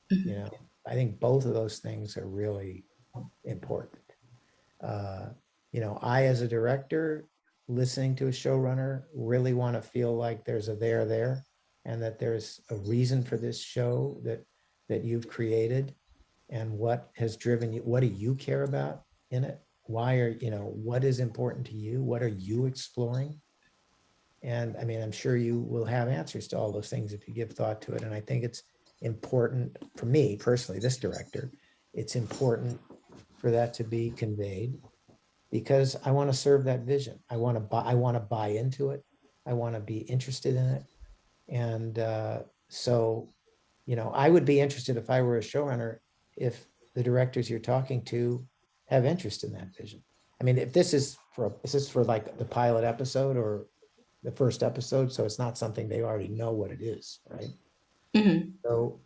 You know, I think both of those things are really important. You know, I, as a director, listening to a showrunner, really want to feel like there's a there, and that there's a reason for this show that you've created, and what has driven you. What do you care about in it? Why are, you know, what is important to you? What are you exploring? And I mean, I'm sure you will have answers to all those things if you give thought to it. And I think it's important for me personally, this director, it's important for that to be conveyed, because I want to serve that vision. I want to buy into it. I want to be interested in it. And so, you know, I would be interested, if I were a showrunner, if the directors you're talking to have interest in that vision. I mean, if this is for like the pilot episode or the first episode, so it's not something they already know what it is, right? So,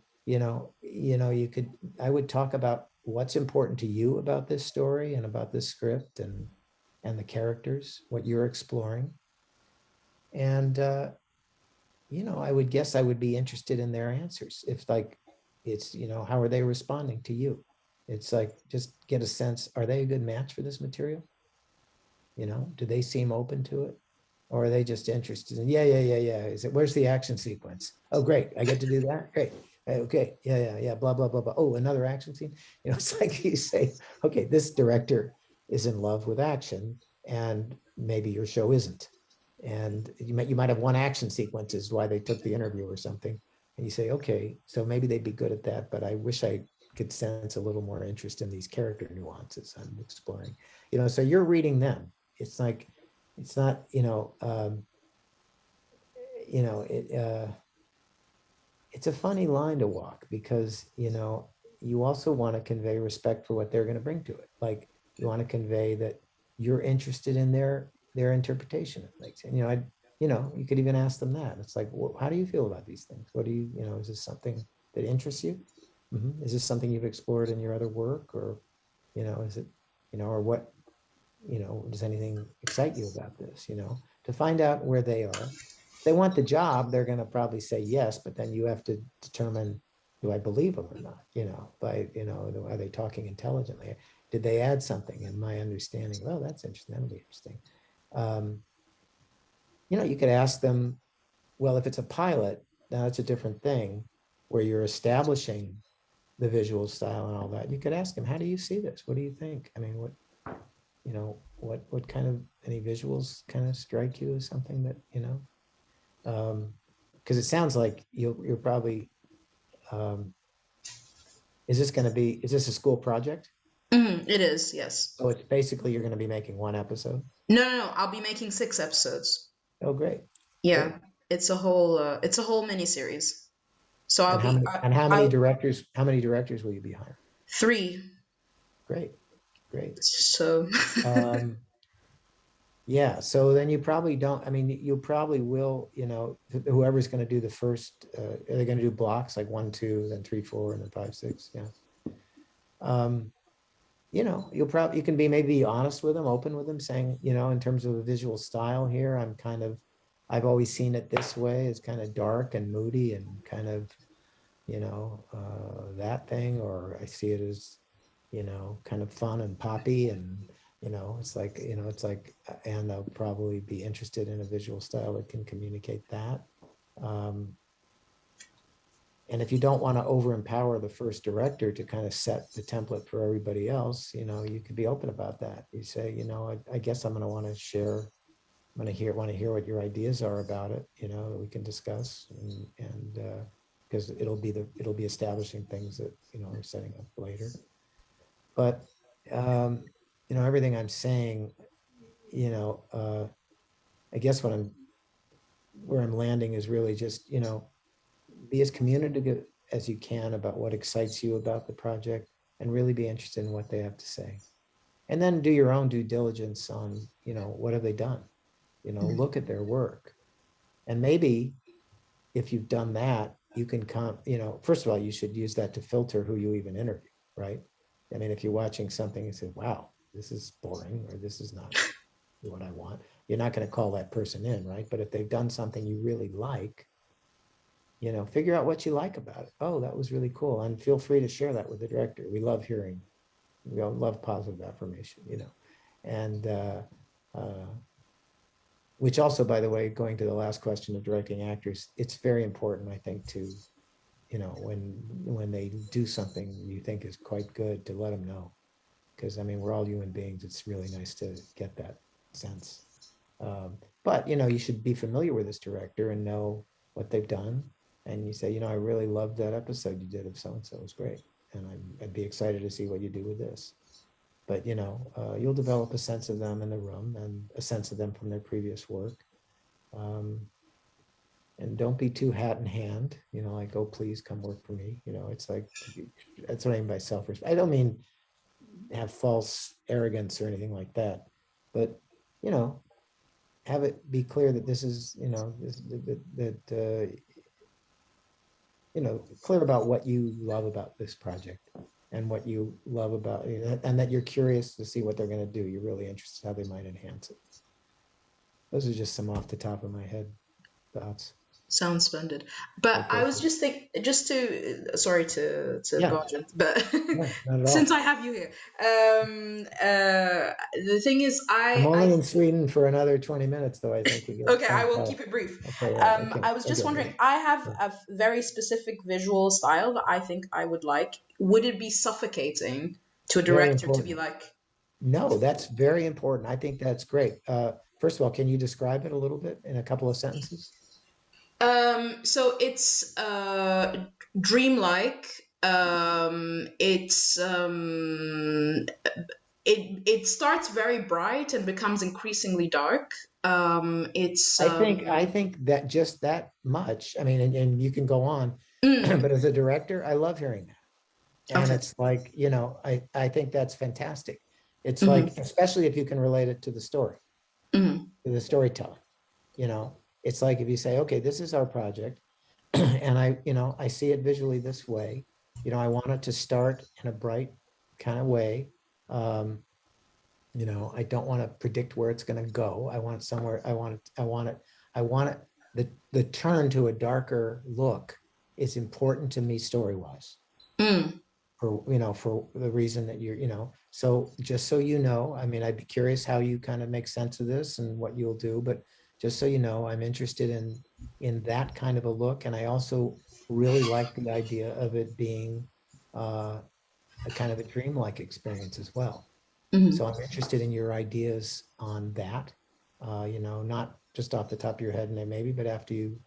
I would talk about what's important to you about this story and about this script and the characters, what you're exploring. And, I would guess I would be interested in their answers. If like, it's, how are they responding to you? It's like, just get a sense, are they a good match for this material? Do they seem open to it? Or are they just interested in, yeah. Is it, where's the action sequence? Oh, great. I get to do that. Great. Okay. Yeah. Blah, blah, blah, blah. Oh, another action scene. It's like you say, okay, this director is in love with action, and maybe your show isn't. And you might have one action sequence is why they took the interview or something. And you say, okay, so maybe they'd be good at that, but I wish I could sense a little more interest in these character nuances I'm exploring. So you're reading them. It's like, it's not, it's a funny line to walk, because, you also want to convey respect for what they're going to bring to it. Like, you want to convey that you're interested in their interpretation of things. And, you could even ask them that. It's like, well, how do you feel about these things? What do you, is this something that interests you? Is this something you've explored in your other work? Or, is it, or what, does anything excite you about this, to find out where they are. If they want the job, they're going to probably say yes, but then you have to determine, do I believe them or not? Are they talking intelligently? Did they add something in my understanding? Well, that's interesting. That'll be interesting. You could ask them, well, if it's a pilot, now it's a different thing, where you're establishing the visual style and all that. You could ask them, how do you see this? What do you think? I mean, what kind of, any visuals kind of strike you as something that, because it sounds like you're probably, is this a school project? It is, yes. So it's basically, you're going to be making one episode? No, I'll be making 6 episodes. Oh, great. Yeah, great. It's a whole miniseries. So how many directors will you be hiring? 3. Great. So yeah, so then you probably don't, I mean, you probably will, whoever's going to do the first, are they going to do blocks like 1, 2, then 3, 4, and then 5, 6? Yeah. You can be maybe honest with them, open with them, saying, in terms of the visual style here, I've always seen it this way. It's kind of dark and moody and kind of, that thing, or I see it as, kind of fun and poppy, and, it's like, and they'll probably be interested in a visual style that can communicate that. And if you don't want to over-empower the first director to kind of set the template for everybody else, you could be open about that. You say, I guess I'm going to want to share, I'm going to want to hear what your ideas are about it, that we can discuss, and because it'll be establishing things that, we're setting up later. But, everything I'm saying, I guess what I'm where I'm landing is really just, be as communicative as you can about what excites you about the project and really be interested in what they have to say. And then do your own due diligence on, what have they done? Look at their work. And maybe if you've done that, you can come, first of all, you should use that to filter who you even interview, right? I mean, if you're watching something and say, wow, this is boring, or this is not what I want, you're not going to call that person in, right? But if they've done something you really like, figure out what you like about it. Oh, that was really cool. And feel free to share that with the director. We love hearing, we all love positive affirmation, and which also, by the way, going to the last question of directing actors, it's very important, I think, to, when they do something you think is quite good, to let them know. Because, I mean, we're all human beings. It's really nice to get that sense. But, you should be familiar with this director and know what they've done. And you say, I really loved that episode you did of so-and-so. It was great. And I'd be excited to see what you do with this. But, you'll develop a sense of them in the room and a sense of them from their previous work. And don't be too hat in hand, like, oh, please come work for me. It's like, that's what I mean by self-respect. I don't mean have false arrogance or anything like that. But, have it be clear that this is, clear about what you love about this project and what you love about it, and that you're curious to see what they're going to do. You're really interested how they might enhance it. Those are just some off the top of my head thoughts. Sounds splendid. But I was just thinking, sorry to barge in, but since I have you here, the thing is, I'm only in Sweden for another 20 minutes, though, I think. Okay, I will keep it brief. Okay, I was just wondering, I have a very specific visual style that I think I would like. Would it be suffocating to a director to be like? No, that's very important. I think that's great. First of all, can you describe it a little bit in a couple of sentences? So it's dreamlike. It starts very bright and becomes increasingly dark. I think that just that much. I mean, and you can go on, but as a director, I love hearing that. And it's like, I think that's fantastic. It's like, especially if you can relate it to the story, to the storytelling, It's like if you say, okay, this is our project, and I see it visually this way. I want it to start in a bright kind of way. I don't want to predict where it's going to go. I want it somewhere. I want it. The turn to a darker look is important to me story-wise. For the reason that so just so I mean, I'd be curious how you kind of make sense of this and what you'll do, but just so I'm interested in that kind of a look. And I also really like the idea of it being a kind of a dreamlike experience as well. So I'm interested in your ideas on that, not just off the top of your head maybe, but after you,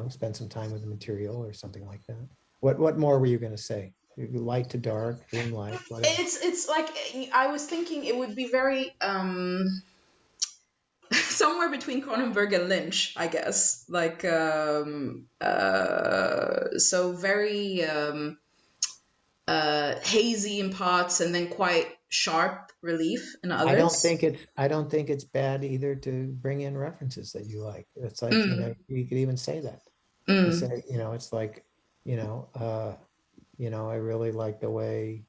spend some time with the material or something like that. What more were you going to say? Light to dark, dreamlike, whatever. It's like, I was thinking it would be very, somewhere between Cronenberg and Lynch, I guess. Like, so very hazy in parts and then quite sharp relief in others. I don't think it's bad either to bring in references that you like. It's like, you could even say that. You say, it's like, I really like the way,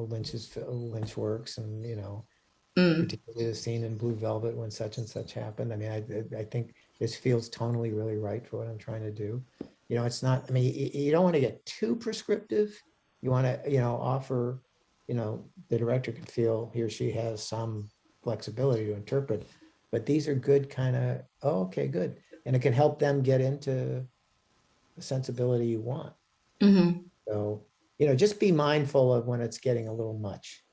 Lynch works, and, particularly the scene in Blue Velvet when such and such happened. I mean, I think this feels tonally really right for what I'm trying to do. It's not, I mean, you don't want to get too prescriptive. You want to, offer, the director can feel he or she has some flexibility to interpret, but these are good kind of, okay, good. And it can help them get into the sensibility you want. So, just be mindful of when it's getting a little much.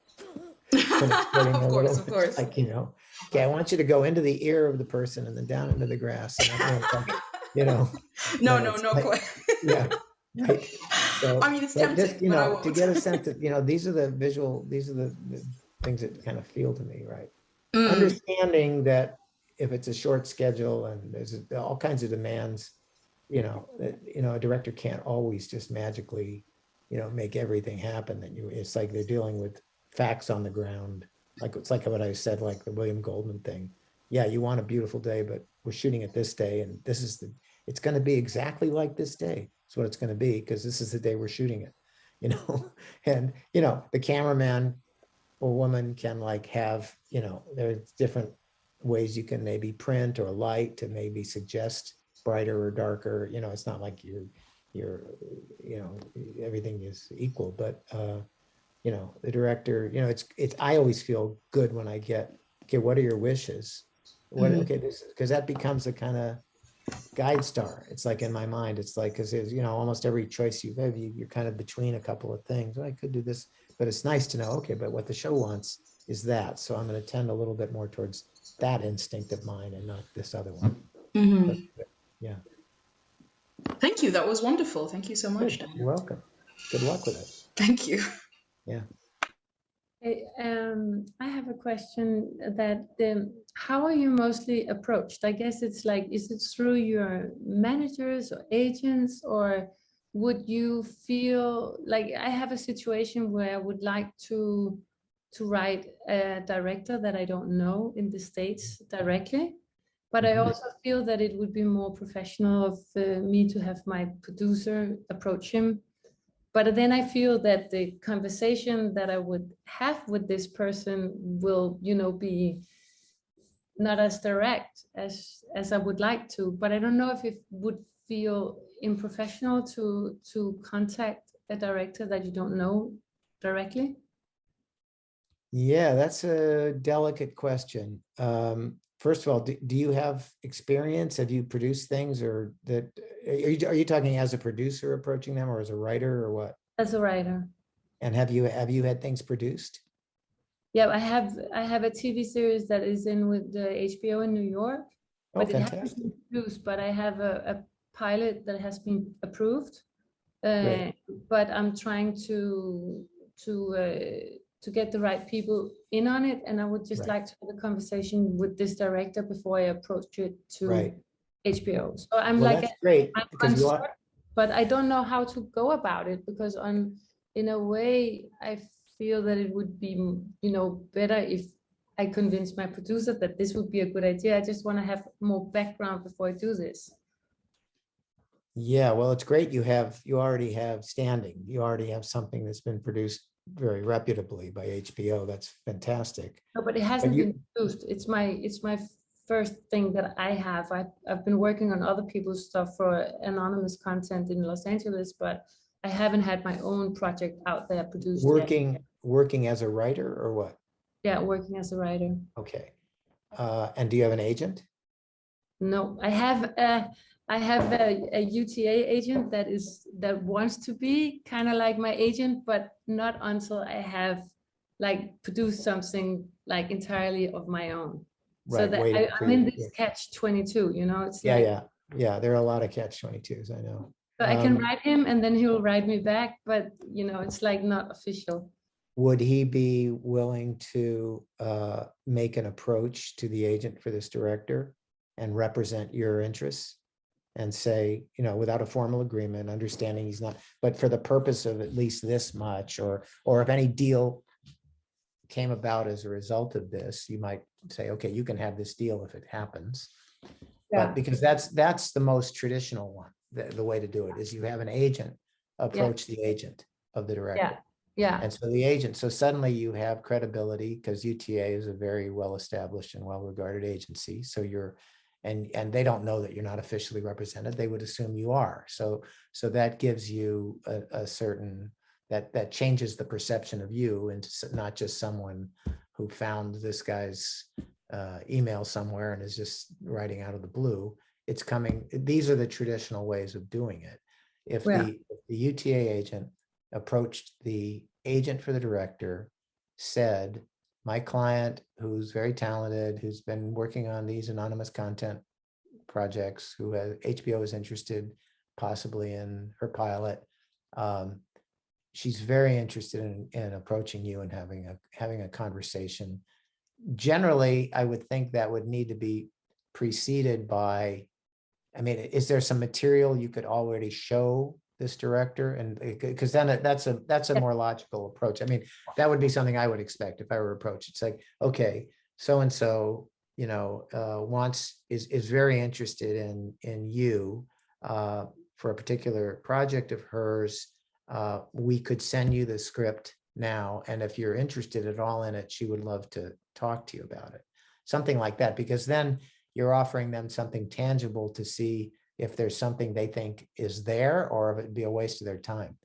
Of course. Like, okay, I want you to go into the ear of the person and then down into the grass. And No. Yeah. Right. So, I mean, it's tempting, just, but to get a sense that, these are the things that kind of feel to me, right? Understanding that, if it's a short schedule and there's all kinds of demands, a director can't always just magically, make everything happen. It's like they're dealing with facts on the ground. Like it's like what I said, like the William Goldman thing. Yeah, you want a beautiful day, but we're shooting it this day, and it's going to be exactly like this day. It's what it's going to be because this is the day we're shooting it, and the cameraman or woman can have, there's different ways you can maybe print or light to maybe suggest brighter or darker. It's not like you're everything is equal, but the director, I always feel good when I get, okay, what are your wishes? Okay, because that becomes a kind of guide star. It's like in my mind, it's like, because almost every choice you have, you're kind of between a couple of things. I could do this, but it's nice to know, okay, but what the show wants is that. So I'm going to tend a little bit more towards that instinct of mine and not this other one. Yeah. Thank you. That was wonderful. Thank you so much, Dan. You're welcome. Good luck with it. Thank you. Yeah. I have a question that how are you mostly approached? I guess it's like, is it through your managers or agents, or would you feel like I have a situation where I would like to write a director that I don't know in the States directly, but I also feel that it would be more professional of me to have my producer approach him. But then I feel that the conversation that I would have with this person will, be not as direct as I would like to. But I don't know if it would feel unprofessional to contact a director that you don't know directly. Yeah, that's a delicate question. First of all, do you have experience? Have you produced things, or that are you talking as a producer approaching them, or as a writer, or what? As a writer. And have you had things produced? Yeah, I have a TV series that is in with the HBO in New York, but it hasn't been produced. But I have a pilot that has been approved. But I'm trying to get the right people in on it, and I would just like to have a conversation with this director before I approach it to HBO. So I'm that's great, because but I don't know how to go about it, because in a way I feel that it would be better if I convince my producer that this would be a good idea. I just want to have more background before I do this. Yeah, well, it's great you already have standing. You already have something that's been produced very reputably by HBO. That's fantastic. No, but it hasn't been produced. It's my first thing that I have. I've been working on other people's stuff for anonymous content in Los Angeles, but I haven't had my own project out there produced yet. Working as a writer, or what? Yeah, working as a writer. Okay. And do you have an agent? No, I have a UTA agent that wants to be kind of like my agent, but not until I have produced something entirely of my own. Right, so that I'm in this catch-22, it's yeah. There are a lot of catch-22s, I know. So I can write him and then he'll write me back, but it's not official. Would he be willing to make an approach to the agent for this director and represent your interests and say, without a formal agreement, understanding he's not, but for the purpose of at least this much, or if any deal came about as a result of this, you might say, okay, you can have this deal if it happens. Yeah. But because that's the most traditional one. The way to do it is you have an agent approach the agent of the director. Yeah. And so the agent, so suddenly you have credibility, because UTA is a very well-established and well-regarded agency. So and they don't know that you're not officially represented. They would assume you are. So that gives you a certain, that changes the perception of you into not just someone who found this guy's email somewhere and is just writing out of the blue. It's coming. These are the traditional ways of doing it. If the UTA agent approached the agent for the director, said, my client, who's very talented, who's been working on these anonymous content projects, who HBO is interested possibly in her pilot, she's very interested in approaching you and having a conversation. Generally, I would think that would need to be preceded by, I mean, is there some material you could already show this director? And because then that's a more logical approach. I mean, that would be something I would expect if I were approached. It's like, okay, so-and-so, you know, is very interested in you for a particular project of hers. We could send you the script now, and if you're interested at all in it, she would love to talk to you about it. Something like that, because then you're offering them something tangible to see if there's something they think is there, or if it'd be a waste of their time,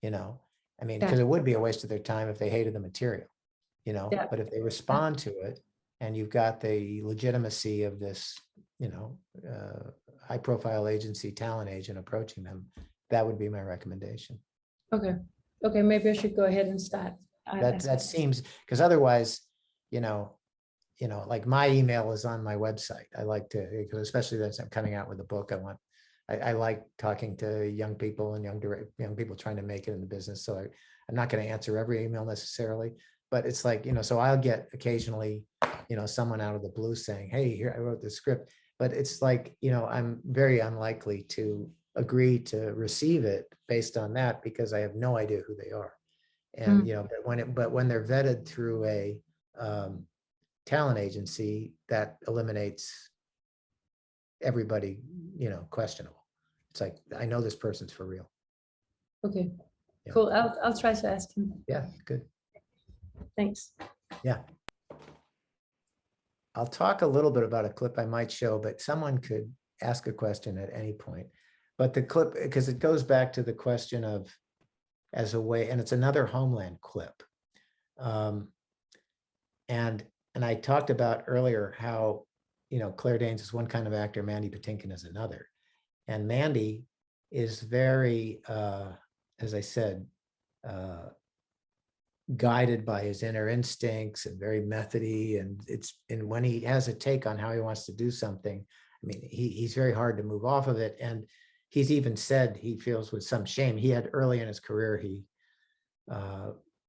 you know? I mean, because it would be a waste of their time if they hated the material, you know? Yeah. But if they respond to it, and you've got the legitimacy of this, you know, high profile agency, talent agent approaching them, that would be my recommendation. Okay. Okay, maybe I should go ahead and start. That seems, because otherwise, you know, like my email is on my website. I like to, because especially as I'm coming out with a book, I like talking to young people and young people trying to make it in the business. So I'm not going to answer every email necessarily, but it's like, you know, so I'll get occasionally, you know, someone out of the blue saying, hey, here, I wrote the script, but it's like, you know, I'm very unlikely to agree to receive it based on that, because I have no idea who they are. And, you know, but when they're vetted through a talent agency, that eliminates everybody, you know, questionable. It's like, I know this person's for real. Okay, Yeah. cool. I'll try to ask him. Yeah, good. Thanks. Yeah. I'll talk a little bit about a clip I might show, but someone could ask a question at any point. But the clip, because it goes back to the question of as a way, and it's another Homeland clip. And I talked about earlier how, you know, Claire Danes is one kind of actor, Mandy Patinkin is another. And Mandy is very, as I said, guided by his inner instincts and very methody. And when he has a take on how he wants to do something, I mean, he's very hard to move off of it. And he's even said he feels with some shame. He had early in his career, he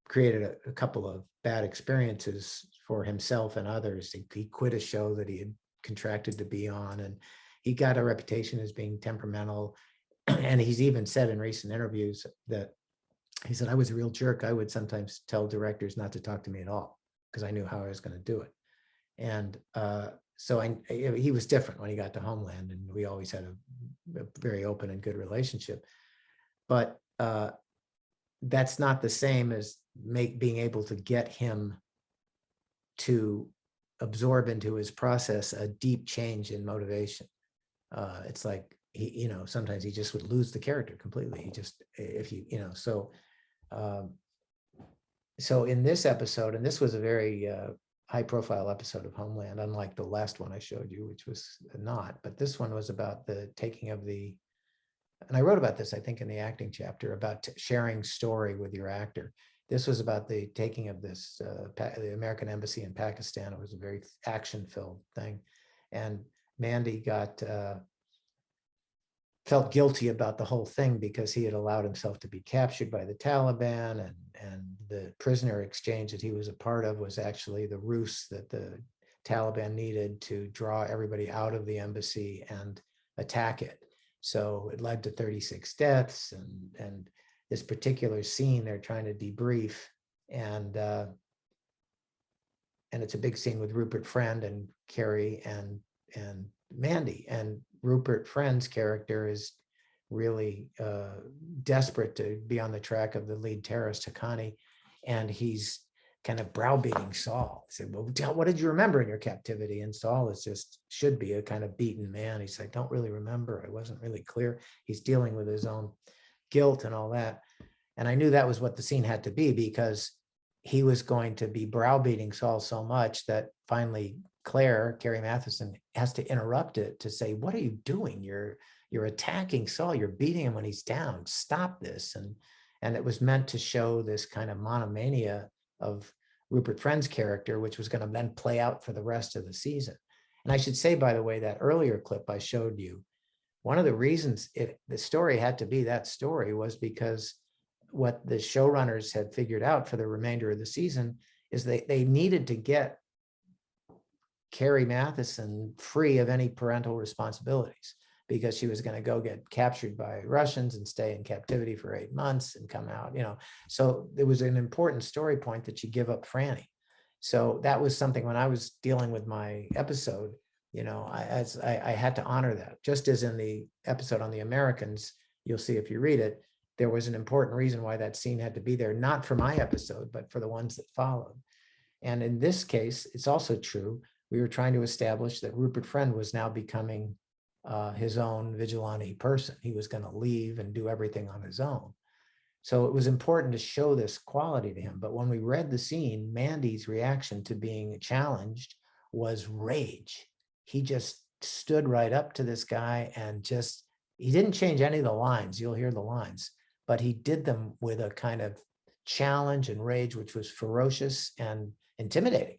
created a couple of bad experiences for himself and others. He quit a show that he had contracted to be on, and he got a reputation as being temperamental. And he's even said in recent interviews that he said, I was a real jerk. I would sometimes tell directors not to talk to me at all because I knew how I was going to do it. And so he was different when he got to Homeland, and we always had a very open and good relationship. But that's not the same as being able to get him to absorb into his process a deep change in motivation. It's like, you know, sometimes he just would lose the character completely. He just, if you know, so in this episode, and this was a very high profile episode of Homeland, unlike the last one I showed you, which was not, but this one was about the taking of the, and I wrote about this, I think, in the acting chapter, about sharing story with your actor. This was about the taking of this, the American embassy in Pakistan. It was a very action-filled thing. And Mandy felt guilty about the whole thing because he had allowed himself to be captured by the Taliban, and the prisoner exchange that he was a part of was actually the ruse that the Taliban needed to draw everybody out of the embassy and attack it. So it led to 36 deaths, and this particular scene they're trying to debrief, and it's a big scene with Rupert Friend and Carrie and Mandy. And Rupert Friend's character is really desperate to be on the track of the lead terrorist, Haqqani, and he's kind of browbeating Saul. He said, well, what did you remember in your captivity? And Saul is just, should be a kind of beaten man. He's like, don't really remember. I wasn't really clear. He's dealing with his own guilt and all that. And I knew that was what the scene had to be, because he was going to be browbeating Saul so much that finally Carrie Matheson, has to interrupt it to say, what are you doing? You're attacking Saul. You're beating him when he's down. Stop this. And it was meant to show this kind of monomania of Rupert Friend's character, which was going to then play out for the rest of the season. And I should say, by the way, that earlier clip I showed you, one of the reasons the story had to be that story was because what the showrunners had figured out for the remainder of the season is they needed to get Carrie Matheson free of any parental responsibilities, because she was going to go get captured by Russians and stay in captivity for 8 months and come out, So it was an important story point that you give up Franny. So that was something when I was dealing with my episode, I had to honor that. Just as in the episode on the Americans, you'll see if you read it, there was an important reason why that scene had to be there, not for my episode, but for the ones that followed. And in this case, it's also true. We were trying to establish that Rupert Friend was now becoming his own vigilante person. He was going to leave and do everything on his own. So it was important to show this quality to him. But when we read the scene, Mandy's reaction to being challenged was rage. He just stood right up to this guy and he didn't change any of the lines. You'll hear the lines, but he did them with a kind of challenge and rage, which was ferocious and intimidating.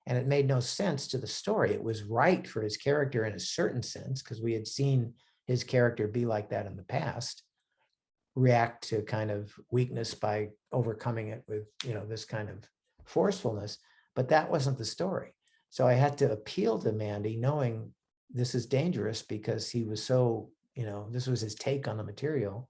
And it made no sense to the story. It was right for his character in a certain sense, because we had seen his character be like that in the past, react to kind of weakness by overcoming it with, this kind of forcefulness. But that wasn't the story. So I had to appeal to Mandy, knowing this is dangerous because he was so, this was his take on the material.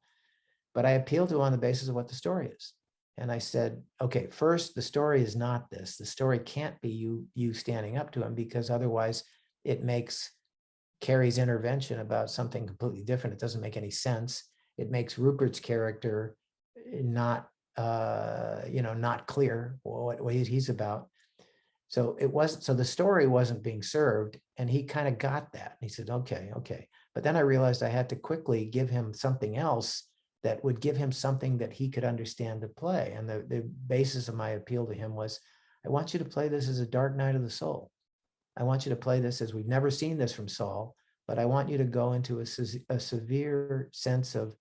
But I appealed to him on the basis of what the story is. And I said, okay, first, the story is not this. The story can't be you standing up to him, because otherwise it makes Carrie's intervention about something completely different. It doesn't make any sense. It makes Rupert's character not clear what he's about. So the story wasn't being served, and he kind of got that. And he said, okay. But then I realized I had to quickly give him something else that would give him something that he could understand to play. And the basis of my appeal to him was, I want you to play this as a dark night of the soul. I want you to play this as we've never seen this from Saul, but I want you to go into a severe sense of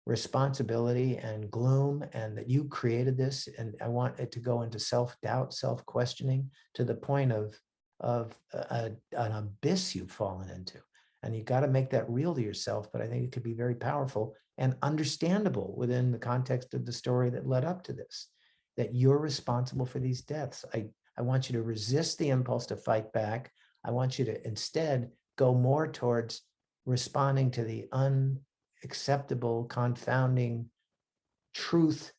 responsibility and gloom, and that you created this. And I want it to go into self-doubt, self-questioning, to the point of an abyss you've fallen into. And you got to make that real to yourself. But I think it could be very powerful and understandable within the context of the story that led up to this, that you're responsible for these deaths. I want you to resist the impulse to fight back. I want you to instead go more towards responding to the unacceptable, confounding truth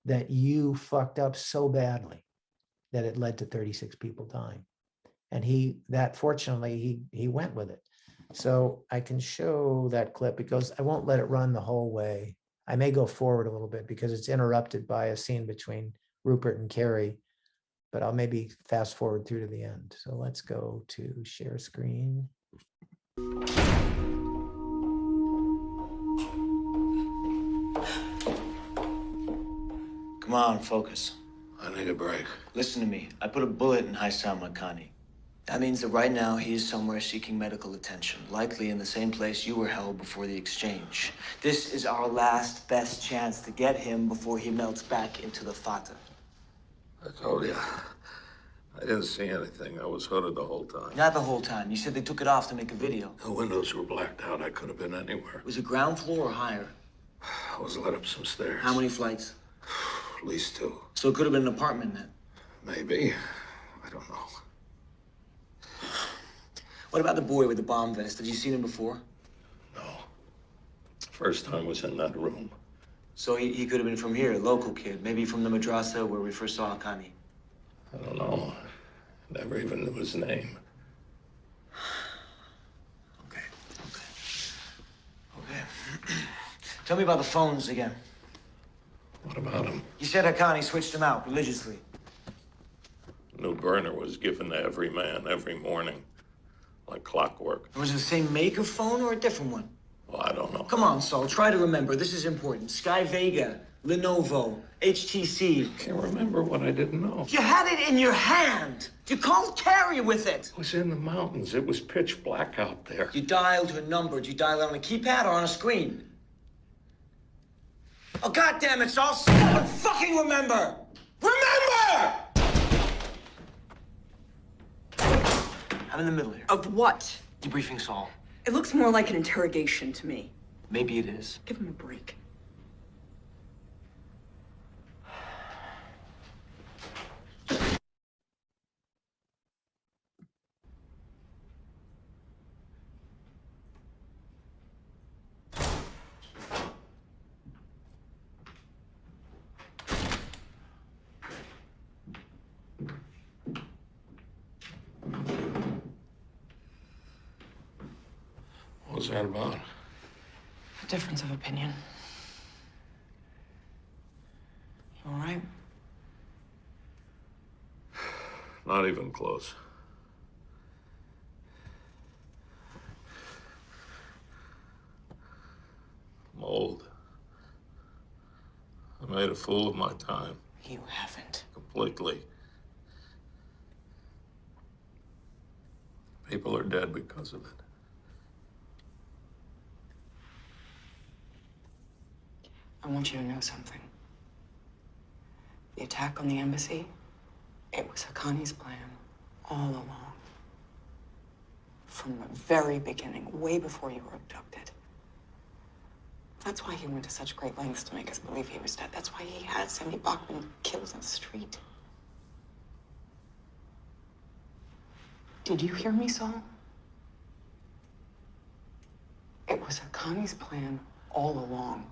that you fucked up so badly that it led to 36 people dying. And fortunately, he went with it. So I can show that clip. I won't let it run the whole way. I may go forward a little bit because it's interrupted by a scene between Rupert and Carrie, but I'll maybe fast forward through to the end. So let's go to share screen. Come on, focus. I need a break. Listen to me. I put a bullet in Haisam Makani. That means that right now he is somewhere seeking medical attention, likely in the same place you were held before the exchange. This is our last best chance to get him before he melts back into the Fata. I told you. I didn't see anything. I was hooded the whole time. Not the whole time. You said they took it off to make a video. The windows were blacked out. I could have been anywhere. Was it ground floor or higher? I was led up some stairs. How many flights? At least 2. So it could have been an apartment then? Maybe. I don't know. What about the boy with the bomb vest? Have you seen him before? No. First time was in that room. So he could have been from here, a local kid. Maybe from the madrasa where we first saw Akani. I don't know. Never even knew his name. Okay. Tell me about the phones again. What about him? You said Akani switched them out religiously. New burner was given to every man every morning. Like clockwork. Was it the same make of phone or a different one? Well, I don't know. Come on, Saul, try to remember. This is important. Sky Vega, Lenovo, HTC. I can't remember what I didn't know. You had it in your hand. You called Carrie with it. It was in the mountains. It was pitch black out there. You dialed her number. Did you dial it on a keypad or on a screen? Oh, goddamn it, Saul. Someone fucking remember! Remember! I'm in the middle here. Of what? Debriefing Saul. It looks more like an interrogation to me. Maybe it is. Give him a break. was that about? A difference of opinion. You all right? Not even close. I'm old. I made a fool of my time. You haven't. Completely. People are dead because of it. I want you to know something. The attack on the embassy, it was Haqqani's plan all along. From the very beginning, way before you were abducted. That's why he went to such great lengths to make us believe he was dead. That's why he had Sammy Bachman killed in the street. Did you hear me, Saul? It was Haqqani's plan all along.